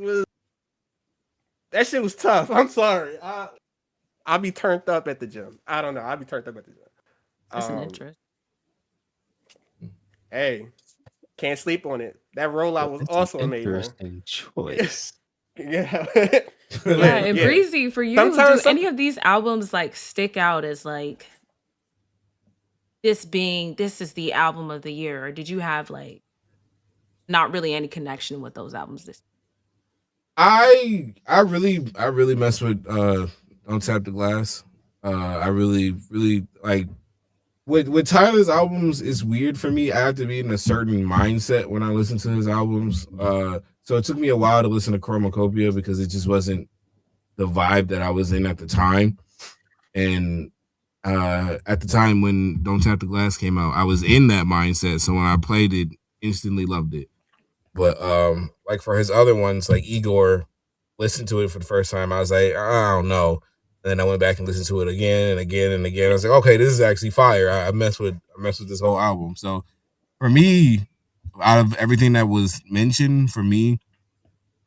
that shit was tough. I'm sorry. I'll be turned up at the gym. I don't know. I'll be turned up at the gym. That's an Um, interest. hey, can't sleep on it. That rollout Well, was that's an also amazing. interesting choice. Yeah. Yeah, But and Like, yeah. Breezy, for you, do Sometimes some any of these albums like stick out as like this is the album of the year, or did you have like not really any connection with those albums this? I really mess with Don't Tap the Glass. I really like with Tyler's albums. It's weird for me. I have to be in a certain mindset when I listen to his albums. So it took me a while to listen to Chromacopia because it just wasn't the vibe that I was in at the time. And at the time when Don't Tap the Glass came out, I was in that mindset. So when I played it, instantly loved it. But like for his other ones, like Igor, listened to it for the first time, I was like, I don't know. And then I went back and listened to it again and again and again. I was like, okay, this is actually fire. I mess with this whole album. So for me, out of everything that was mentioned, for me,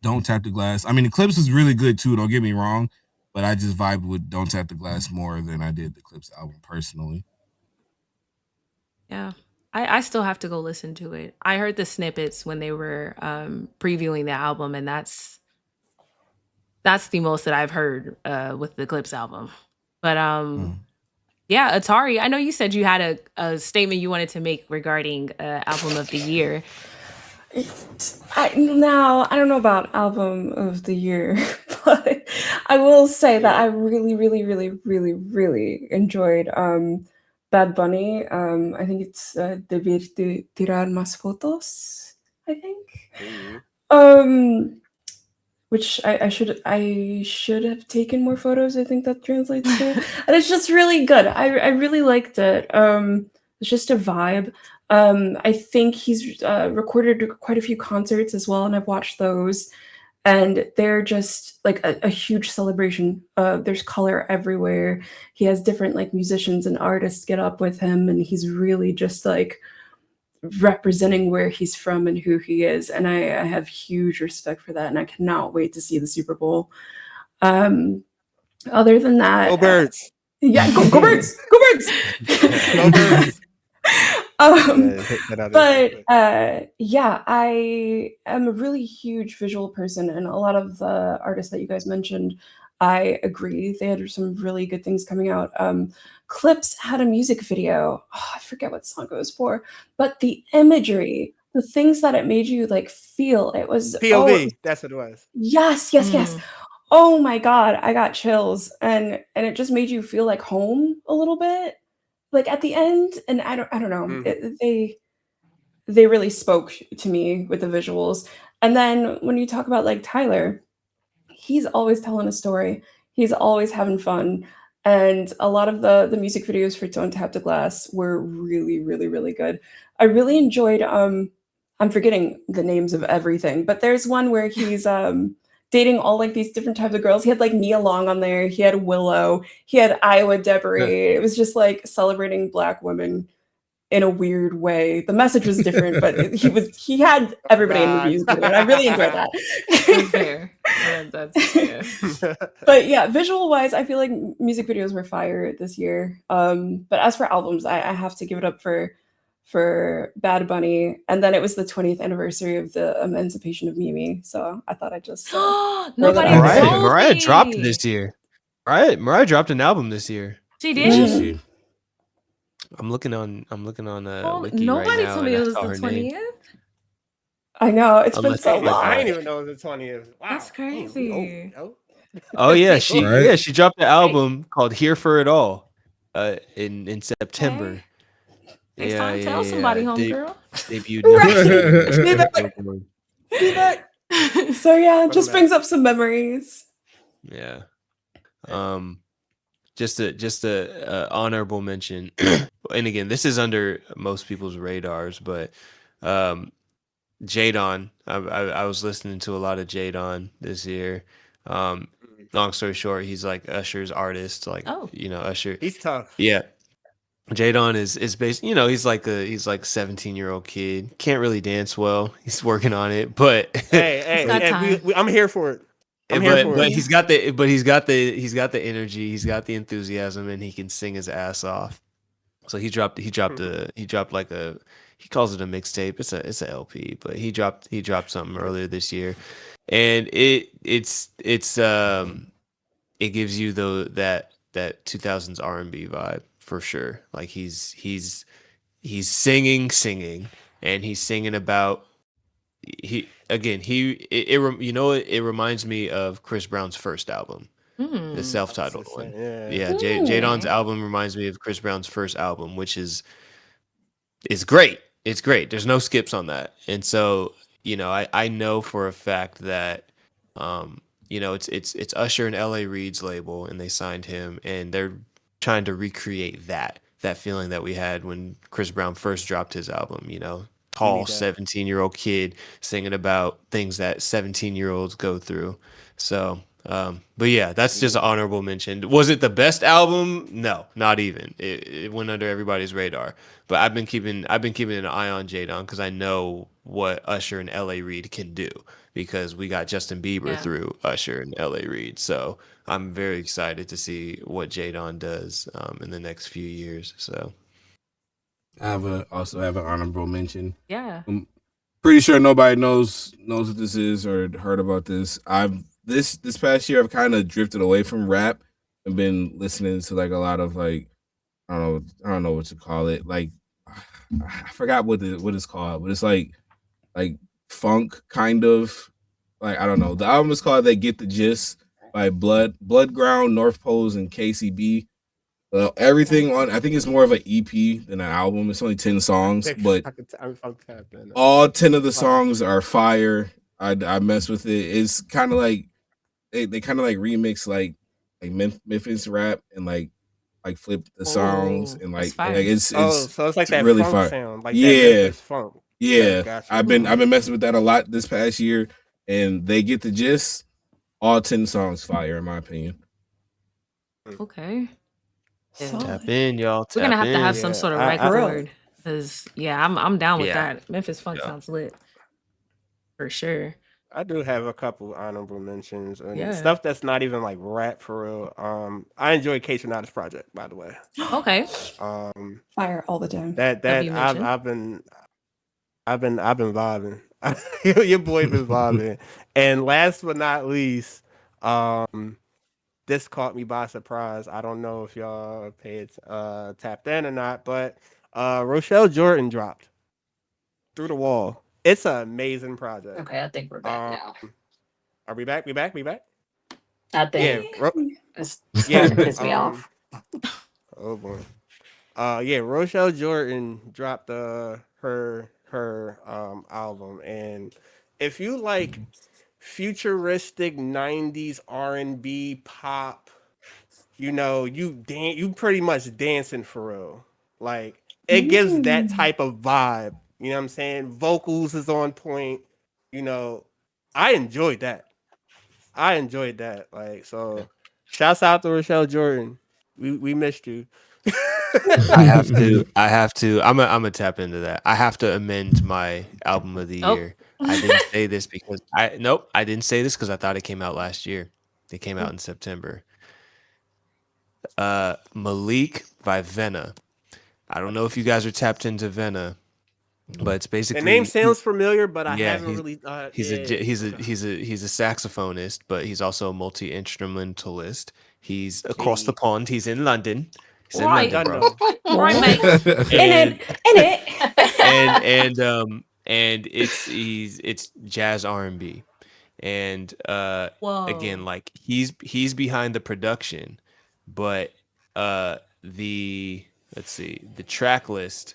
Don't Tap the Glass. I mean, Eclipse is really good too. Don't get me wrong, but I just vibed with Don't Tap the Glass more than I did the Eclipse album personally. Yeah. I still have to go listen to it. I heard the snippets when they were previewing the album, and that's the most that I've heard with the Clips album. But Mm. Yeah, Atari. I know you said you had a statement you wanted to make regarding album of the year. I don't know about album of the year, but I will say that I really, really, really, really, really enjoyed Bad Bunny. I think it's Debir Tirar Más Fotos, I think. Ooh. Which I should have taken more photos, I think that translates to. And it's just really good. I really liked it. It's just a vibe. I think he's recorded quite a few concerts as well, and I've watched those. And they're just like a huge celebration. There's color everywhere. He has different like musicians and artists get up with him, and he's really just like representing where he's from and who he is. And I have huge respect for that, and I cannot wait to see the Super Bowl. Other than that, Go Birds! Yeah, go Birds! Go Birds! Go Birds! Yeah, I am a really huge visual person, and a lot of the artists that you guys mentioned, I agree. They had some really good things coming out. Clips had a music video. Oh, I forget what song it was for, but the imagery, the things that it made you like feel, it was POV. That's what it was. Yes. Oh my god, I got chills, and it just made you feel like home a little bit, like at the end. And I don't know, they really spoke to me with the visuals. And then when you talk about like Tyler, he's always telling a story. He's always having fun. And a lot of the music videos for Don't Tap the Glass were really, really, really good. I really enjoyed I'm forgetting the names of everything, but there's one where he's dating all like these different types of girls. He had like Nia Long on there, he had Willow, he had Iowa Debris. It was just like celebrating Black women in a weird way. The message was different, but he had everybody in the music video, and I really enjoyed that. That's fair. That's fair. But yeah, visual wise, I feel like music videos were fire this year. But as for albums, I have to give it up for Bad Bunny, and then it was the 20th anniversary of the emancipation of Mimi. So I thought I'd just nobody told Mariah me. dropped this year. Mariah dropped an album this year. She did. see. I'm looking on Wiki nobody right now. told me it was I saw the her name. 20th. I know, it's been Unless so it was- long. I didn't even know it was the 20th. Wow. That's crazy. Oh yeah, she Right. she dropped an album called "Here for It All" in September. Next time, tell somebody, homegirl. Debuted. So yeah, it just brings up some memories. Yeah. Just a honorable mention. And again, this is under most people's radars, but Jadon. I was listening to a lot of Jadon this year. Long story short, he's like Usher's artist. Like, Usher. He's tough. Yeah. Jadon is based, he's like a 17-year-old kid. Can't really dance well. He's working on it, but hey, I'm here for it. But he's got the energy, he's got the enthusiasm, and he can sing his ass off. So he dropped like he calls it a mixtape. It's a LP, but he dropped something earlier this year, and it gives you that 2000s R&B vibe for sure. Like he's singing, and he's singing about it reminds me of Chris Brown's first album, the self-titled one. Yeah, Jadon's album reminds me of Chris Brown's first album, which is great. It's great. There's no skips on that. And so, I know for a fact that it's Usher and L.A. Reid's label, and they signed him, and they're trying to recreate that feeling that we had when Chris Brown first dropped his album, tall 17-year-old kid singing about things that 17-year-olds go through. So, but yeah, that's just an honorable mention. Was it the best album? No, not even. It went under everybody's radar. But I've been keeping an eye on Jadon because I know what Usher and L.A. Reid can do, because we got Justin Bieber through Usher and L.A. Reid. So I'm very excited to see what Jadon does in the next few years. So I also have an honorable mention. Yeah. I'm pretty sure nobody knows what this is or heard about this. This past year I've kind of drifted away from rap and been listening to like a lot of like I don't know what to call it. Like I forgot what it's called, but it's like funk kind of. Like I don't know. The album is called "They Get the Gist" by Bloodground, North Poles, and KCB. Everything on I think it's more of an EP than an album. It's only 10 songs, but I'm tapping. all 10 of the songs are fire. I mess with it. It's kind of like they kind of like remix like Memphis rap and like flip the songs Oh, and that's like fire. So it's like that really funk fire. sound, like that Yeah, Memphis funk. Okay, yeah. gotcha. I've been messing with that a lot this past year, and They Get the Gist. All 10 songs fire in my opinion. Okay. Yeah. Solid. Tap in, y'all. We're gonna Tap have to have in. some Yeah, sort of I For real. record because I'm down with Yeah. that. Memphis Funk Yeah. sounds lit for sure. I do have a couple honorable mentions and Yeah. stuff that's not even like rap for real. I enjoy Case Renata's project, by the way. Okay. Fire all the time. That Have you mentioned? I've been vibing. Your boy been vibing. And last but not least, this caught me by surprise. I don't know if y'all tapped in or not, but Rochelle Jordan dropped Through the Wall. It's an amazing project. Okay, I think we're back now. Are we back? We back? I think Yeah. it's Yeah. starting to piss me off. Oh boy. Yeah, Rochelle Jordan dropped her album, and if you like futuristic 90s R&B pop, you pretty much dancing for real. Like it gives that type of vibe. You know what I'm saying? Vocals is on point. You know, I enjoyed that. Like so, shouts out to Rochelle Jordan. We missed you. I have to. I'm gonna tap into that. I have to amend my album of the Oh. year. I didn't say this because I didn't say this because I thought it came out last year. It came out in September. Malik by Venna. I don't know if you guys are tapped into Venna, but it's The basically name sounds familiar, but I yeah, haven't really. he's a saxophonist, but he's also a multi instrumentalist. He's across the pond. He's in London. He's in Right. London, Done bro. know. Right, mate. In it. And it's jazz R&B, and Whoa. again, like he's behind the production, but the track list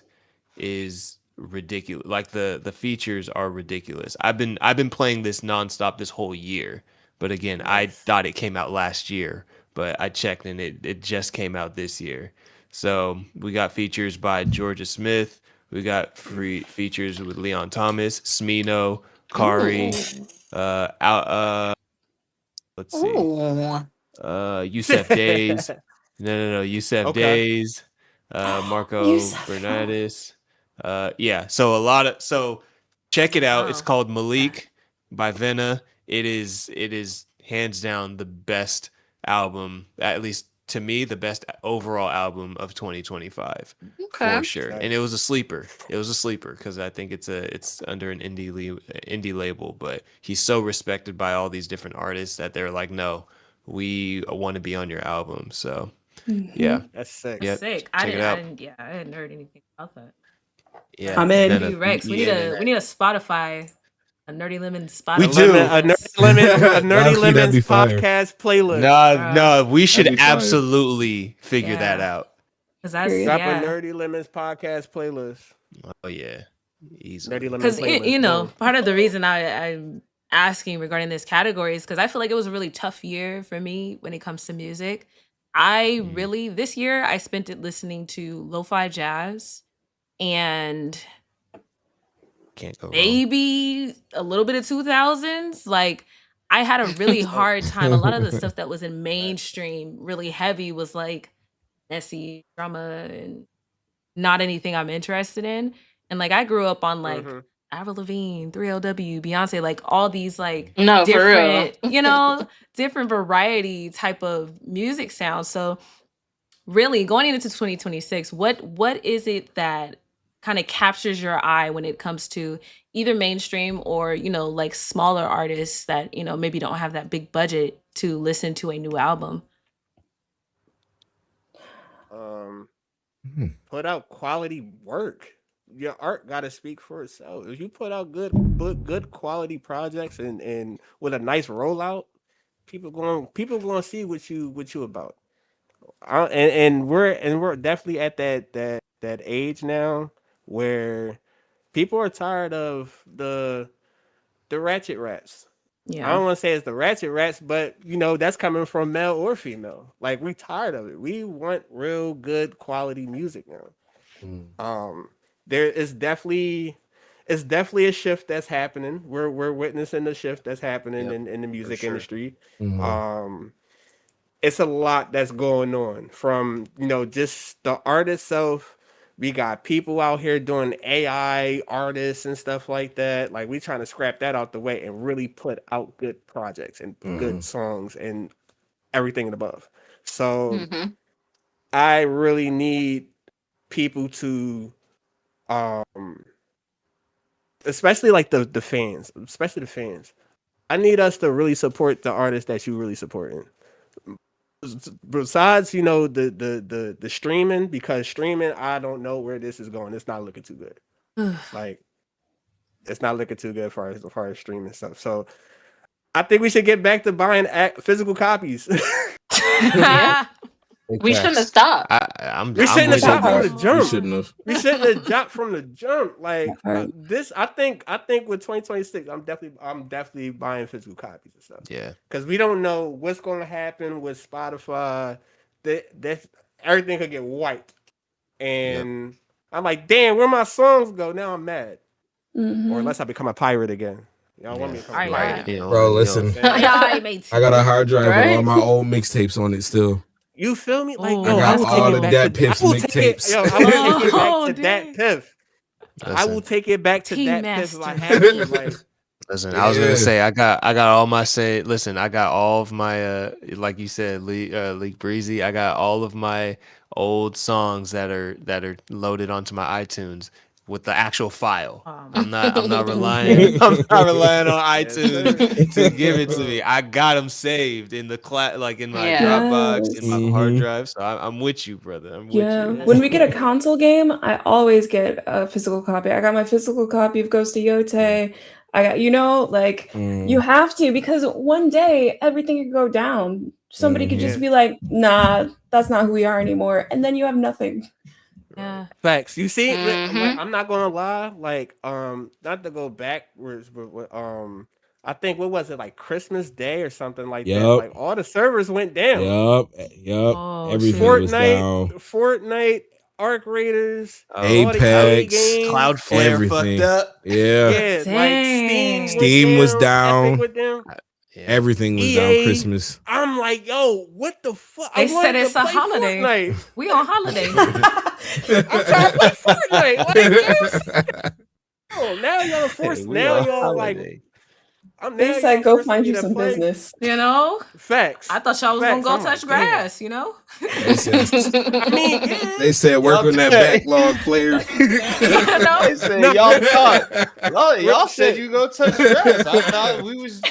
is ridiculous. Like the features are ridiculous. I've been playing this nonstop this whole year, but again, I Nice. thought it came out last year, but I checked and it just came out this year. So we got features by Georgia Smith. We got free features with Leon Thomas, Smino, Kari, let's see, Ooh. Yusef Days. No, Yusef Okay. Days, Marco Yusef. Bernardis. Yeah, so check it out. It's Wow. called Malik by Venna. It is hands down the best album, at least to me, the best overall album of 2025 Okay. for sure. And it was a sleeper. It was a sleeper because I think it's under an indie label, but he's so respected by all these different artists that they're like, no, we want to be on your album. So yeah, That's sick. yeah, Sick. check it out. I hadn't heard anything about that. Yeah, I'm in. Venna, Maybe Rex. We need a Spotify, a Nerdy Lemon Spotify. We do. A Nerdy Low-key, that'd be Lemons fire. podcast playlist. No, we should That'd be fire. absolutely figure that Yeah. out. Because that's Period. Drop yeah. a Nerdy Lemons podcast playlist. Oh yeah, easily. Nerdy Lemons Because playlist. part of the reason I'm asking regarding this category is because I feel like it was a really tough year for me when it comes to music. This year I spent it listening to lo-fi jazz and Can't go wrong. maybe a little bit of 2000s. Like I had a really hard time. A lot of the stuff that was in mainstream really heavy was like messy drama and not anything I'm interested in. And like I grew up on like Avril Lavigne, 3LW, Beyonce, like all these like No, for real. different, different variety type of music sounds. So really going into 2026, what is it that kind of captures your eye when it comes to either mainstream or, like smaller artists that, maybe don't have that big budget to listen to a new album? Put out quality work. Your art got to speak for itself. If you put out good quality projects and with a nice rollout, people going to see what you about. And we're definitely at that age now where people are tired of the ratchet rats. I Yeah. don't want to say it's the ratchet rats, but that's coming from male or female. Like we tired of it. We want real good quality music now. Um, there is definitely it's definitely a shift that's happening. We're witnessing the shift that's happening Yep, in the for music sure. industry. Mhm. It's a lot that's going on from just the art itself. We got people out here doing AI artists and stuff like that. Like we trying to scrap that out the way and really put out good projects and good songs and everything and above. So Mm-hmm. I really need people to um especially like the fans, especially the fans. I need us to really support the artists that you really supporting. Besides, the streaming, because streaming, I don't know where this is going. It's not looking too good. Like it's not looking too good as far as streaming stuff. So I think we should get back to buying physical copies. Yeah. Big We shouldn't have facts. stopped. We I'm shouldn't have with it, stopped from bro. the We jump. shouldn't have. We shouldn't have dropped from the jump. Like That part. this, I think with 2026, I'm definitely buying physical copies and stuff Yeah. because we don't know what's going to happen with Spotify. That everything could get wiped, Yep. and I'm like, damn, where my songs go? Now I'm mad, or Hmm. unless I become a pirate again. Y'all want me Yeah. to become a Aye, pirate aye. again? Bro, You know listen. what I'm saying? Aye, mate. I got a hard drive with all Right? my old mixtapes on it still. You feel me? Like, I Oh, yo, I got that's will take all it the cold. back to. Dat I Piff's will take it. mixtapes. Yo, I will take it back Oh, to that dang. piff. I will Listen, take it back to Team that piff if I master. have to. Like, listen. I was gonna Yeah. say I got all my say. Listen, I got all of my like you said, LikBreezy. I got all of my old songs that are loaded onto my iTunes with the actual file. I'm not relying Mhm. I'm not relying on yes, sir. iTunes to give it to me. I got them saved in the like in my Yeah. Dropbox, in my Yes. hard Hmm. drive. So I'm with you, brother. I'm with Yeah. you. That's When we get a cool. console game, I always get a physical copy. I got my physical copy of Ghost of Yote. I got, like you have to because one day everything could go down. Somebody could just Yeah, be like, nah, that's not who we are anymore. And then you have nothing. Yeah. facts. You see, like Mm-hmm. I'm not gonna lie. Like, not to go backwards, but I think what was it like Christmas Day or something like that. Yup. Like all the servers went down. Yup. Yup. Oh, Everything shoot. was Fortnite, down. Fortnite, Arc Raiders, Oh, all the EA Apex. games. Cloudflare fucked Everything. up. Yeah. Yeah, like Steam Dang. went Steam was down, Epic down. went down, Yeah. Everything was down EA. Christmas. I'm like, yo, what the fuck? I They said wanted to it's a play holiday. Fortnite. We on holiday. I'm trying to play Fortnite. Like, now y'all Hey, forced. we Now on y'all like, holiday. They now said y'all go forcing find me you to some play. business. Facts. I thought y'all was gonna Facts. go I'm touch like, damn. grass, They said I mean, yeah. they said work Y'all on that hey, backlog, player. they say No, y'all thought. real Y'all said shit. you go touch grass. I thought we was.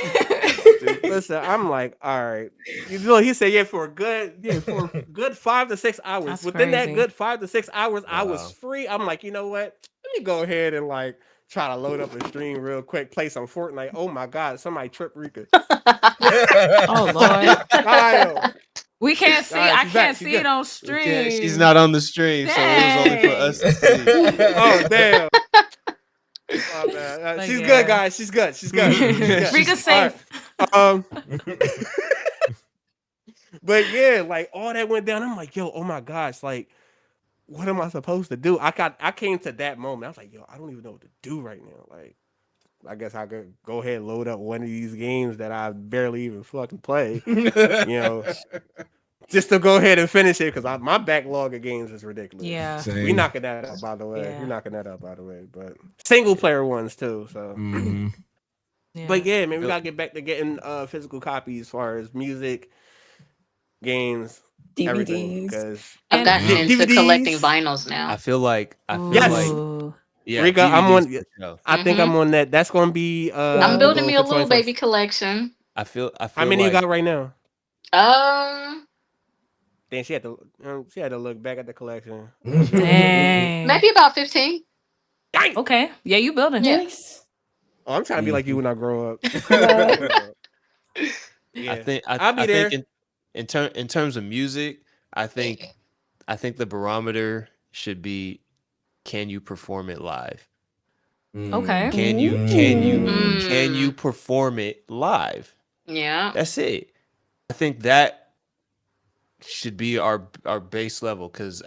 Listen, I'm like, all right. He said, yeah, for a good 5 to 6 hours. That's Within that crazy. good 5 to 6 hours, I was Wow. free. I'm like, you know what? Let me go ahead and like try to load up a stream real quick, play some Fortnite. Oh my god, somebody trip Rika. Oh Lord. Kyle. We can't All see. right, I she's back. can't She's see it good. on We can't. She's stream. not on the stream, so it was only for us Dang. to see. Oh damn. Oh, man. Like, She's yeah. good, guys. She's good. She's good. She's good. Rika's All right. safe. But yeah, like all that went down. I'm like, yo, oh my gosh, like, what am I supposed to do? I came to that moment. I was like, yo, I don't even know what to do right now. Like, I guess I could go ahead and load up one of these games that I barely even fucking play, just to go ahead and finish it because my backlog of games is ridiculous. Yeah. We Same. knocking that out, by the way. Yeah. We knocking that out, by the way. But single player ones too. So, Mhm. Yeah. but yeah, man, we gotta get back to getting physical copies as far as music, games, everything. DVDs. Because I've gotten Mhm. into collecting DVDs. vinyls now. I feel like. Yes. Ooh. Yeah, Rika, I'm DVDs on. for sure. I think I'm on that. That's gonna be I'm Yeah. building goal me for a little 2020. baby collection. I feel How many you like got right now? Um, Then she had to look back at the collection. Dang. Maybe about 15. Dang! Okay. Yeah, you building. Yeah. Nice. Oh, I'm trying to be like you when I grow up. Yeah. Yeah, I I'll be think there. in terms of music, I think the barometer should be, can you perform it live? Okay. Can you Mm. perform it live? Yeah. That's it. I think that should be our base level, because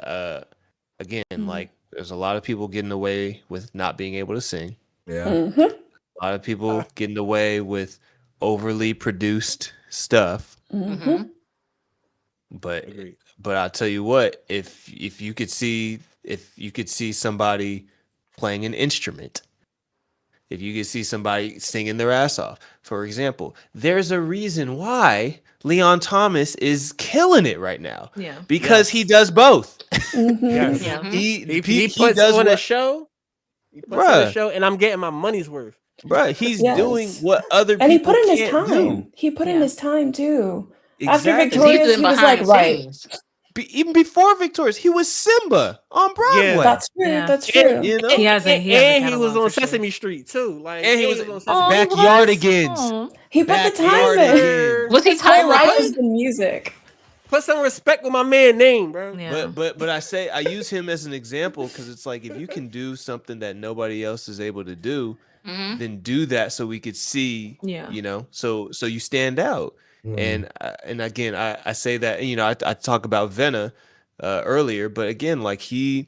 again, like, there's a lot of people getting away with not being able to sing. Yeah. Mm-hmm. A lot of people getting away with overly produced stuff. Mm-hmm. Mm-hmm. But Agreed. I'll tell you what, if you could see somebody playing an instrument, if you could see somebody singing their ass off, for example, there's a reason why Leon Thomas is killing it right now. Yeah. Because he Yes. does both. Yes. Yeah. He He puts does on a what, show. He puts on a bruh, show, and I'm getting my money's worth. he's doing Yes. what other And he put people in his can't do. time. He put in Yeah. his time too. After Exactly. Because he's Victorious, doing he was like, behind right. scenes. Even before Victorious, he was Simba on Yeah. Broadway. That's true. Yeah. That's And, true. You know? He has a and he was catalog on for sure. Sesame Street too. Like, And he was on in Sesame Oh, he Street. Backyardigans. was? He put the time Backyardigans. in. Was he His whole life typewriting? has been music. Put some respect with my man name, bro. Yeah. But I use him as an example because it's like, if you can do something that nobody else is able to do, Mm-hmm. then do that so we could see. Yeah. You know, so you stand out. And again, I say that, you know, I talk about Venna earlier, but again, like, you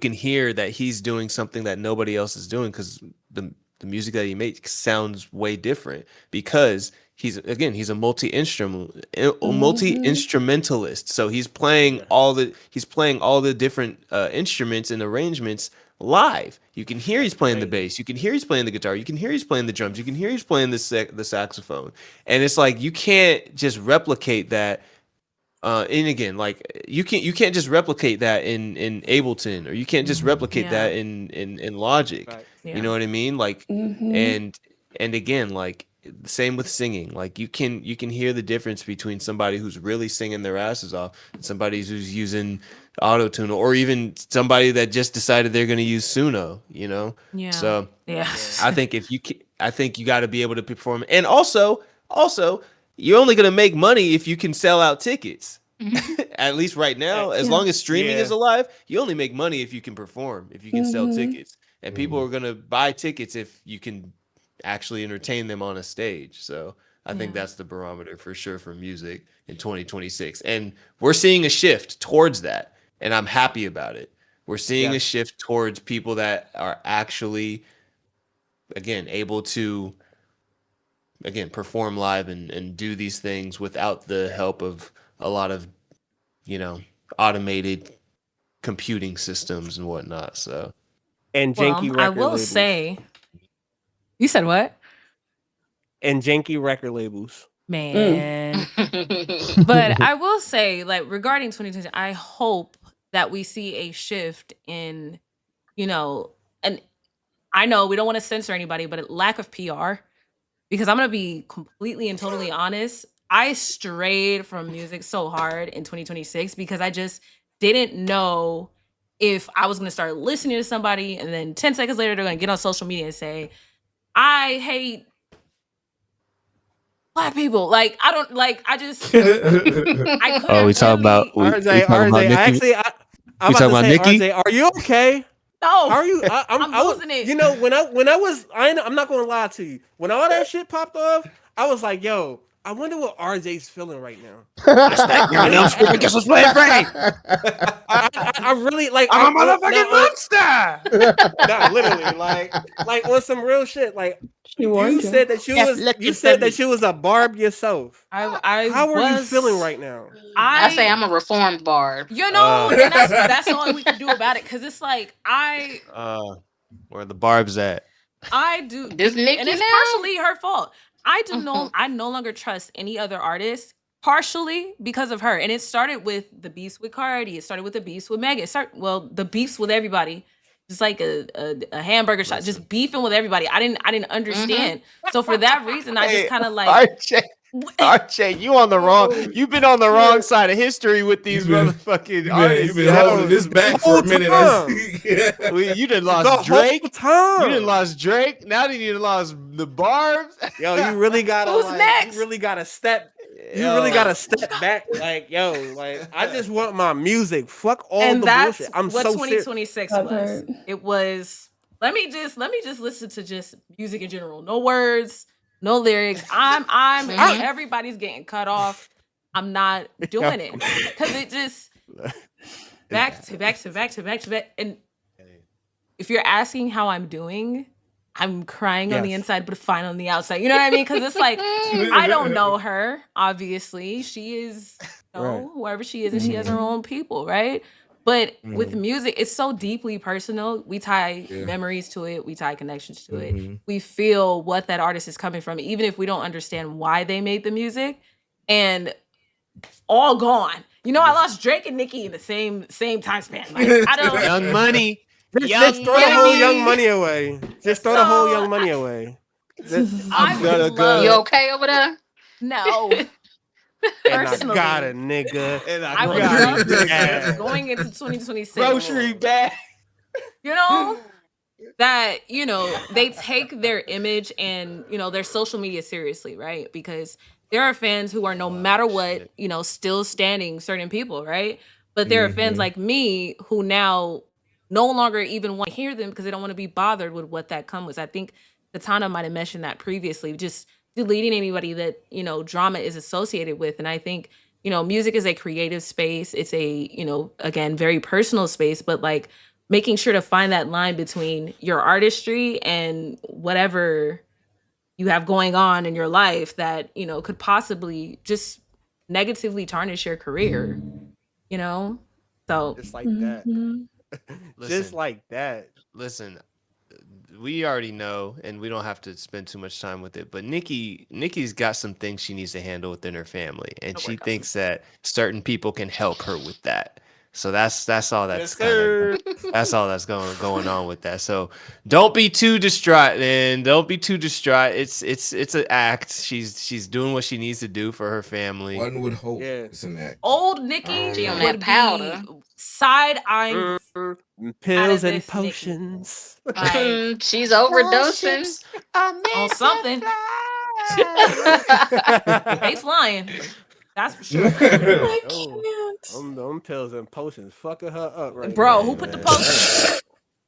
can hear that he's doing something that nobody else is doing, because the music that he makes sounds way different, because he's a multi-instrumentalist. So he's playing all the different instruments and arrangements live. You can hear he's playing the bass, you can hear he's playing the guitar, you can hear he's playing the drums, you can hear he's playing the saxophone. And it's like, you can't just replicate that. And again, like, you can't just replicate that in Ableton, or you can't just replicate Yeah. that in Logic. Right. Yeah. You know what I mean? Like, Mm-hmm. and again, like, same with singing. Like, you can hear the difference between somebody who's really singing their asses off and somebody who's using autotune, or even somebody that just decided they're going to use Suno. You know? Yeah. So Yeah. I think you got to be able to perform, and also you're only going to make money if you can sell out tickets. At least right now, as long as streaming is alive, you only make money if you can perform, if you can sell tickets, and people are going to buy tickets if you can actually entertain them on a stage. So I think that's the barometer for sure for music in 2026, and we're seeing a shift towards that, and I'm happy about it. We're seeing a shift towards people that are actually, again, able to perform live and do these things without the help of a lot of, you know, automated computing systems and whatnot. So, And Well, janky record I will labels. say. You said what? And janky record labels. Man. But I will say, like, regarding 2020, I hope that we see a shift in, you know, and I know we don't want to censor anybody, but a lack of PR. Because I'm going to be completely and totally honest. I strayed from music so hard in 2026 because I just didn't know if I was going to start listening to somebody, and then 10 seconds later, they're going to get on social media and say, I hate Black people. Like, I don't, like, I just, I couldn't oh, we talking about RJ, I'm We about talking to about say, Nikki? RJ, are you okay? no. How are you? I'm I was, losing it. You know, when I was, I'm not gonna lie to you. When all that shit popped off, I was like, yo, I wonder what RJ's feeling right now. Guess what's playing Frank? I really like. I'm a motherfucking monster. Nah, literally, like on some real shit. Like, She warned you said that you said that you was a barb yourself. I How are you was- feeling right now? I say I'm a reformed barb. You know, and that's all we can do about it. Because it's like, Where the barbs at? I do, This Nikki and it's now? partially her fault. I no longer trust any other artist, partially because of her. And it started with the beefs with Cardi. It started with the beefs with Megan. The beefs with everybody. Just like a hamburger shop, just beefing with everybody. I didn't understand. So for that reason, I just kind of like, RJ, you on the wrong. You've been on the wrong side of history with these motherfucking artists. You've been holding this back for a minute. You done The lost Drake. whole time. You done lost Drake. Now that you done lost the Barbs. Yo, you really gotta Who's like, next? you really gotta step. You really gotta step back. Like, yo, like I just want my music. Fuck all And the that's bullshit. I'm what so serious. 2026 That was. part. It was let me just listen to just music in general. No words, no lyrics. Everybody's getting cut off. I'm not doing it. Because it just back to back. And if you're asking how I'm doing, I'm crying on the Yes. inside, but fine on the outside. You know what I mean? Because it's like, I don't know her, obviously. She is, Right. whoever she is, and she has her own people, right? But Mm-hmm. with music, it's so deeply personal. We tie memories to it. We tie connections to it. We feel what that artist is coming from, even if we don't understand why they made the music. And all gone. You know, I lost Drake and Nicki in the same time span. Like, I don't. Young Money. Just throw the whole Young Money away. Just throw the whole Young Money away. I gotta would go. love. You okay over there? No. And I Personally, got it, nigga. And I would got love it. to Yeah. see going into 2026. Grocery bag. You know, that, they take their image and, their social media seriously, right? Because there are fans who are no matter what, still standing certain people, right? But there are fans like me who now no longer even want to hear them because they don't want to be bothered with what that comes with. I think Katana might have mentioned that previously, just deleting anybody that, drama is associated with. And I think, music is a creative space. It's a, again, very personal space, but like making sure to find that line between your artistry and whatever you have going on in your life that, could possibly just negatively tarnish your career, So Just like that. Just like that. Listen, we already know, and we don't have to spend too much time with it. But Nikki's got some things she needs to handle within her family, and she thinks that certain people can help her with that. So that's all that's that's all that's going on with that. So don't be too distraught, man. Don't be too distraught. It's an act. She's doing what she needs to do for her family. One would hope Yeah. it's an act. old Nikki She on would that powder. be side-eyeing Pills and this Nikki. potions. like She's overdosing. on something. They flying. That's for sure. I Oh, can't. them pills and potions fucking her up right Bro, now, who put the man. potions?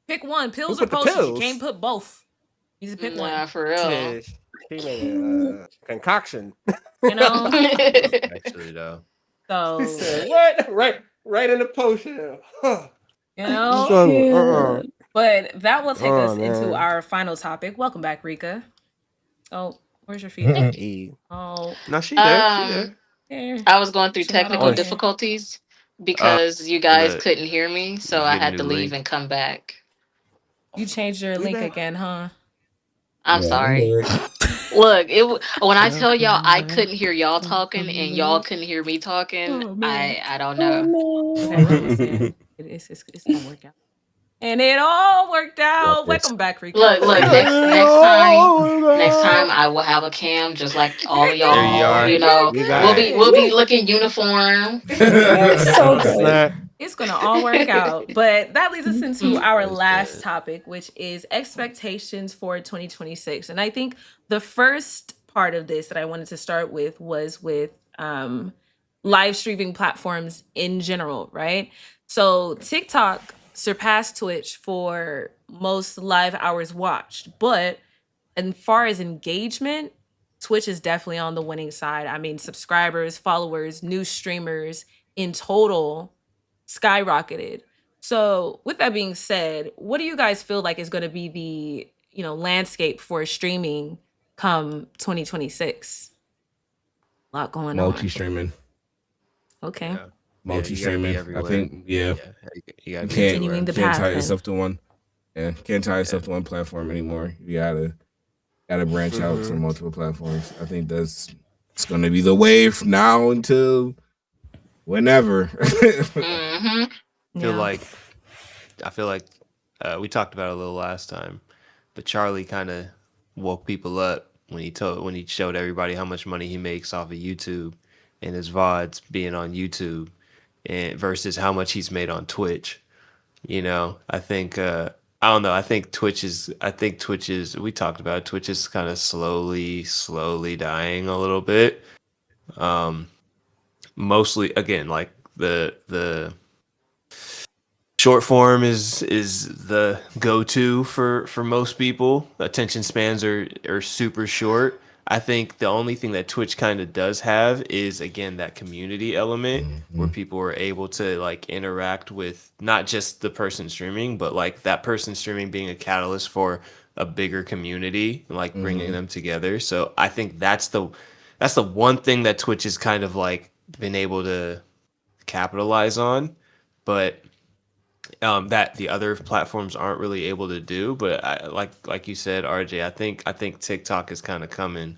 Pick one, pills Who or put the potions. You pills? can't put both. You just pick Nah, one. for real. Shit, she made a concoction. You know. Actually, though. So She said, what? Right in the potion. Huh. you know. So, But that will take us man. into our final topic. Welcome back, Rika. Oh, where's your feedback? Hey. Oh, No, she there. there. I was going through She's not technical on here. difficulties because you guys Look, couldn't hear me, so you I get a had new to leave link. and come back. You changed your We link back. again, huh? I'm sorry. Look, when I tell y'all I couldn't hear y'all talking and y'all couldn't hear me talking, Oh, man. I don't know. Okay, we're almost there. It's gonna work out. And it all worked out. Welcome back, Rika. Look, next time I will have a cam just like all of y'all. There you are. You know, You got we'll be looking uniform. So good. Snap. It's gonna all work out. But that leads us into our That was last good. topic, which is expectations for 2026. And I think the first part of this that I wanted to start with was with live streaming platforms in general, right? So TikTok surpassed Twitch for most live hours watched, but as far as engagement, Twitch is definitely on the winning side. I mean, subscribers, followers, new streamers in total skyrocketed. So, with that being said, what do you guys feel like is going to be the, landscape for streaming come 2026? A lot going on. Multi-streaming. Okay. Yeah. You gotta Multi-streaming. be I everywhere. think, yeah. You gotta be Continuing the Can't path. tie then. yourself to one. Yeah, can't tie yourself to one platform anymore. You gotta branch out to multiple platforms. I think it's gonna be the wave from now until whenever. Hmm I feel like we talked about it a little last time, but Charlie kind of woke people up when he showed everybody how much money he makes off of YouTube and his VODs being on YouTube and versus how much he's made on Twitch. You know, I think I don't know. I think Twitch is we talked about it, Twitch is kind of slowly dying a little bit. Um Mostly again like the short form is the go-to for most people. Attention spans are super short. I think the only thing that Twitch kind of does have is again that community element where people are able to like interact with not just the person streaming, but like that person streaming being a catalyst for a bigger community, like bringing them together. So I think that's the one thing that Twitch has kind of like been able to capitalize on, but that the other platforms aren't really able to do. But like you said, RJ, I think TikTok is kind of coming.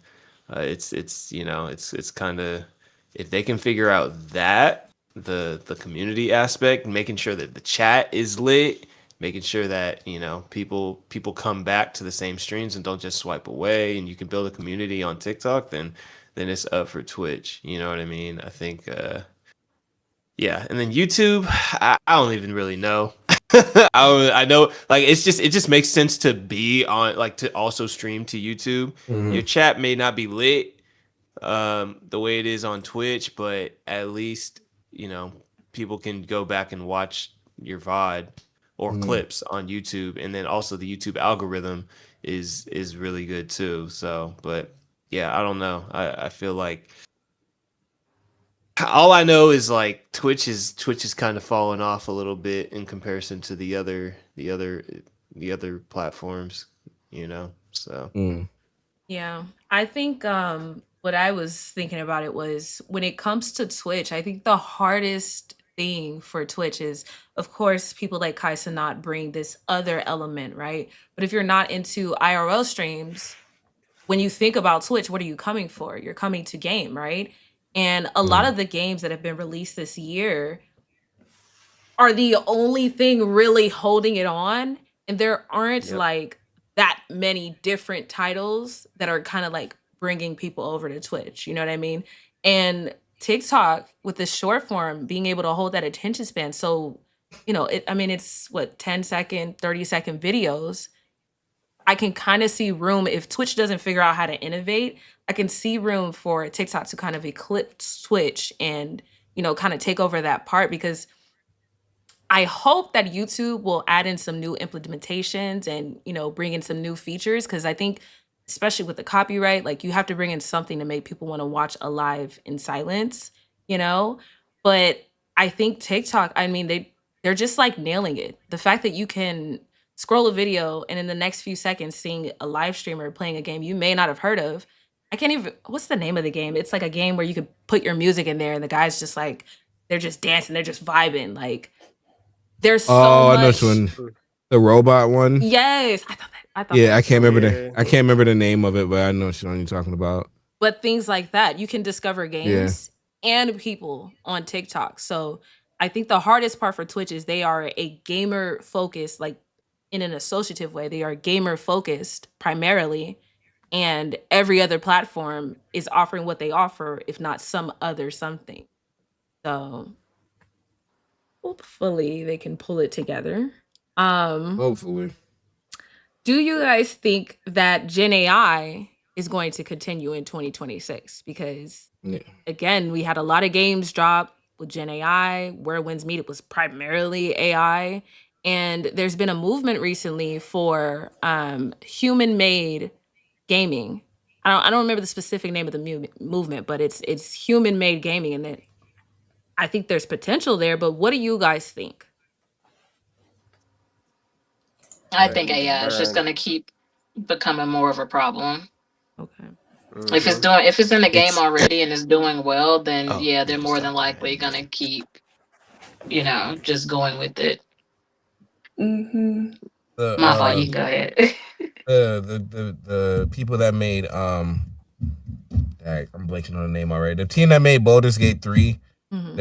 It's it's kind of if they can figure out that the community aspect, making sure that the chat is lit, making sure that people come back to the same streams and don't just swipe away, and you can build a community on TikTok, then it's up for Twitch. You know what I mean? I think. Yeah, and then YouTube, I don't even really know. I know, like it just makes sense to be on, like to also stream to YouTube. Your chat may not be lit the way it is on Twitch, but at least people can go back and watch your VOD or clips on YouTube, and then also the YouTube algorithm is really good too. So, but yeah, I don't know. I feel like all I know is like Twitch is kind of falling off a little bit in comparison to the other platforms, So Yeah. I think what I was thinking about it was when it comes to Twitch, I think the hardest thing for Twitch is of course people like Kai Cenat bring this other element, right? But if you're not into IRL streams, when you think about Twitch, what are you coming for? You're coming to game, right? And a lot of the games that have been released this year are the only thing really holding it on. And there aren't Yep. like that many different titles that are kind of like bringing people over to Twitch. You know what I mean? And TikTok with the short form being able to hold that attention span. So, I mean, it's what, 10-second, 30-second videos. I can kind of see room if Twitch doesn't figure out how to innovate. I can see room for TikTok to kind of eclipse Twitch and, kind of take over that part because I hope that YouTube will add in some new implementations and, bring in some new features because I think especially with the copyright, like you have to bring in something to make people want to watch a live in silence, you know? But I think TikTok, I mean, they're just like nailing it. The fact that you can scroll a video and in the next few seconds seeing a live streamer playing a game you may not have heard of. I can't even what's the name of the game? It's like a game where you could put your music in there and the guys just like they're just dancing, they're just vibing. Like there's so Oh, I know which much. one. The robot one. Yes, I thought that Yeah, I was can't so remember good. I can't remember the name of it, but I know which one you're talking about. But things like that, you can discover Yeah. games and people on TikTok. So I think the hardest part for Twitch is they are a gamer focused, like in an associative way. They are gamer focused primarily, and every other platform is offering what they offer, if not some other something. So hopefully they can pull it together. Hopefully. Do you guys think that Gen AI is going to continue in 2026? Because Yeah. again, we had a lot of games drop with Gen AI. Where Winds Meet, it was primarily AI. And there's been a movement recently for human-made gaming. I don't remember the specific name of the movement, but it's human-made gaming, and I think there's potential there. But what do you guys think? I think AI is just Burn. gonna keep becoming more of a problem. Okay. If it's in the game it's already and it's doing well, then oh, yeah, you they're can more than start. Go ahead. likely gonna keep, just going with it. Mm-hmm. My fault, you The can go ahead. the people that made I'm blanking on the name already. The team that made Baldur's Gate 3, Mhm.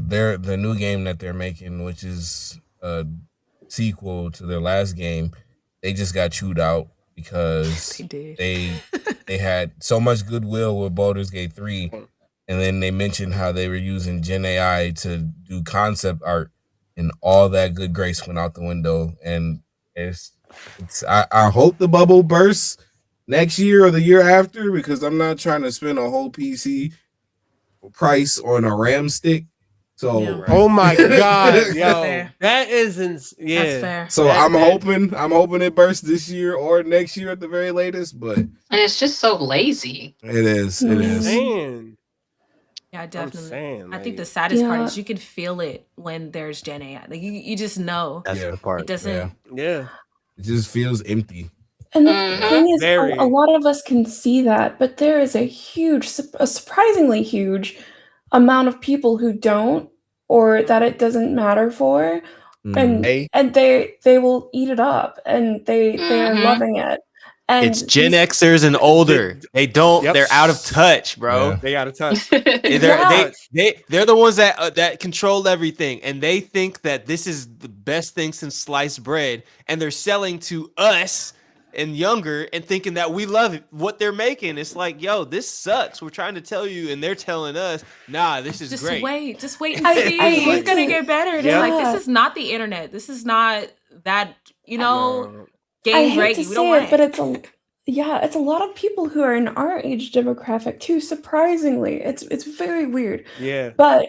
they're the new game that they're making, which is a sequel to their last game. They just got chewed out because They did. they they had so much goodwill with Baldur's Gate 3, and then they mentioned how they were using Gen AI to do concept art, and all that good grace went out the window. And I hope the bubble bursts next year or the year after, because I'm not trying to spend a whole PC price on a RAM stick. So oh my god, yo, fair. that isn't That's fair. So I'm hoping it bursts this year or next year at the very latest. But And it's just so lazy. it is. It is. Man. Yeah, definitely. Saying, I think the like- saddest part Yeah. is you can feel it when there's Gen AI. Like you just know That's Yeah. the part. it doesn't. Yeah. It just feels empty. And the Mhm. thing is, Very. a lot of us can see that, but there is a surprisingly huge amount of people who don't, or that it doesn't matter for, and Hey. and they will eat it up, and they are Mhm. loving it. And It's Gen these- Xers and older. They don't. Yep. They're out of touch, bro. Yeah. They got to touch. They're the ones that control everything, and they think that this is the best thing since sliced bread, and they're selling to us and younger and thinking that we love it, what they're making. It's like, yo, this sucks. We're trying to tell you, and they're telling us, nah, this is Just great. wait and I see. hate It's gonna to- get better. And Yeah. It's like this is not the internet. This is not that I game hate ready. to We don't say want it, but it's a lot of people who are in our age demographic too. Surprisingly, it's very weird. Yeah. But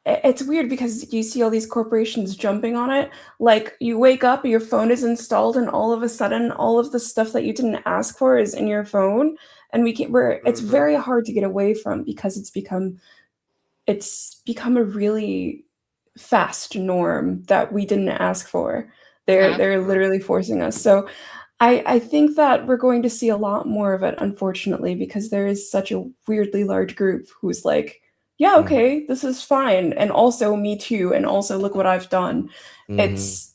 it's weird because you see all these corporations jumping on it. Like you wake up, your phone is installed, and all of a sudden, all of the stuff that you didn't ask for is in your phone, and it's very hard to get away from because it's become a really fast norm that we didn't ask for. They're literally forcing us. So I think that we're going to see a lot more of it, unfortunately, because there is such a weirdly large group who's like, yeah, okay, this is fine, and also me too, and also look what I've done. It's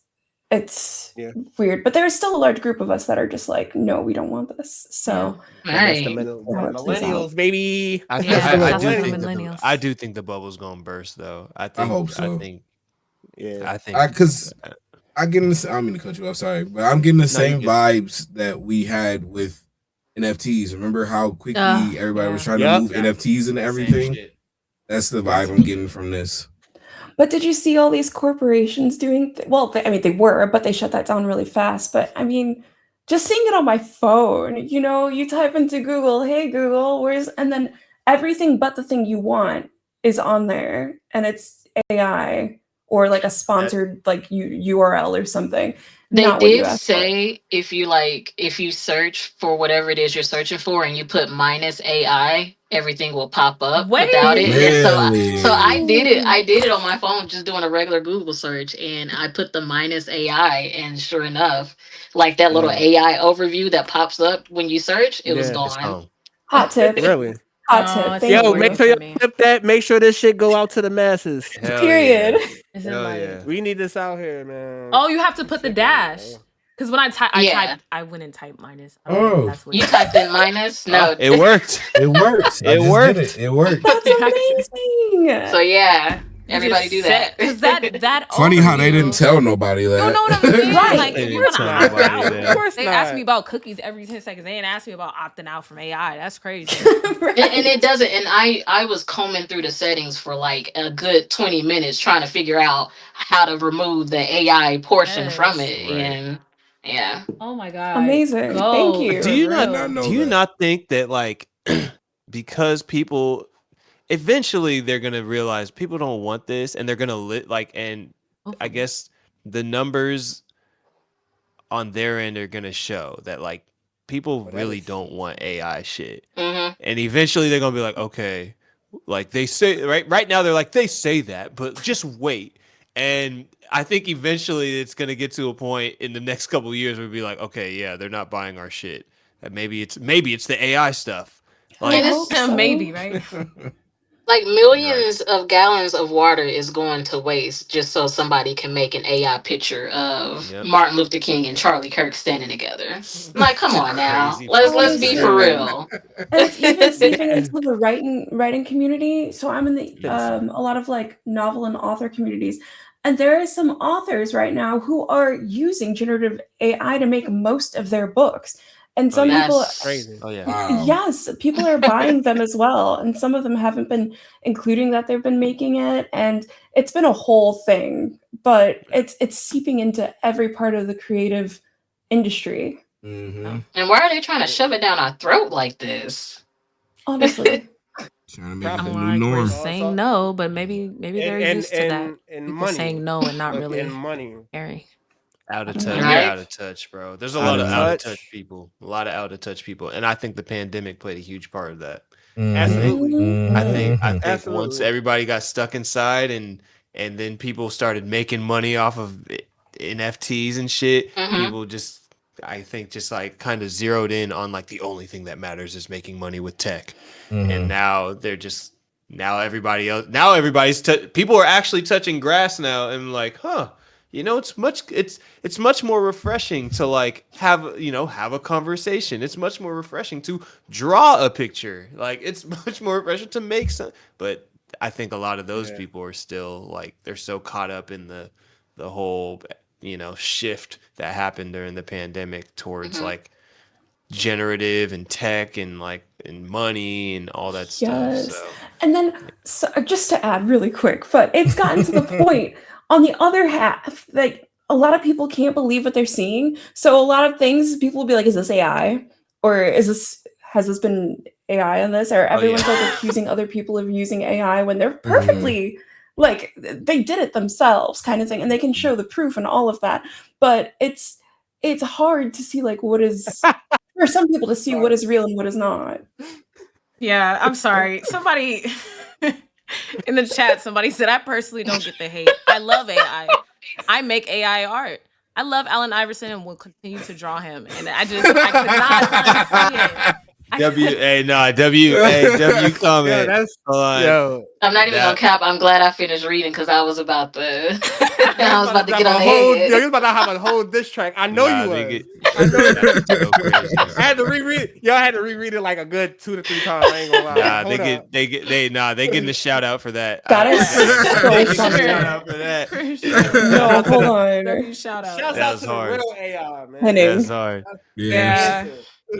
weird, but there's still a large group of us that are just like, no, we don't want this. So That's the Right. millennials, baby. I do think the bubble's gonna burst, though. I hope so. Because I get I don't mean to cut you off, sorry, but I'm getting the same vibes that we had with NFTs. Remember how quickly everybody was trying to move NFTs into everything? That's the vibe I'm getting from this. But did you see all these corporations doing? They were, but they shut that down really fast. But I mean, just seeing it on my phone, you type into Google, "Hey Google, and then everything but the thing you want is on there, and it's AI or like a sponsored URL or something." They Not what you did asked for. say if you search for whatever it is you're searching for and you put -AI, everything will pop up without it. Really? And so I did it. I did it on my phone, just doing a regular Google search, and I put the -AI, and sure enough, like that little AI overview that pops up when you search, it was gone. Hot tip. Really? Hot tip. Thank Yo, you. make sure you clip that. Make sure this shit go out to the masses. Period. Is it like? We need this out here, man. Oh, you have to put the dash. Because when I went and typed minus. I don't know if that's what You typed in minus? No. It worked. It works. It worked. It worked. That's amazing. So yeah, everybody do that. Because that Funny how they didn't tell nobody that. You know what I'm saying? Right. Like, if They you're didn't gonna tell opt nobody out, that. Of course they not. ask me about cookies every 10 seconds. They didn't ask me about opting out from AI. That's crazy. And it doesn't. And I was combing through the settings for like a good 20 minutes trying to figure out how to remove the AI portion from it. Right. And yeah. Oh my god. Amazing. Go. Thank you. Do you For not real. do you not think that, like, because people eventually they're gonna realize people don't want this, and they're gonna and I guess the numbers on their end are gonna show that, like, people really don't want AI shit, Mm-hmm. and eventually they're gonna be like, okay, like they say right now they're like, they say that, but just wait. And I think eventually it's gonna get to a point in the next couple of years where we'll be like, okay, yeah, they're not buying our shit. And maybe it's the AI stuff. Like, I hope so. Maybe, right? Like millions of gallons of water is going to waste just so somebody can make an AI picture of Martin Luther King and Charlie Kirk standing together. I'm like, come on now, let's be for real. And it's even seeping into the writing community. So I'm in the a lot of like novel and author communities, and there are some authors right now who are using generative AI to make most of their books. And Oh some yeah. people, That's Crazy. Oh yeah. Wow. yes, people are buying them as well. And some of them haven't been including that they've been making it. And it's been a whole thing, but it's seeping into every part of the creative industry. Mm-hmm. and why are they trying to shove it down our throat like this? Honestly. Trying to make it the Profit. new Like we're norm. saying no, but maybe they're used to that. And People money. saying no and not Look, and really money. caring. Out of Mhm. touch. They're Right? out of touch, bro. There's a Out lot of of out of touch. touch people. A lot of out of touch people, and I think the pandemic played a huge part of that. Absolutely. Mhm. I think once Absolutely. everybody got stuck inside and then people started making money off of NFTs and shit, Mm-hmm. people just I think just like kind of zeroed in on like the only thing that matters is making money with tech. And now they're just now everybody's people are actually touching grass now and like, huh, it's much more refreshing to like have a conversation. It's much more refreshing to draw a picture. Like it's much more refreshing to make some. But I think a lot of those Yeah. people are still like they're so caught up in the whole shift that happened during the pandemic towards Mm-hmm. like generative and tech and like and money and all that stuff. Yes. So And then, so, just to add really quick, but it's gotten to the point on the other half, like a lot of people can't believe what they're seeing. So a lot of things, people will be like, is this AI? Or has this been AI on this? Or oh yeah. everyone's like accusing other people of using AI when they're perfectly like they did it themselves kind of thing. And they can show the proof and all of that. But it's hard to see like what is for some people to see what is real and what is not. Yeah, I'm sorry. Somebody in the chat, somebody said, I personally don't get the hate. I love AI. I make AI art. I love Allen Iverson and will continue to draw him. And I could not unsee it. W Yo, comment. that's Hold on. yo. I'm not even gonna That cap. I'm glad I finished reading because I was about to. I was about to drop get on a the whole. head. Yo, you about to have a whole diss track. I know nah, you they was. get I know. that's so crazy. I had to reread it. Yo, I had to reread it like a good 2 to 3 times. I ain't gonna lie. Nah, Hold up. they getting a shout out for that. That is so They getting a funny. shout out for that. For sure. No, hold on. W shout out. Shouts That out was to the hard. real AI, man. Henning. That's hard. Yeah.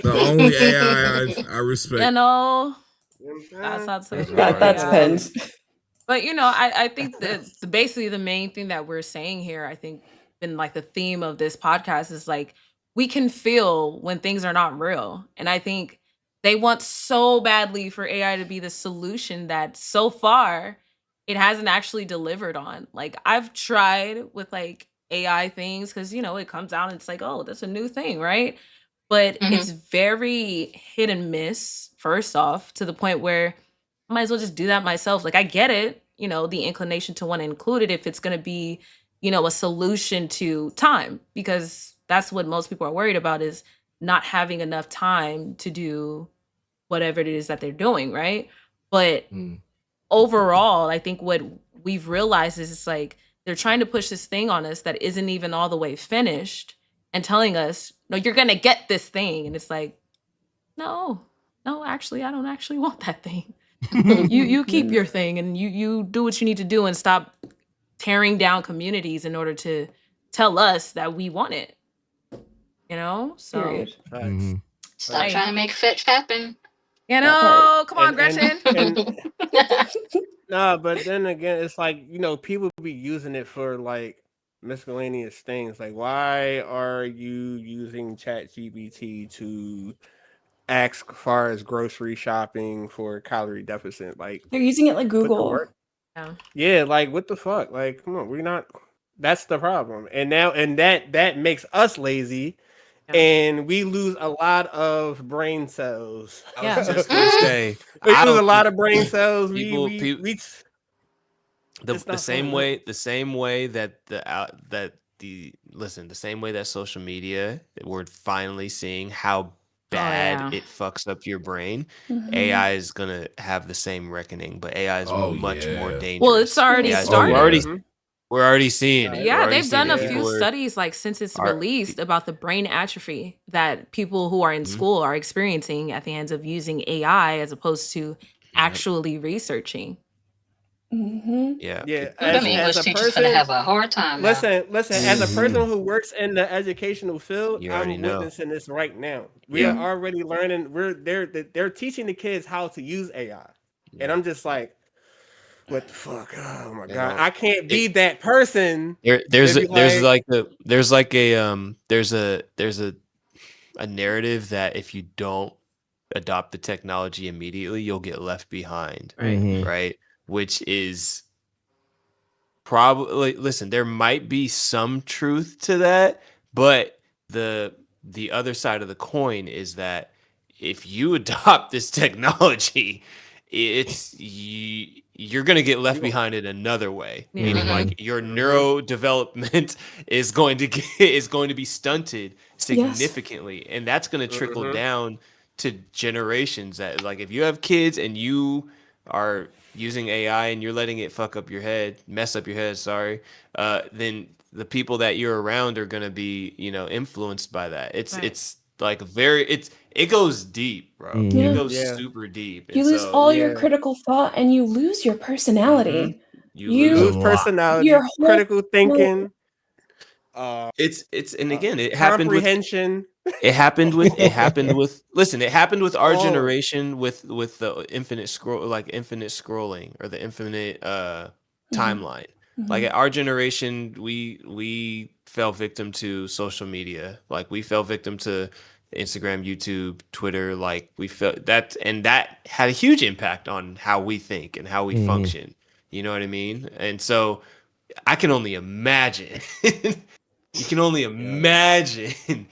The only AI I respect. You know, You know what I'm that's saying? out to the That's real hard. That's AI. pinned. But I think that basically the main thing that we're saying here, I think, been like the theme of this podcast is like we can feel when things are not real, and I think they want so badly for AI to be the solution that so far it hasn't actually delivered on. Like I've tried with like AI things because it comes out and it's like, oh, that's a new thing, right? But Mhm. it's very hit and miss. First off, to the point where I might as well just do that myself. Like I get it, the inclination to want to include it if it's going to be, a solution to time, because that's what most people are worried about is not having enough time to do whatever it is that they're doing, right? But overall, I think what we've realized is it's like they're trying to push this thing on us that isn't even all the way finished and telling us, no, you're going to get this thing. And it's like, no, actually, I don't actually want that thing. You keep your thing and you do what you need to do and stop tearing down communities in order to tell us that we want it. So Period. Facts. Stop Hey. trying to make fetch happen. That part. Come on, Gretchen. And nah, but then again, it's like people be using it for like miscellaneous things. Like, why are you using ChatGPT to ask far as grocery shopping for calorie deficit? Like, They're using it like put the Google. work. Yeah. Yeah, like what the fuck? Like, come on, we're not. That's the problem. And now, that makes us lazy, Yeah. and we lose a lot of brain cells. I was just gonna say We I lose a don't lot of brain cells. people We the it's not same fun, way that the same way that social media we're finally seeing how bad yeah. it fucks up your brain. Mhm. AI is gonna have the same reckoning, but AI is much more dangerous. Well, it's already Yes. started. We're already seeing it. Yeah, We're already they've done seeing a it. few People are- studies like since it's are- released about the brain atrophy that people who are in school are experiencing at the hands of using AI as opposed to actually researching. Yeah. Yeah, Them as English a teachers finna person, have a hard time now. listen. As a person who works in the educational field, You already I'm know. witnessing this right now. We Yeah. are already learning. They're teaching the kids how to use AI, and Yeah. I'm just like, what the fuck? Oh my You god, know, I can't be it, that person there's to be there's like, like a there's like a narrative that if you don't adopt the technology immediately, you'll get left behind, Right. right? Which is probably, listen, there might be some truth to that, but the other side of the coin is that if you adopt this technology, you're going to get left you gonna, behind in another way, Yeah. meaning Mm-hmm. like your neurodevelopment is going to be stunted Yes. significantly, and that's going to trickle mm-hmm, down to generations. That, like, if you have kids and you are using AI and you're letting it mess up your head, sorry, then the people that you're around are gonna be, influenced by that. It's Right. it's like it goes deep, bro. It Yeah. goes yeah, super deep, You and lose so all your yeah. critical thought and you lose your hmm personality. you You lose a You lose lot. your personality, whole critical no, thinking, uh, It's and again, comprehension, it happened with our all. generation with the infinite scrolling, or the infinite Mhm, timeline. Like, mhm, at our generation, we fell victim to social media. Like, we fell victim to Instagram, YouTube, Twitter. Like, we felt that, and that had a huge impact on how we think and how we function. You know what I mean? And so I can only imagine. You can only Yeah, imagine.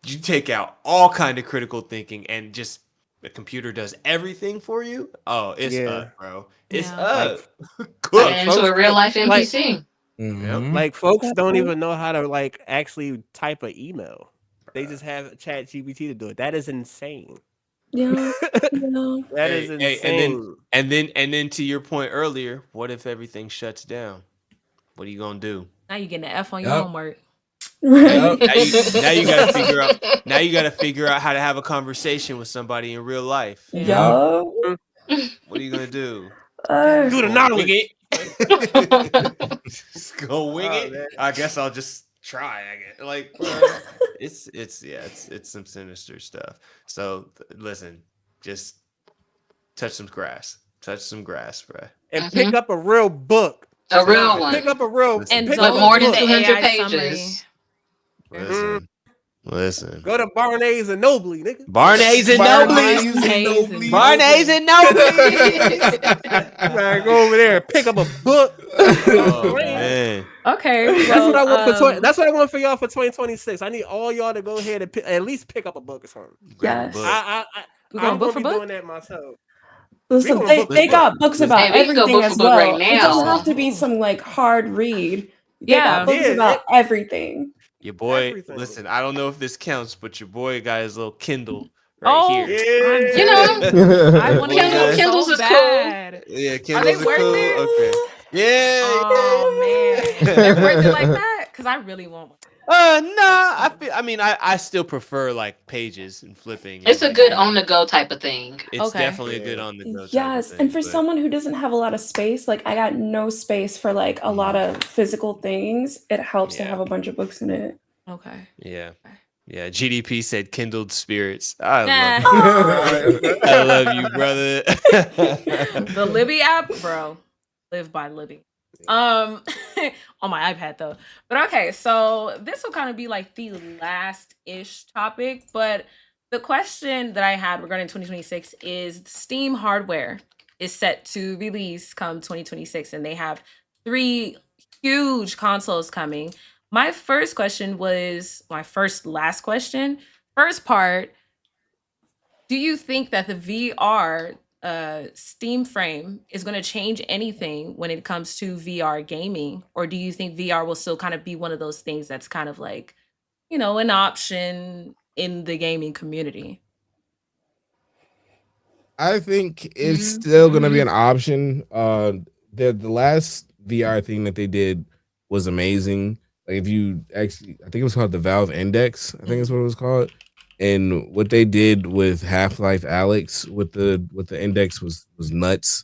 You take out all kind of critical thinking, and just the computer does everything for you. Oh, it's yeah. up, bro. It's Yeah. Like, up. Turning like Cooked. into folks, a real life like, NPC. Yep. folks that don't part. even know how to like actually type an email. They Bruh. just have Chat GPT to do it. That is insane. Yeah, yeah. That is Hey, and then insane. to your point earlier, what if everything shuts down? What are you gonna do? Now you getting an F on your Yep. homework. Right. Now you got to figure out how to have a conversation with somebody in real life. Yeah. Yep. Yup. Mm, What are you gonna do? Uh, Just do the gonna wing knowledge. it? Just gonna wing Oh it? man. I guess I'll just try. I guess. Like, bro, it's some sinister stuff. So listen, just touch some grass. Touch some grass, bro. And pick hmm up a real book. A real Pick one up a real. And Listen, Pick up with a don't more read than the book. 200 AI summary. pages. Mm, listen, listen. go to Barnes and Noble, nigga. Barnes and Barney's Nobles. and Barnes and Nobley's. Barnes Noble. and Nobles. You gotta go over there and pick up a book. Oh Man, man. Okay. that's what Well, I want for 20. That's what I want for y'all for 2026. I need all y'all to go ahead and at least pick up a book or something. Grab a book. yes. we going I'm book gonna for be book? doing that myself. We Listen, gonna they, book for they Listen, book. got books listen, about Hey, we can go everything book for as book right well. It doesn't have now. to be some like hard read. They got Yeah. books Yeah, about everything. your boy, everything. listen, I don't know if this counts, but your boy got his little Kindle right Oh, here. I'm You Yeah. know, done. I Your want to boy get one got, Kindles so is cool. bad. yeah, Are they Kindles are worth cool. it? Okay. Yeah, Oh man, they're worth it like that? Cause I really want one. Nah, I still prefer like pages and flipping and It's a like, good on the go type of thing. it's Okay. definitely a good Yeah. on the go type of Yes, and thing, for but someone who doesn't have a lot of space, like I got no space for like a lot of physical things, it helps to yeah, have a bunch of books in it. Okay. yeah, yeah. GDP said kindled spirits. I love Nah. you. Oh. I love you, brother. The Libby app, bro. Live by Libby. On my iPad though. But okay, so this will kind of be like the last-ish topic, but the question that I had regarding 2026 is Steam hardware is set to release come 2026, and they have 3 huge consoles coming. My first question was my last question. First part, do you think that the VR Steam frame is going to change anything when it comes to VR gaming? Or do you think VR will still kind of be one of those things that's kind of like, an option in the gaming community? I think it's still gonna be Mhm. an option. The last VR thing that they did was amazing. Like, if you actually, I think it was called the Valve Index. I think that's what it was called. And what they did with Half-Life Alex with the index was nuts.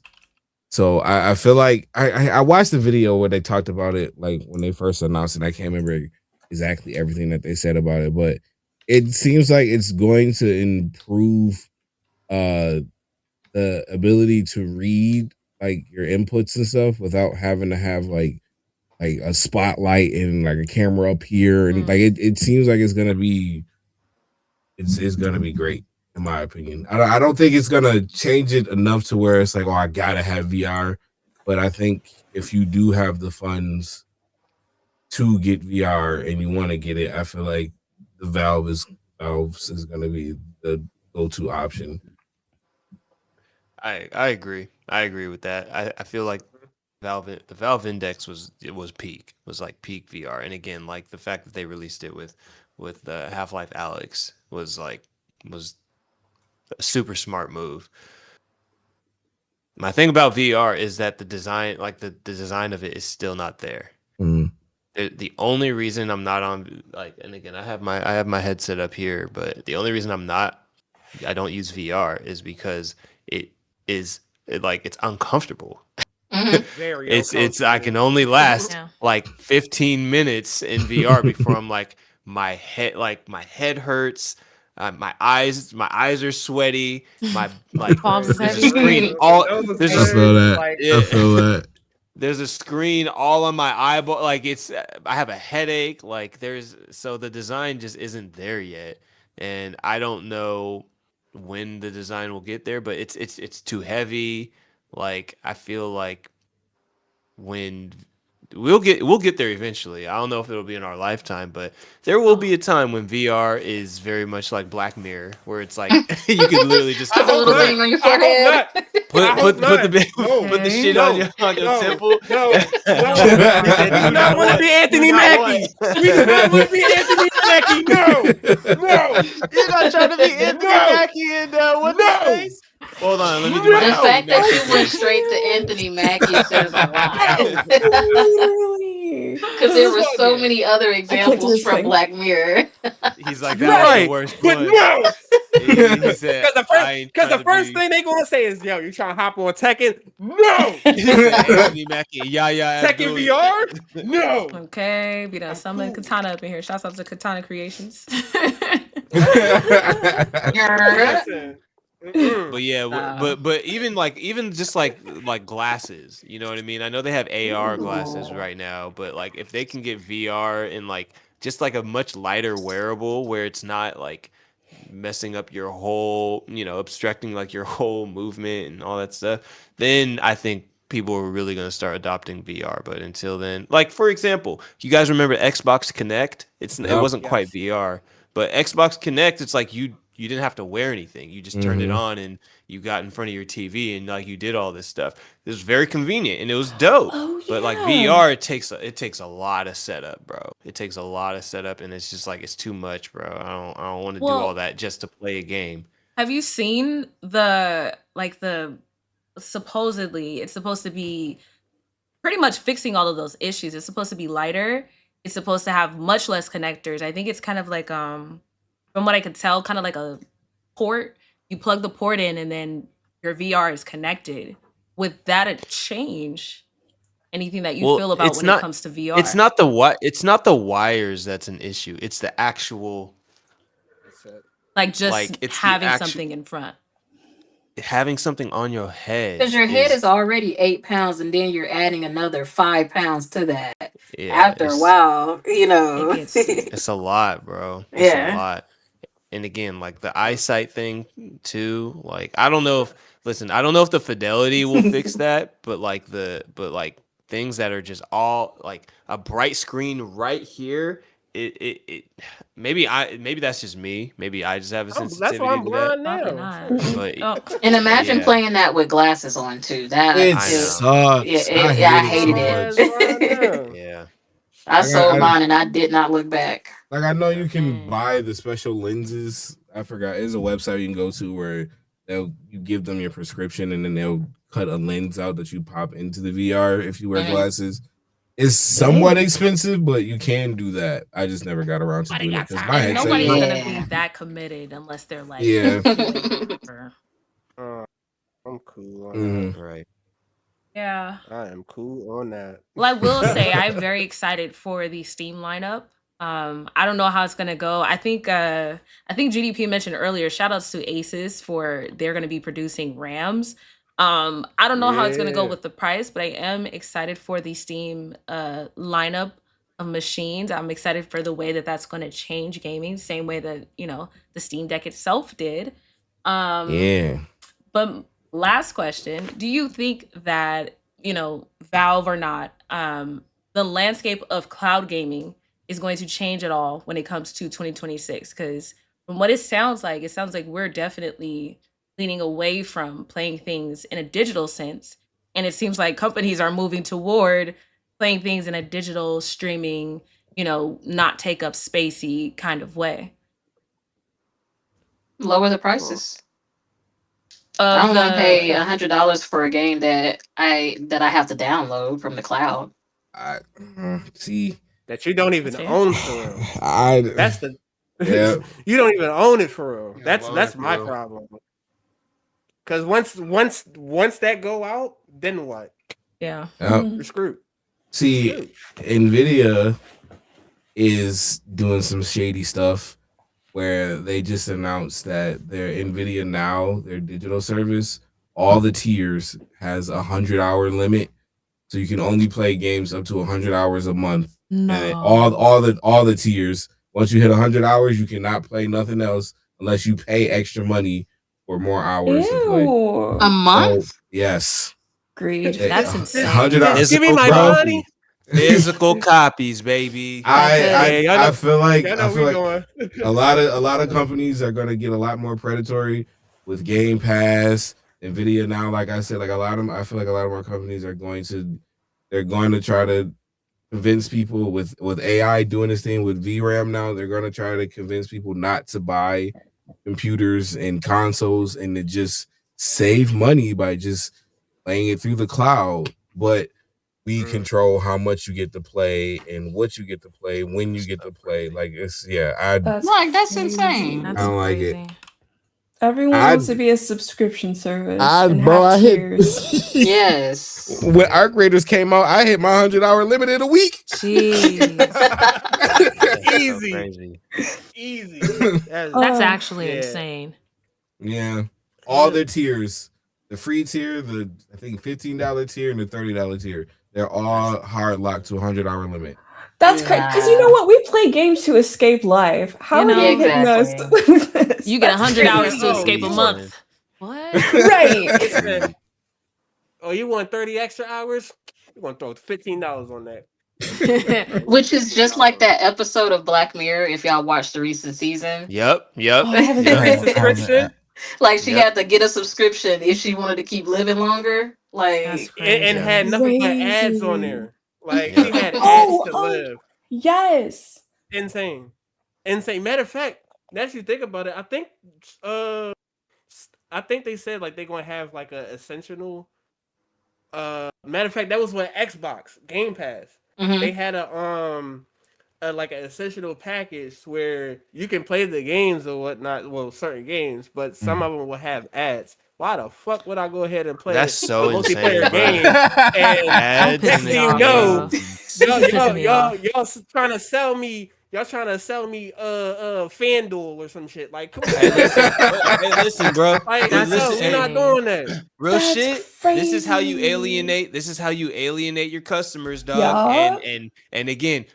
So I feel like I watched the video where they talked about it, like when they first announced it. I can't remember exactly everything that they said about it, but it seems like it's going to improve the ability to read like your inputs and stuff without having to have like a spotlight and like a camera up here, and like it seems like it's gonna be great in my opinion. I don't think it's gonna change it enough to where it's like, oh, I gotta have VR, but I think if you do have the funds to get VR and you want to get it, I feel like the Valves is gonna be the go-to option. I agree. I agree with that. I feel like the Valve Index was peak. Was like peak VR. And again, like the fact that they released it with Half-Life Alex was a super smart move. My thing about VR is that the design, like the design of it, is still not there. Mm. The only reason I'm not on, like, and again, I have my headset up here, but the only reason I don't use VR is because it's uncomfortable. Mhm. Very It's I can only last Yeah. like 15 minutes in VR before I'm like my head hurts, my eyes are sweaty, my like Palms is there's a heavy. screen there's I a feel that. yeah, I feel that. there's a screen all on my eyeball, like I have a headache, like so the design just isn't there yet, and I don't know when the design will get there, but it's too heavy. Like I feel like when we'll get there eventually. I don't know if it'll be in our lifetime, but there will be a time when VR is very much like Black Mirror, where it's like you could literally just With the little thing on your forehead. put the shit on your temple. No. He said, We do not want to be Anthony Mackie. We do not want to be Anthony Mackie. No. You're not trying to be Anthony Mackie and what's his face? Hold on, let me do my The Anthony fact that Mackie you went voice. straight to Anthony Mackie says a lot. Literally. Because there were so many other I clicked examples this from thing. Black Mirror. He's like, that was Right, the worst but one. no. He said, Because the first thing they gonna say is, "Yo, you trying to hop on Tekken?" No. He said, Anthony Mackie, yeah, Tekken VR? No. Okay, we done summoned Katana up in here. Shouts out to Katana Creations. Listen. But yeah, but even just like glasses, you know what I mean? I know they have AR glasses right now, but like if they can get VR and like just like a much lighter wearable where it's not like messing up your whole, obstructing like your whole movement and all that stuff, then I think people are really going to start adopting VR. But until then, like for example, you guys remember Xbox Connect? It wasn't quite VR, but Xbox Connect, it's like you didn't have to wear anything. You just turned it on and you got in front of your TV and like you did all this stuff. It was very convenient and it was dope. Oh, But like yeah. VR, it takes a lot of setup, bro. It takes a lot of setup, and it's just like it's too much, bro. I don't want to do all that just to play a game. Have you seen supposedly it's supposed to be pretty much fixing all of those issues. It's supposed to be lighter. It's supposed to have much less connectors. I think it's kind of like from what I could tell, kind of like a port. You plug the port in and then your VR is connected. Would that a change anything that you feel about when it comes to VR? It's not the wires that's an issue. It's the actual like just like it's having something in front. Having something on your head. Because your head is already 8 pounds, and then you're adding another 5 pounds to that. Yeah, After a while, it's a lot, bro. It's a Yeah. lot. And again, like the eyesight thing too. Like I don't know if the fidelity will fix that, but like things that are just all like a bright screen right here. It maybe that's just me. Maybe I just have a sensitivity. That's why I'm to that. blind now. But And imagine playing that with glasses on too. That It is, sucks. I hated it. Yeah. I sold mine and I did not look back. Like I know you can buy the special lenses. I forgot. There's a website you can go to where you give them your prescription and then they'll cut a lens out that you pop into the VR if you wear glasses. It's somewhat expensive, but you can do that. I just never got around to doing it because my headset. Nobody's gonna be that committed unless they're like, yeah. I'm cool on Right. Yeah. I am cool on that. Well, I will say I'm very excited for the Steam lineup. I don't know how it's gonna go. I think GDP mentioned earlier, shout outs to Asus for they're gonna be producing RAMs. I don't know how it's gonna go Yeah. with the price, but I am excited for the Steam lineup of machines. I'm excited for the way that that's gonna change gaming, same way that, the Steam Deck itself did. Um, Yeah. but last question, do you think that, Valve or not, the landscape of cloud gaming is going to change at all when it comes to 2026? Because from what it sounds like we're definitely leaning away from playing things in a digital sense. And it seems like companies are moving toward playing things in a digital streaming, not take up spacey kind of way. Lower the Huh. prices. I Of don't want to the pay $100 for a game that I have to download from the cloud. I see. That you don't even That's fair. own for real. I That's the yeah. you don't even own it for real. Yeah, lower That's it, my bro. problem. Cause once that go out, then what? Yeah. You're screwed. See, You're screwed. Nvidia is doing some shady stuff where they just announced that their Nvidia Now, their digital service, all the tiers has 100-hour limit, so you can only play games up to 100 hours a month. And it, No. all the tiers, once you hit 100 hours, you cannot play nothing else unless you pay extra money for more hours to play. A Ew. So month? yes, Greed. That's Just, insane. 100 hours, give me my bro. money. Physical copies, baby. That's Yeah, y'all I know. feel like Y'all know we going. a lot of companies are gonna get a lot more predatory with Game Pass, Nvidia now. Like I said, like a lot of them, I feel like a lot of more companies are they're going to try to convince people with AI doing this thing with VRAM now. They're going to try to convince people not to buy computers and consoles and to just save money by just playing it through the cloud. But we control how much you get to play and what you get to play when you get to play. Like it's That's That's crazy. insane. I That's don't like crazy. it. Everyone I wants to be a subscription service and bro, have I hit tiers. Yes. when Arc Raiders came out, I hit my 100-hour limit in a week. Jeez. That's so Easy, crazy. easy. That's Uh, actually yeah. insane. Yeah. All their tiers, the free tier, the I think $15 tier and the $30 tier, they're all hard locked to 100-hour limit. That's crazy. Because you know Nah. what? We play games to escape life. How You are they know? hitting us Exactly. with this? You get That's 100 hours crazy. to escape a you want month. What? Right. they said, oh, you want 30 extra hours? You're gonna throw $15 on that. Which is just like $15. that episode of Black Mirror, if y'all watched the recent season. Yep. Yep. Oh, I haven't Yep. Free tried it. subscription Like she Yep. had to get a subscription if she wanted to keep living longer. That's Like, and crazy. Yeah. had nothing but ads on Crazy. there. Like she Yep. had ads Oh, to oh, live. yes. Insane. Insane. Matter of fact, now that you think about it, uh I think they said like they're gonna have like a essential matter of fact, that was what Xbox Game Pass. They mhm. had like an essential package where you can play the games or whatnot. Well, certain games, but some of them will have ads. Why the fuck would I go ahead and That's play a so insane, multiplayer bro. game and Don't Ads piss in next the me thing you off, know, bro. games is This is pissing me off. y'all trying to sell me. Y'all trying to sell me FanDuel or some shit. Like, come on, Hey, man. listen. Hey, listen, bro. Like, Hey, That's listen. no, we're Hey, not insane. doing that. real That's shit. This is how you crazy. alienate. This is how you alienate your customers, dog. Yeah. And again,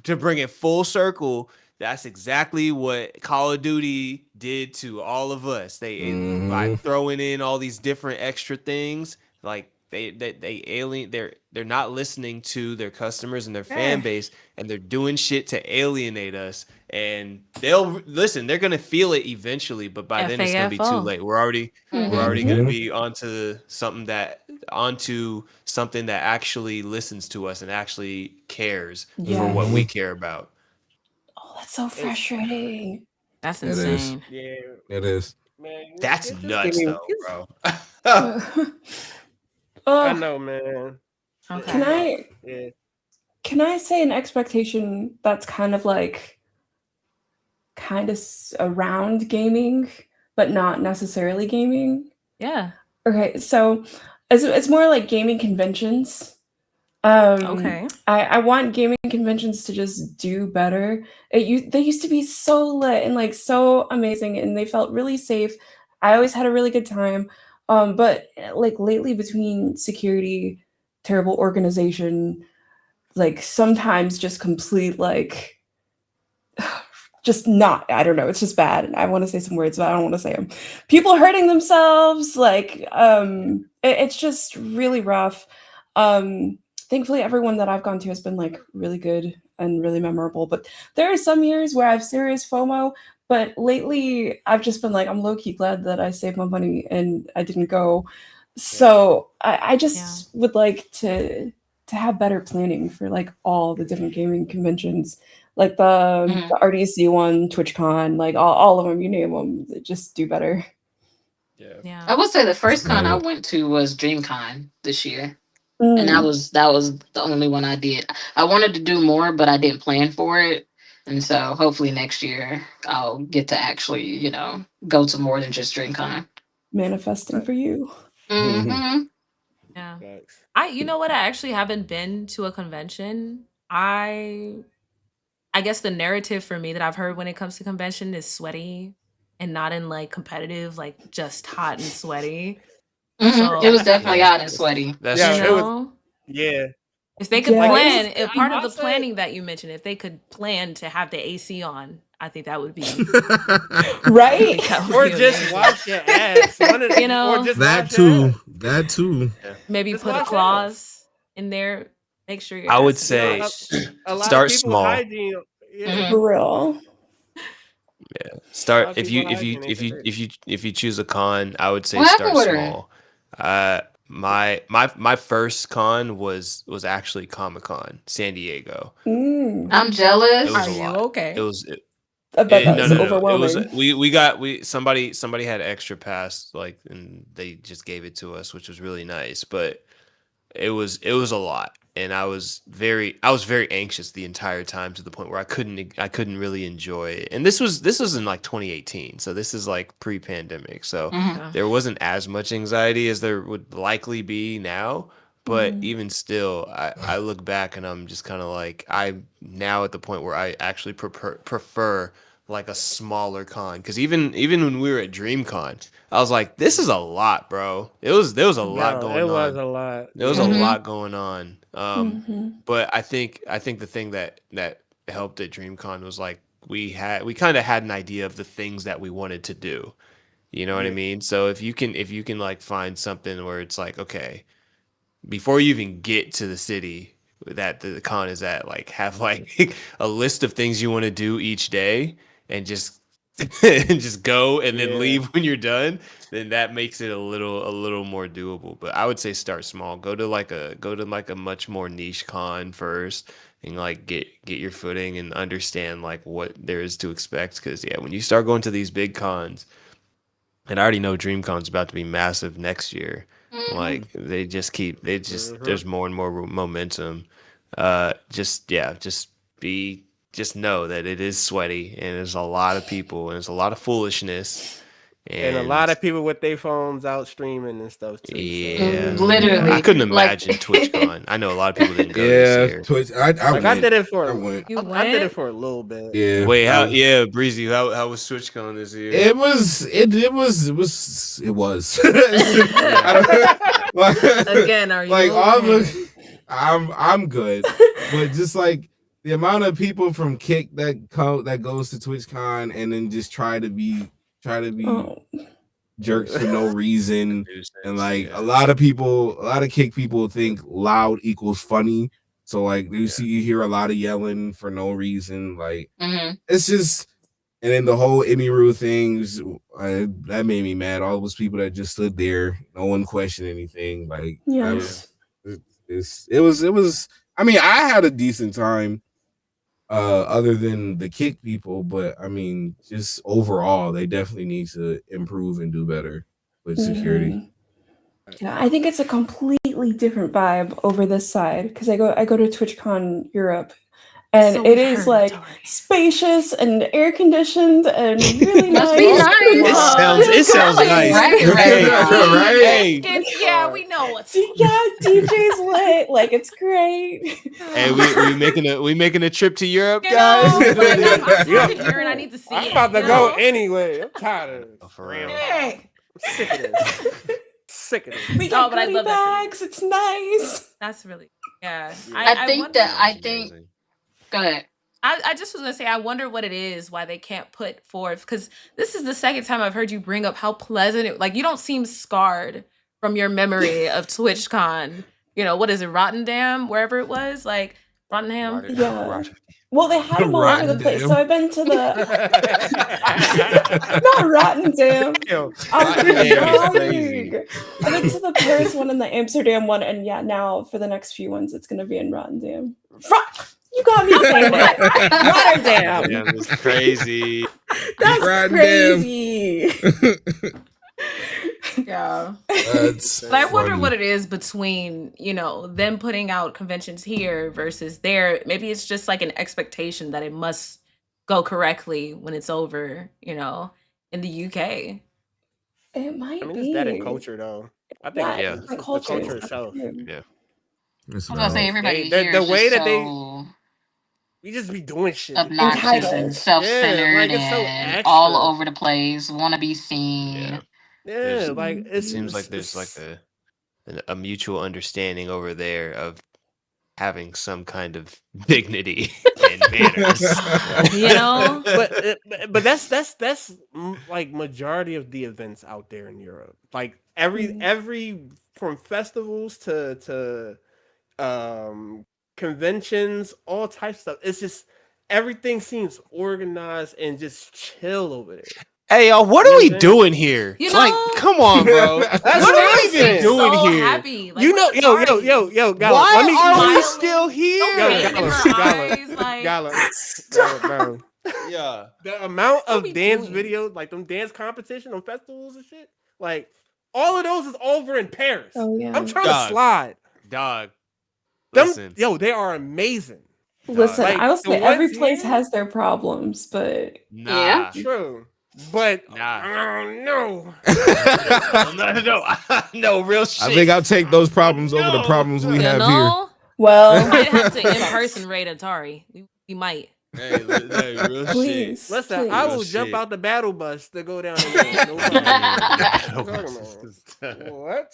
to bring it full circle, that's exactly what Call of Duty did to all of us. By throwing in all these different extra things, like they alien. They're not listening to their customers and their fan base, and they're doing shit to alienate us. And they'll listen. They're gonna feel it eventually, but by then it's gonna be too FAFO. late. We're already Mhm. gonna be onto something that actually listens to us and actually cares for what we Yes. care about. Oh, that's so It's frustrating. That's It is. insane. yeah, It is. man. That's Just give nuts, me. though, bro. Uh, I uh, know, man. can Okay. Yeah. I say an expectation that's kind of around gaming, but not necessarily gaming? Yeah. Okay, so It's more like gaming conventions. Okay. I want gaming conventions to just do better. They used to be so lit and like so amazing, and they felt really safe. I always had a really good time. But like lately, between security, terrible organization, like sometimes just complete like just not, I don't know, it's just bad. I want to say some words, but I don't want to say them. People hurting themselves, like it's just really rough. Thankfully everyone that I've gone to has been like really good and really memorable, but there are some years where I have serious FOMO, but lately I've just been like, I'm low-key glad that I saved my money and I didn't go. So I just would like to have better planning for like all the different gaming conventions, like Mhm. the RDC one, TwitchCon, like all of them, you name them, just do better. Yeah. Yeah. I would say the first con I Right. went to was DreamCon this year. And Mm, that was the only one I did. I wanted to do more, but I didn't plan for it. And so hopefully next year I'll get to actually, go to more than just DreamCon. manifesting for you. Mm-hmm. Yeah. Facts. You know what? I actually haven't been to a convention. I guess the narrative for me that I've heard when it comes to convention is sweaty and not in like competitive, like just hot and sweaty. It was So, definitely Yeah, hot and sweaty. that's you Yeah, it was. true. know, Yeah, if they could like it Yes. was. plan, if part of I'll the say. planning that you mentioned, if they could plan to have the AC on, I think that would be I Right? think that would Or be just amazing. wash your ass. You Or know, just That wash your too. ass. That too. Yeah. maybe Just put a wash your ass. clause in there, make sure your I would ass is You know, say washed. a lot of start people small. hygiene. Yeah, Hmm. For real. a Start lot of people hygiene ain't the greatest. if you choose a con, I would say What happened start with her? small. My first con was actually Comic Con San Diego. Mm, I'm It was Are a jealous. you lot. It okay? was I bet that no was no no. It was overwhelming. we somebody had extra pass like and they just gave it to us, which was really nice. But it was a lot, and I was very anxious the entire time to the point where I couldn't really enjoy it. And this was in like 2018, so this is like pre-pandemic, so Hmm. Yeah. there wasn't as much anxiety as there would likely be now. But Mhm. even still, I look back and I'm just kind of like I'm now at the point where I actually prefer like a smaller con, because even when we were at DreamCon, I was like, this is a lot, bro. There was a lot No, it going was on. a lot. There was a Yeah. Hmm. lot going on. Mhm. But I think the thing that helped at DreamCon was like we kind of had an idea of the things that we wanted to do. You know what I Yeah. mean? So if you can like find something where it's like, okay, before you even get to the city that the con is at, like have like a list of things you want to do each day, and just and just go and then Yeah. leave when you're done, then that makes it a little more doable. But I would say start small. Go to like a much more niche con first, and like get your footing and understand like what there is to expect. Because yeah, when you start going to these big cons, and I already know DreamCon's about to be massive next year. Hmm. Like they just Hmm. there's more and more momentum. Just yeah, just know that it is sweaty, and there's a lot of people and there's a lot of foolishness, And a lot and of people with their phones out streaming and stuff too. So yeah, yeah. I Literally, couldn't like. imagine TwitchCon. I know a lot of people didn't go this Yeah, year. Twitch. I like I went. did it I for went. You I did it went? for a little bit. Yeah. Wait, how? Yeah, Breezy. How was TwitchCon this year? It was. Yeah. I don't, Again, are you like all okay? the I'm good, but just like the amount of people from Kick that goes to TwitchCon and then just try to be Oh, jerks for no A reason. And nuisance. like Yeah. a lot of Kick people think loud equals funny. So like Yeah. you hear a lot of yelling for no reason. Like Hmm. it's just, and then the whole Emiru things, that made me mad. All those people that just stood there, no one questioned anything. Like Yeah. yes. it was. I mean, I had a decent time, other than the Kick people, but I mean, just overall, they definitely need to improve and do better with security. Mhm. Yeah, I think it's a completely different vibe over this side because I go to TwitchCon Europe, And So it we've is heard, like Tori. spacious and air conditioned and really Must nice. be Oh, nice. it sounds Good nice. Bragging right Hey, now. Right? hey, Biscuits, yeah, we know what's Yeah, DJ's lit. Like, it's great. Hey, we making a trip to Europe, You guys. know, like, I'm tired Yeah. of hearing. I need to see I'm it. about to you go know? anyway. I'm tired of Oh, for real. grandma. Hey. I'm sick of this. Sick of this. We No, got but I goodie love that for you. bags. It's nice. That's really, yeah. Yeah. I think wonder. that I Sounds think amazing. go ahead. I just was gonna say, I wonder what it is, why they can't put forth, because this is the second time I've heard you bring up how pleasant it. Like, you don't seem scarred from your memory of TwitchCon. You know, what is it, Rotterdam, wherever it was, like Rotterdam. Yeah. Well, they had them all over the place. So I've been to the not Rotterdam. I'm Rotterdam is crazy. dying. I've been to the Paris one and the Amsterdam one, and yeah, now for the next few ones, it's gonna be in Rotterdam. You got me saying that. Rotterdam. Damn, it's crazy. That's Rotterdam. crazy. Yeah. That's But I wonder funny. what it is between, you know, them putting out conventions here versus there. Maybe it's just like an expectation that it must go correctly when it's over, you know, in the UK. It might I mean, be. it's that in culture, though. I think Yeah, Yeah. it's it's my the culture. culture itself. Yeah. It's I was gonna say not. everybody They- here the is way just that they- so We just be doing shit. obnoxious and Entitled. self-centered Yeah, like, it's so and all extra. over the place, want to be seen. Yeah. Yeah, like It seems like there's like a mutual understanding over there of having some kind of dignity and manners. You know? but that's like majority of the events out there in Europe. Like every from festivals to conventions, all types of stuff. It's just everything seems organized and just chill over there. Hey y'all, what You are know we what I'm saying? doing here? You Like, know? come on, bro. That's what what are I'm we saying. doing so here? happy. Like, You know, where's yo, Atari? Gallup. Why Let me are we smiling. still here? Don't Yo, paint in Gallup, her Gallup, eyes, like Gallup, bro. Yeah. The amount What of we dance doing? videos, like them dance competition on festivals and shit, like all of those is over in Paris. Oh yeah. I'm trying Dog. to slide. Dog. Them, Listen. yo, they are amazing. Listen, Like, I will the say every ones place here- has their problems, but Nah. True, but Nah. no. No, real shit. I think I'll take those problems over the No. problems we You have know? We well, might have to in person raid Atari. We might. Hey, real please. Listen, please. I will Real jump shit. out the battle bus to go down there. No problem. What?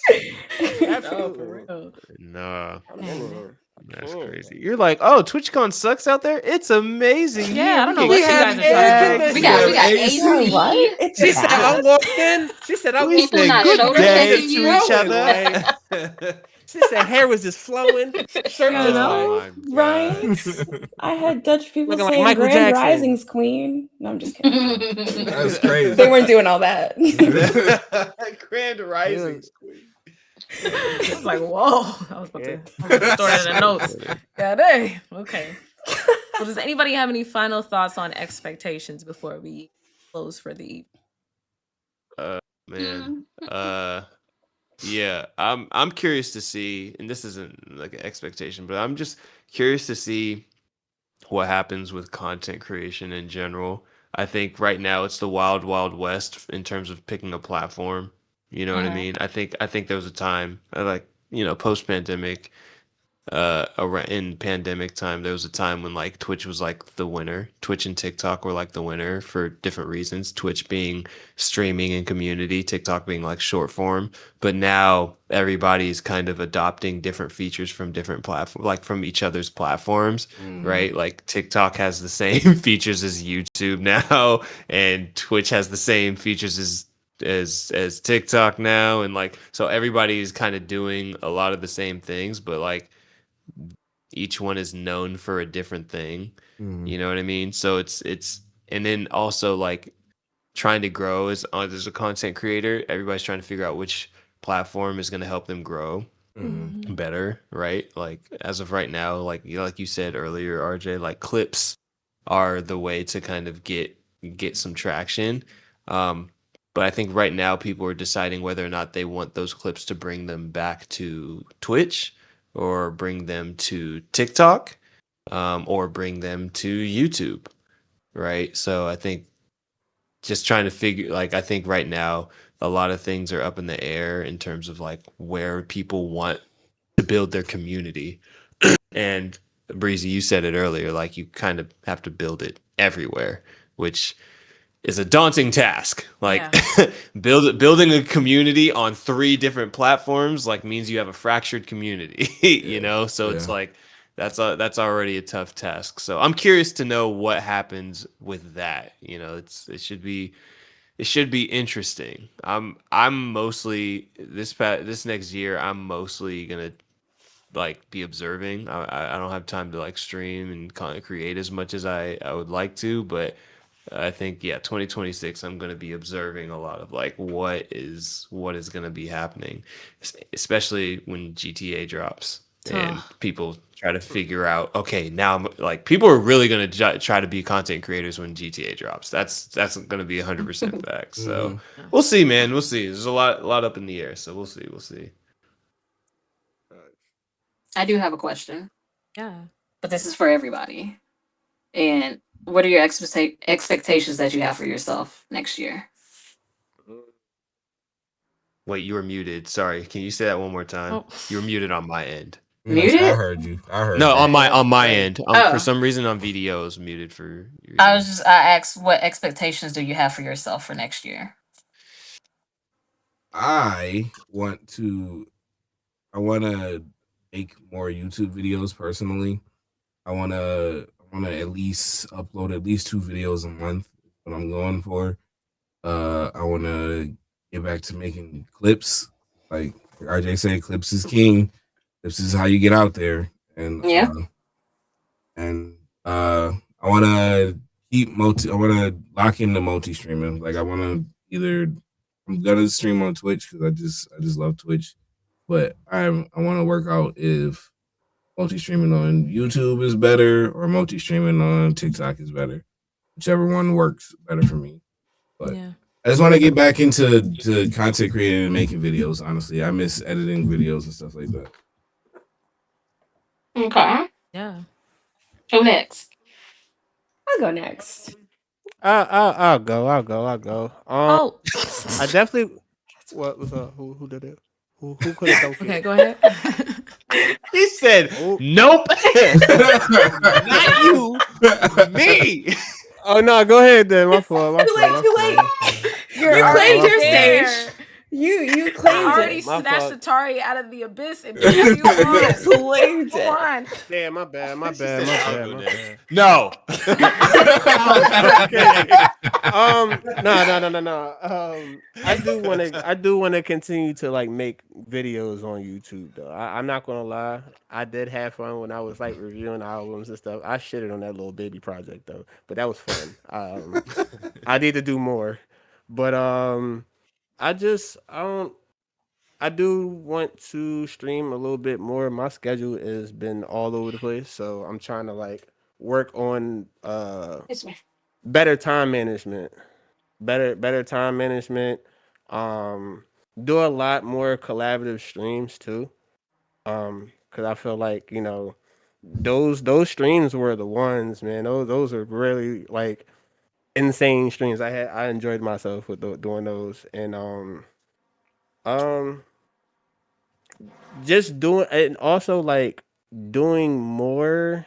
Absolutely. No, Man. that's crazy. You're like, oh, TwitchCon sucks out there. It's amazing. Yeah, I don't know we what get you guys are gift talking about. bags. We got Yeah, AC. Yeah, what? It's She said I bad. walked in. She said I We walked People said in. not good shoulder day checking to you. each Flowing, other. She said hair was just flowing. Shirt You just know? like my Right? I had Dutch people Looking like saying Michael Grand Jackson. Rising's queen. No, I'm just kidding. That's crazy. They weren't doing all that. Grand Rising. I was like, whoa. I was about to store that in the notes. Yeah, dang. Okay. Well, does anybody have any final thoughts on expectations before we close for the evening? Man. Yeah, I'm curious to see, and this isn't like an expectation, but I'm just curious to see what happens with content creation in general. I think right now it's the wild, wild west in terms of picking a platform. You know what I mean? I think there was a time, like, post pandemic, in pandemic time, there was a time when like Twitch was like the winner. Twitch and TikTok were like the winner for different reasons. Twitch being streaming and community, TikTok being like short form. But now everybody's kind of adopting different features from different platforms, like from each other's platforms, right? Like TikTok has the same features as YouTube now, and Twitch has the same features as TikTok now, and like so everybody's kind of doing a lot of the same things, but like each one is known for a different thing. You know what I mean? So it's and then also like trying to grow as a content creator, everybody's trying to figure out which platform is going to help them grow better, right? Like as of right now, like like you said earlier, RJ, like clips are the way to kind of get some traction. But I think right now people are deciding whether or not they want those clips to bring them back to Twitch or bring them to TikTok. or bring them to YouTube, right? So I think just trying to figure, like, I think right now a lot of things are up in the air in terms of like where people want to build their community. And Breezy, you said it earlier, like you kind of have to build it everywhere, which is a daunting task. Like Yeah. building a community on 3 different platforms like means you have a fractured community, you Yeah. know? So it's Yeah. like that's already a tough task. So I'm curious to know what happens with that. You know, it should be interesting. I'm mostly this next year I'm mostly gonna like be observing. I don't have time to like stream and kind of create as much as I would like to, but I think, yeah, 2026 I'm going to be observing a lot of like what is going to be happening, especially when GTA drops and Ugh. people try to figure out, okay, now I'm like people are really going to try to be content creators when GTA drops. That's going to be 100% facts. So Mm-hmm. Yeah. we'll see, man. We'll see. There's a lot up in the air, so we'll see. We'll see. I do have a question, Yeah. but this is for everybody. And what are your expectations that you have for yourself next year? Wait, you were muted. Sorry. Can you say that one more time? Oh. You were muted on my end. Yes, I Muted? heard you. I heard No, you. on my Right. end. For Oh, some reason on video it was muted for I you. was just I asked what expectations do you have for yourself for next year? I want to. I want to make more YouTube videos personally. I want to. I want to at least upload at least 2 videos a month. What I'm going for. I want to get back to making clips. Like RJ said, clips is king. Clips is how you get out there. And Yeah. and I want to keep multi. I want to lock into multi streaming. Like I want to either I'm gonna stream on Twitch because I just love Twitch, but I want to work out if multi streaming on YouTube is better or multi streaming on TikTok is better. Whichever one works better for me. But Yeah. I just want to get back into content creating and making videos. Honestly, I miss editing videos and stuff like that. Okay. Yeah. Who next? I'll go next. I'll go. I'll go. Oh. I definitely. What was who did it? Who could have done it? Okay, go ahead. He said, Oh, "Nope, not you, me." oh no, go ahead then. My fault. My Too fault. late, My too fault. late. My fault. You You're claimed already your there. stage. You I claimed already it. My snatched fault. Atari out of the abyss and threw you You on. claimed Come it. on. Damn, my bad. My She bad. said, My "I'll bad. go My next." bad. No. Okay. No. I do want to continue to like make videos on YouTube though. I'm not gonna lie. I did have fun when I was like reviewing albums and stuff. I shitted on that little baby project though, but that was fun. I need to do more, but I don't. I do want to stream a little bit more. My schedule has been all over the place, so I'm trying to like work on It's me. better time management. Better time management. Um do a lot more collaborative streams too. Cuz I feel like, those streams were the ones, man. Those are really like insane streams. I enjoyed myself with doing those and just doing and also like doing more.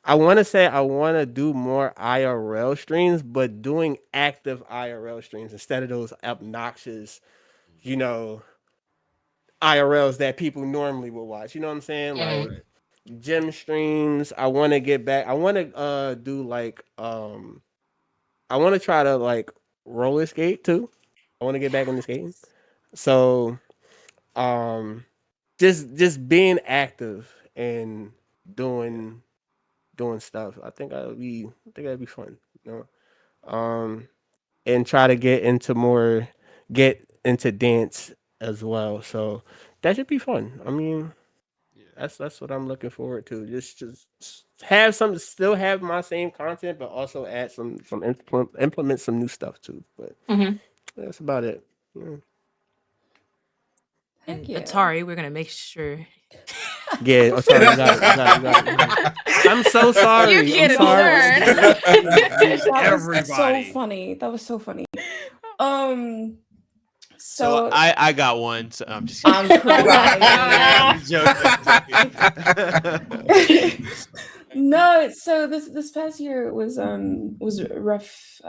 I want to say I want to do more IRL streams, but doing active IRL streams instead of those obnoxious, you know, IRLs that people normally will watch. You know what I'm saying? Mhm. Like gym streams. I want to get back. I want to do like I want to try to like roller skate too. I want to get back into skating. So um just being active and doing doing stuff. I think that'd be fun. You and try to get into dance as well. So that should be fun. I mean, that's what I'm looking forward to. Just have some, still have my same content, but also add some implement some new stuff too. But Mhm. that's about it. Yeah. Heck And yeah. Atari, we're gonna make sure Yeah. Oh, sorry. You got it. You got it. You got it. You got it. I'm so You sorry. I'm get a sorry. turn. That was so Everybody. funny. That was so funny. Um, So so I got one. So I'm just I'm kidding. crying. I'm joking. I'm joking. No, so this past year was rough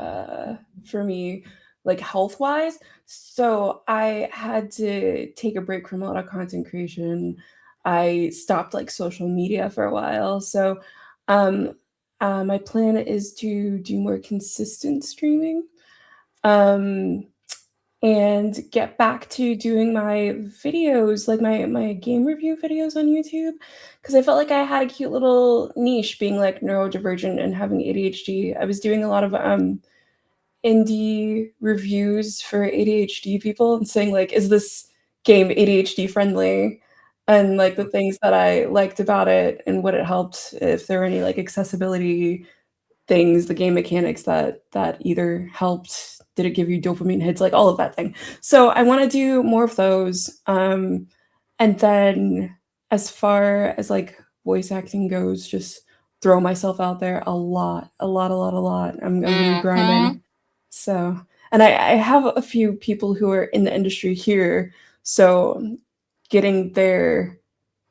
for me, like health wise. So I had to take a break from a lot of content creation. I stopped like social media for a while. So um my plan is to do more consistent streaming. Um and get back to doing my videos, like my game review videos on YouTube, because I felt like I had a cute little niche being like neurodivergent and having ADHD. I was doing a lot of indie reviews for ADHD people and saying like, is this game ADHD friendly? And like the things that I liked about it and what it helped, if there were any like accessibility things, the game mechanics that either helped, did it give you dopamine hits, like all of that thing. So I want to do more of those. And then as far as like voice acting goes, just throw myself out there a lot, a lot, a lot, a lot. I'm gonna be Mm-hmm. grinding. So, and I have a few people who are in the industry here, so getting their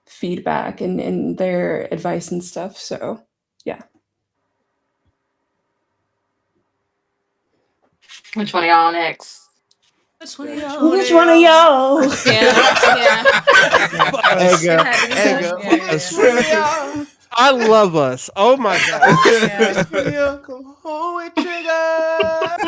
feedback and their advice and stuff. So yeah. Which one of y'all next? Which one of y'all? Which one of y'all? Yeah, yeah. Us. It Us. had to be Egg us. up. Yeah, yeah, Us. yeah. Which one of y'all? I love us. Oh my god. Yeah. Which one of y'all come home with trigger?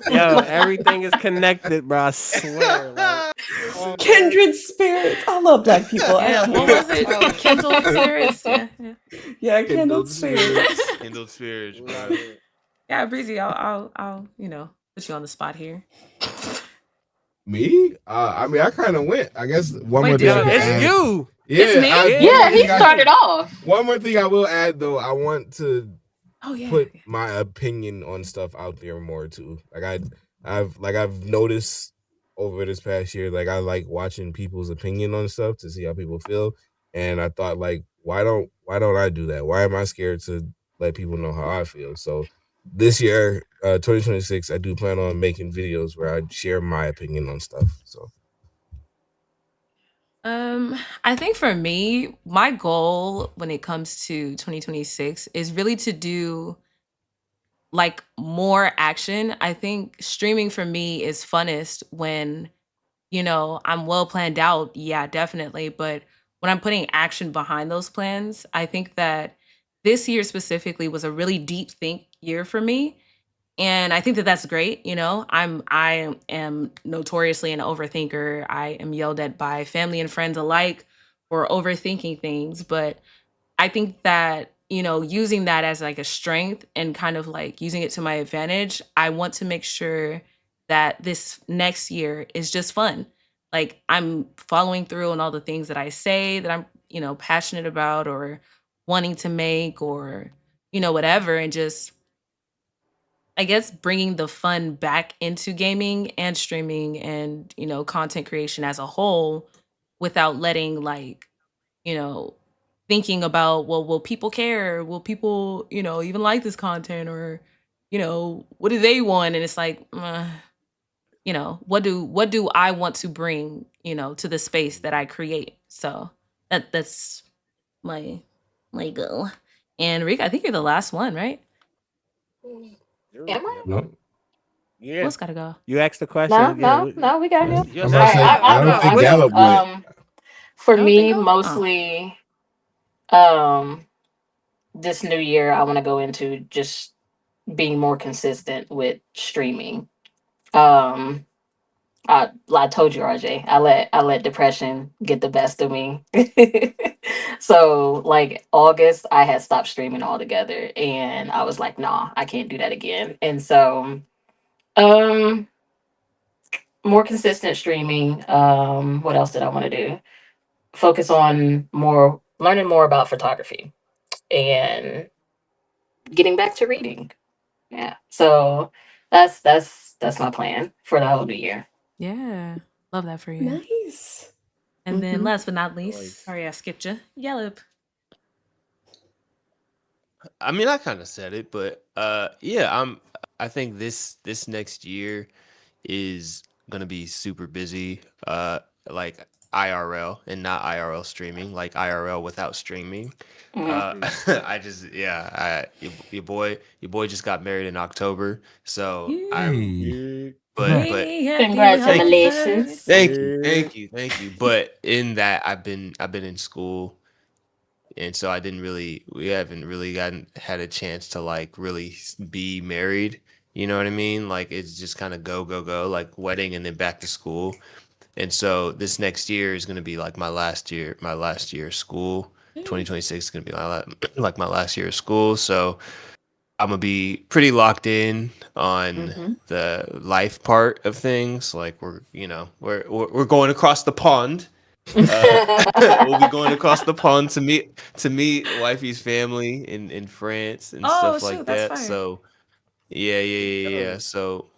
Yo, everything is connected, bro. I swear. Like, oh man. Kindred spirits. I love black people. I Yeah, what can't. was it? Kindled spirits. Yeah, yeah. Yeah, kindred Kindled spirits. Kindled spirits, Love bro. it. Yeah, Breezy. I'll put you on the spot here. Me? I mean, I kind of went. I guess one Wait, more did thing Yo, I you can really? it's add. you. It's Yeah, me. one more Yeah, he thing started off. one more thing I will add though. I want to Oh yeah. put my opinion on stuff out there more too. Like I've noticed over this past year, like I like watching people's opinion on stuff to see how people feel. And I thought like, why don't I do that? Why am I scared to let people know how I feel? So this year, 2026, I do plan on making videos where I share my opinion on stuff. So I think for me, my goal when it comes to 2026 is really to do like more action. I think streaming for me is funnest when, I'm well planned out. Yeah, definitely. But when I'm putting action behind those plans, I think that this year specifically was a really deep think year for me. And I think that that's great. I am notoriously an overthinker. I am yelled at by family and friends alike for overthinking things, but I think that, using that as like a strength and kind of like using it to my advantage, I want to make sure that this next year is just fun. Like I'm following through on all the things that I say that I'm, passionate about or wanting to make or, whatever. And just, I guess, bringing the fun back into gaming and streaming and, content creation as a whole without letting like, you know, thinking about, well, will people care? Will people, even like this content or, what do they want? And it's like, what do I want to bring, to the space that I create? So that's my my goal. And Rick, I think you're the last one, right? Am I? no, Who Yeah. else gotta go? You asked the No, question. Yeah. no, no. We got him. It's your I'm All about to right, say segment. I I'll don't go. think I'll Which go. Gallup went. For Y'all didn't me, go? Oh. mostly, this new year, I want to go into just being more consistent with streaming. Um, I told you, RJ, I let depression get the best of me. So like August, I had stopped streaming altogether, and I was like, nah, I can't do that again. And so, um, more consistent streaming. What else did I want to do? Focus on more learning more about photography and getting back to reading. Yeah. So that's my plan for the whole new year. Yeah. Love that for you. Nice. And then Mhm. last but not least, Nice. sorry I skipped you, Gallup. I mean, I kind of said it, but yeah, I think this next year is gonna be super busy. Like IRL and not IRL streaming, like IRL without streaming. I just your boy just got married in October, so I'm Yeah. Hey. but Many happy thank you. Congratulations. anniversaries. Thank you. But in that, I've been in school, and so we haven't really had a chance to like really be married. You know what I mean? Like it's just kind of go, like wedding and then back to school. And so this next year is going to be like my last year of school. 2026 is going to be like my last year of school. So I'm gonna be pretty locked in on Mm-hmm. the life part of things. Like we're going across the pond. Uh, we'll be going across the pond to meet wifey's family in France and Oh stuff like shoot, that's that. fire. So yeah. So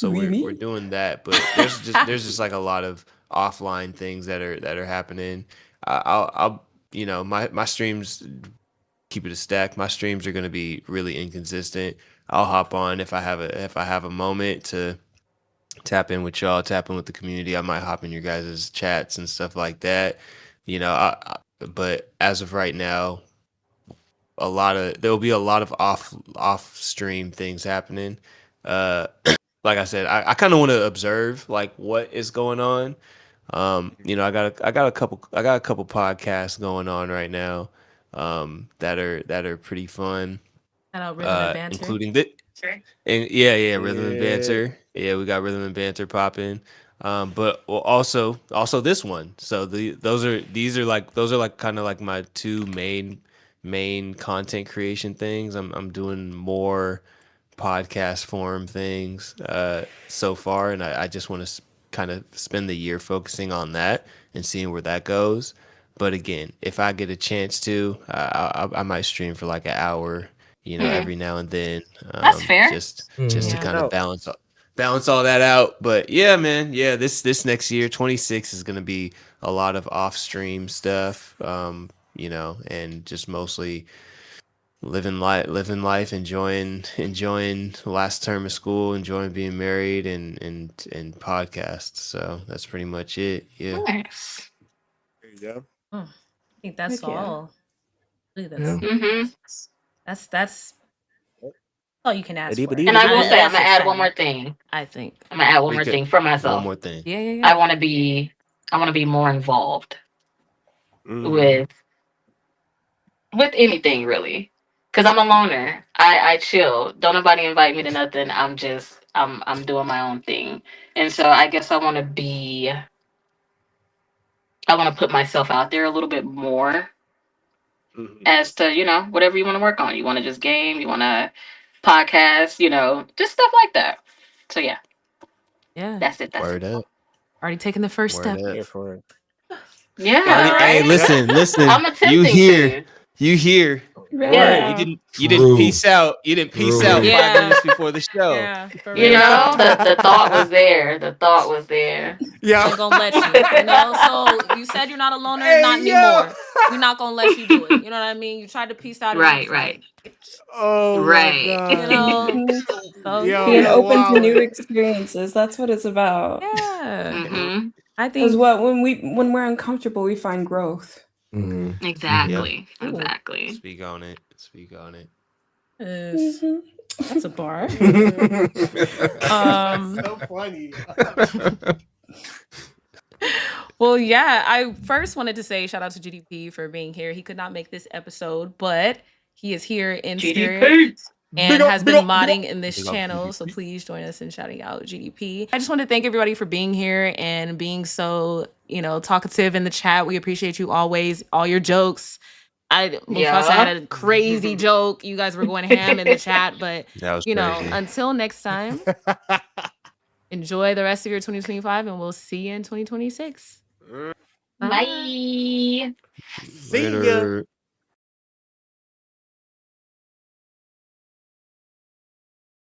Oui, we're oui. doing that, but there's just like a lot of offline things that are happening. I'll my streams, keep it a stack. My streams are going to be really inconsistent. I'll hop on if I have a moment to tap in with y'all, tap in with the community. I might hop in your guys' chats and stuff like that. But as of right now, there will be a lot of off stream things happening. Uh, like I said, I kind of want to observe like what is going on. I got a couple podcasts going on right now, that are pretty fun. Shout out Rhythm and Banter. Including the and yeah, rhythm and Yeah. banter. Yeah, we got rhythm and banter popping. But also this one. So those are like kind of like my two main content creation things. I'm doing more podcast form things so far, and I just want to kind of spend the year focusing on that and seeing where that goes. But again, if I get a chance to, I might stream for like an hour, Mm, every now and then, that's fair. just to Yeah. kind of No. balance all that out. But yeah, man, yeah, this next year, 26 is gonna be a lot of off stream stuff, and just mostly living life, enjoying the last term of school, enjoying being married, and podcasts. So that's pretty much it. Yeah. Nice. There you go. I think that's Heck yeah. all. Really, Yeah. Mm-hmm. that's all you can ask for. And I will say, I'm That's gonna add one more exciting, thing. I think. I'm gonna add one We more could thing for one myself. more thing. Yeah. I want to be more involved Mm. with anything really, because I'm a loner. I chill. Don't nobody invite me to nothing. I'm doing my own thing, and so I guess I want to put myself out there a little bit more Mhm. as to whatever you want to work on. You want to just game. You want to podcast. Just stuff like that. So yeah, Yeah. that's it. That's it. Word up. Already taking the first Word step. up. Here for it. Yeah, Already, hey, right. Yep. listen. I'm You attempting here? to. You here? Word. Yeah. Yeah. You didn't True. peace out. You didn't peace out True. 5 minutes Yeah. before the show. Yeah, for You real know, though. the thought was there. The thought was there. Yo. Ain't gonna let you. So you said you're not a loner, Hey, not yo. anymore. We're not gonna let you do it. You know what I mean? You tried to peace out and you was Right. like, Oh my Right. you know. Mhm. So Yo, Being yeah. you're open to new wildin'. experiences. That's what it's about. Yeah. Mm-hmm. I Because think when we're uncomfortable, we find growth. Mm-hmm. Yep. Exactly. ooh, Exactly. Speak on it. Speak on it. is Mhm. that's a bar. So funny. Well, yeah, I first wanted to say shout out to GDP for being here. He could not make this episode, but he is here in spirit GDP. and has been modding Big in this Big up channel. So GDP. please join us in shouting out GDP. I just want to thank everybody for being here and being so, talkative in the chat. We appreciate you always, all your jokes. Mufasa had Yeah. a crazy joke. You guys were going ham in the chat, but That was crazy. until next time, enjoy the rest of your 2025 and we'll see you in 2026. Bye. Bye. See ya. Later.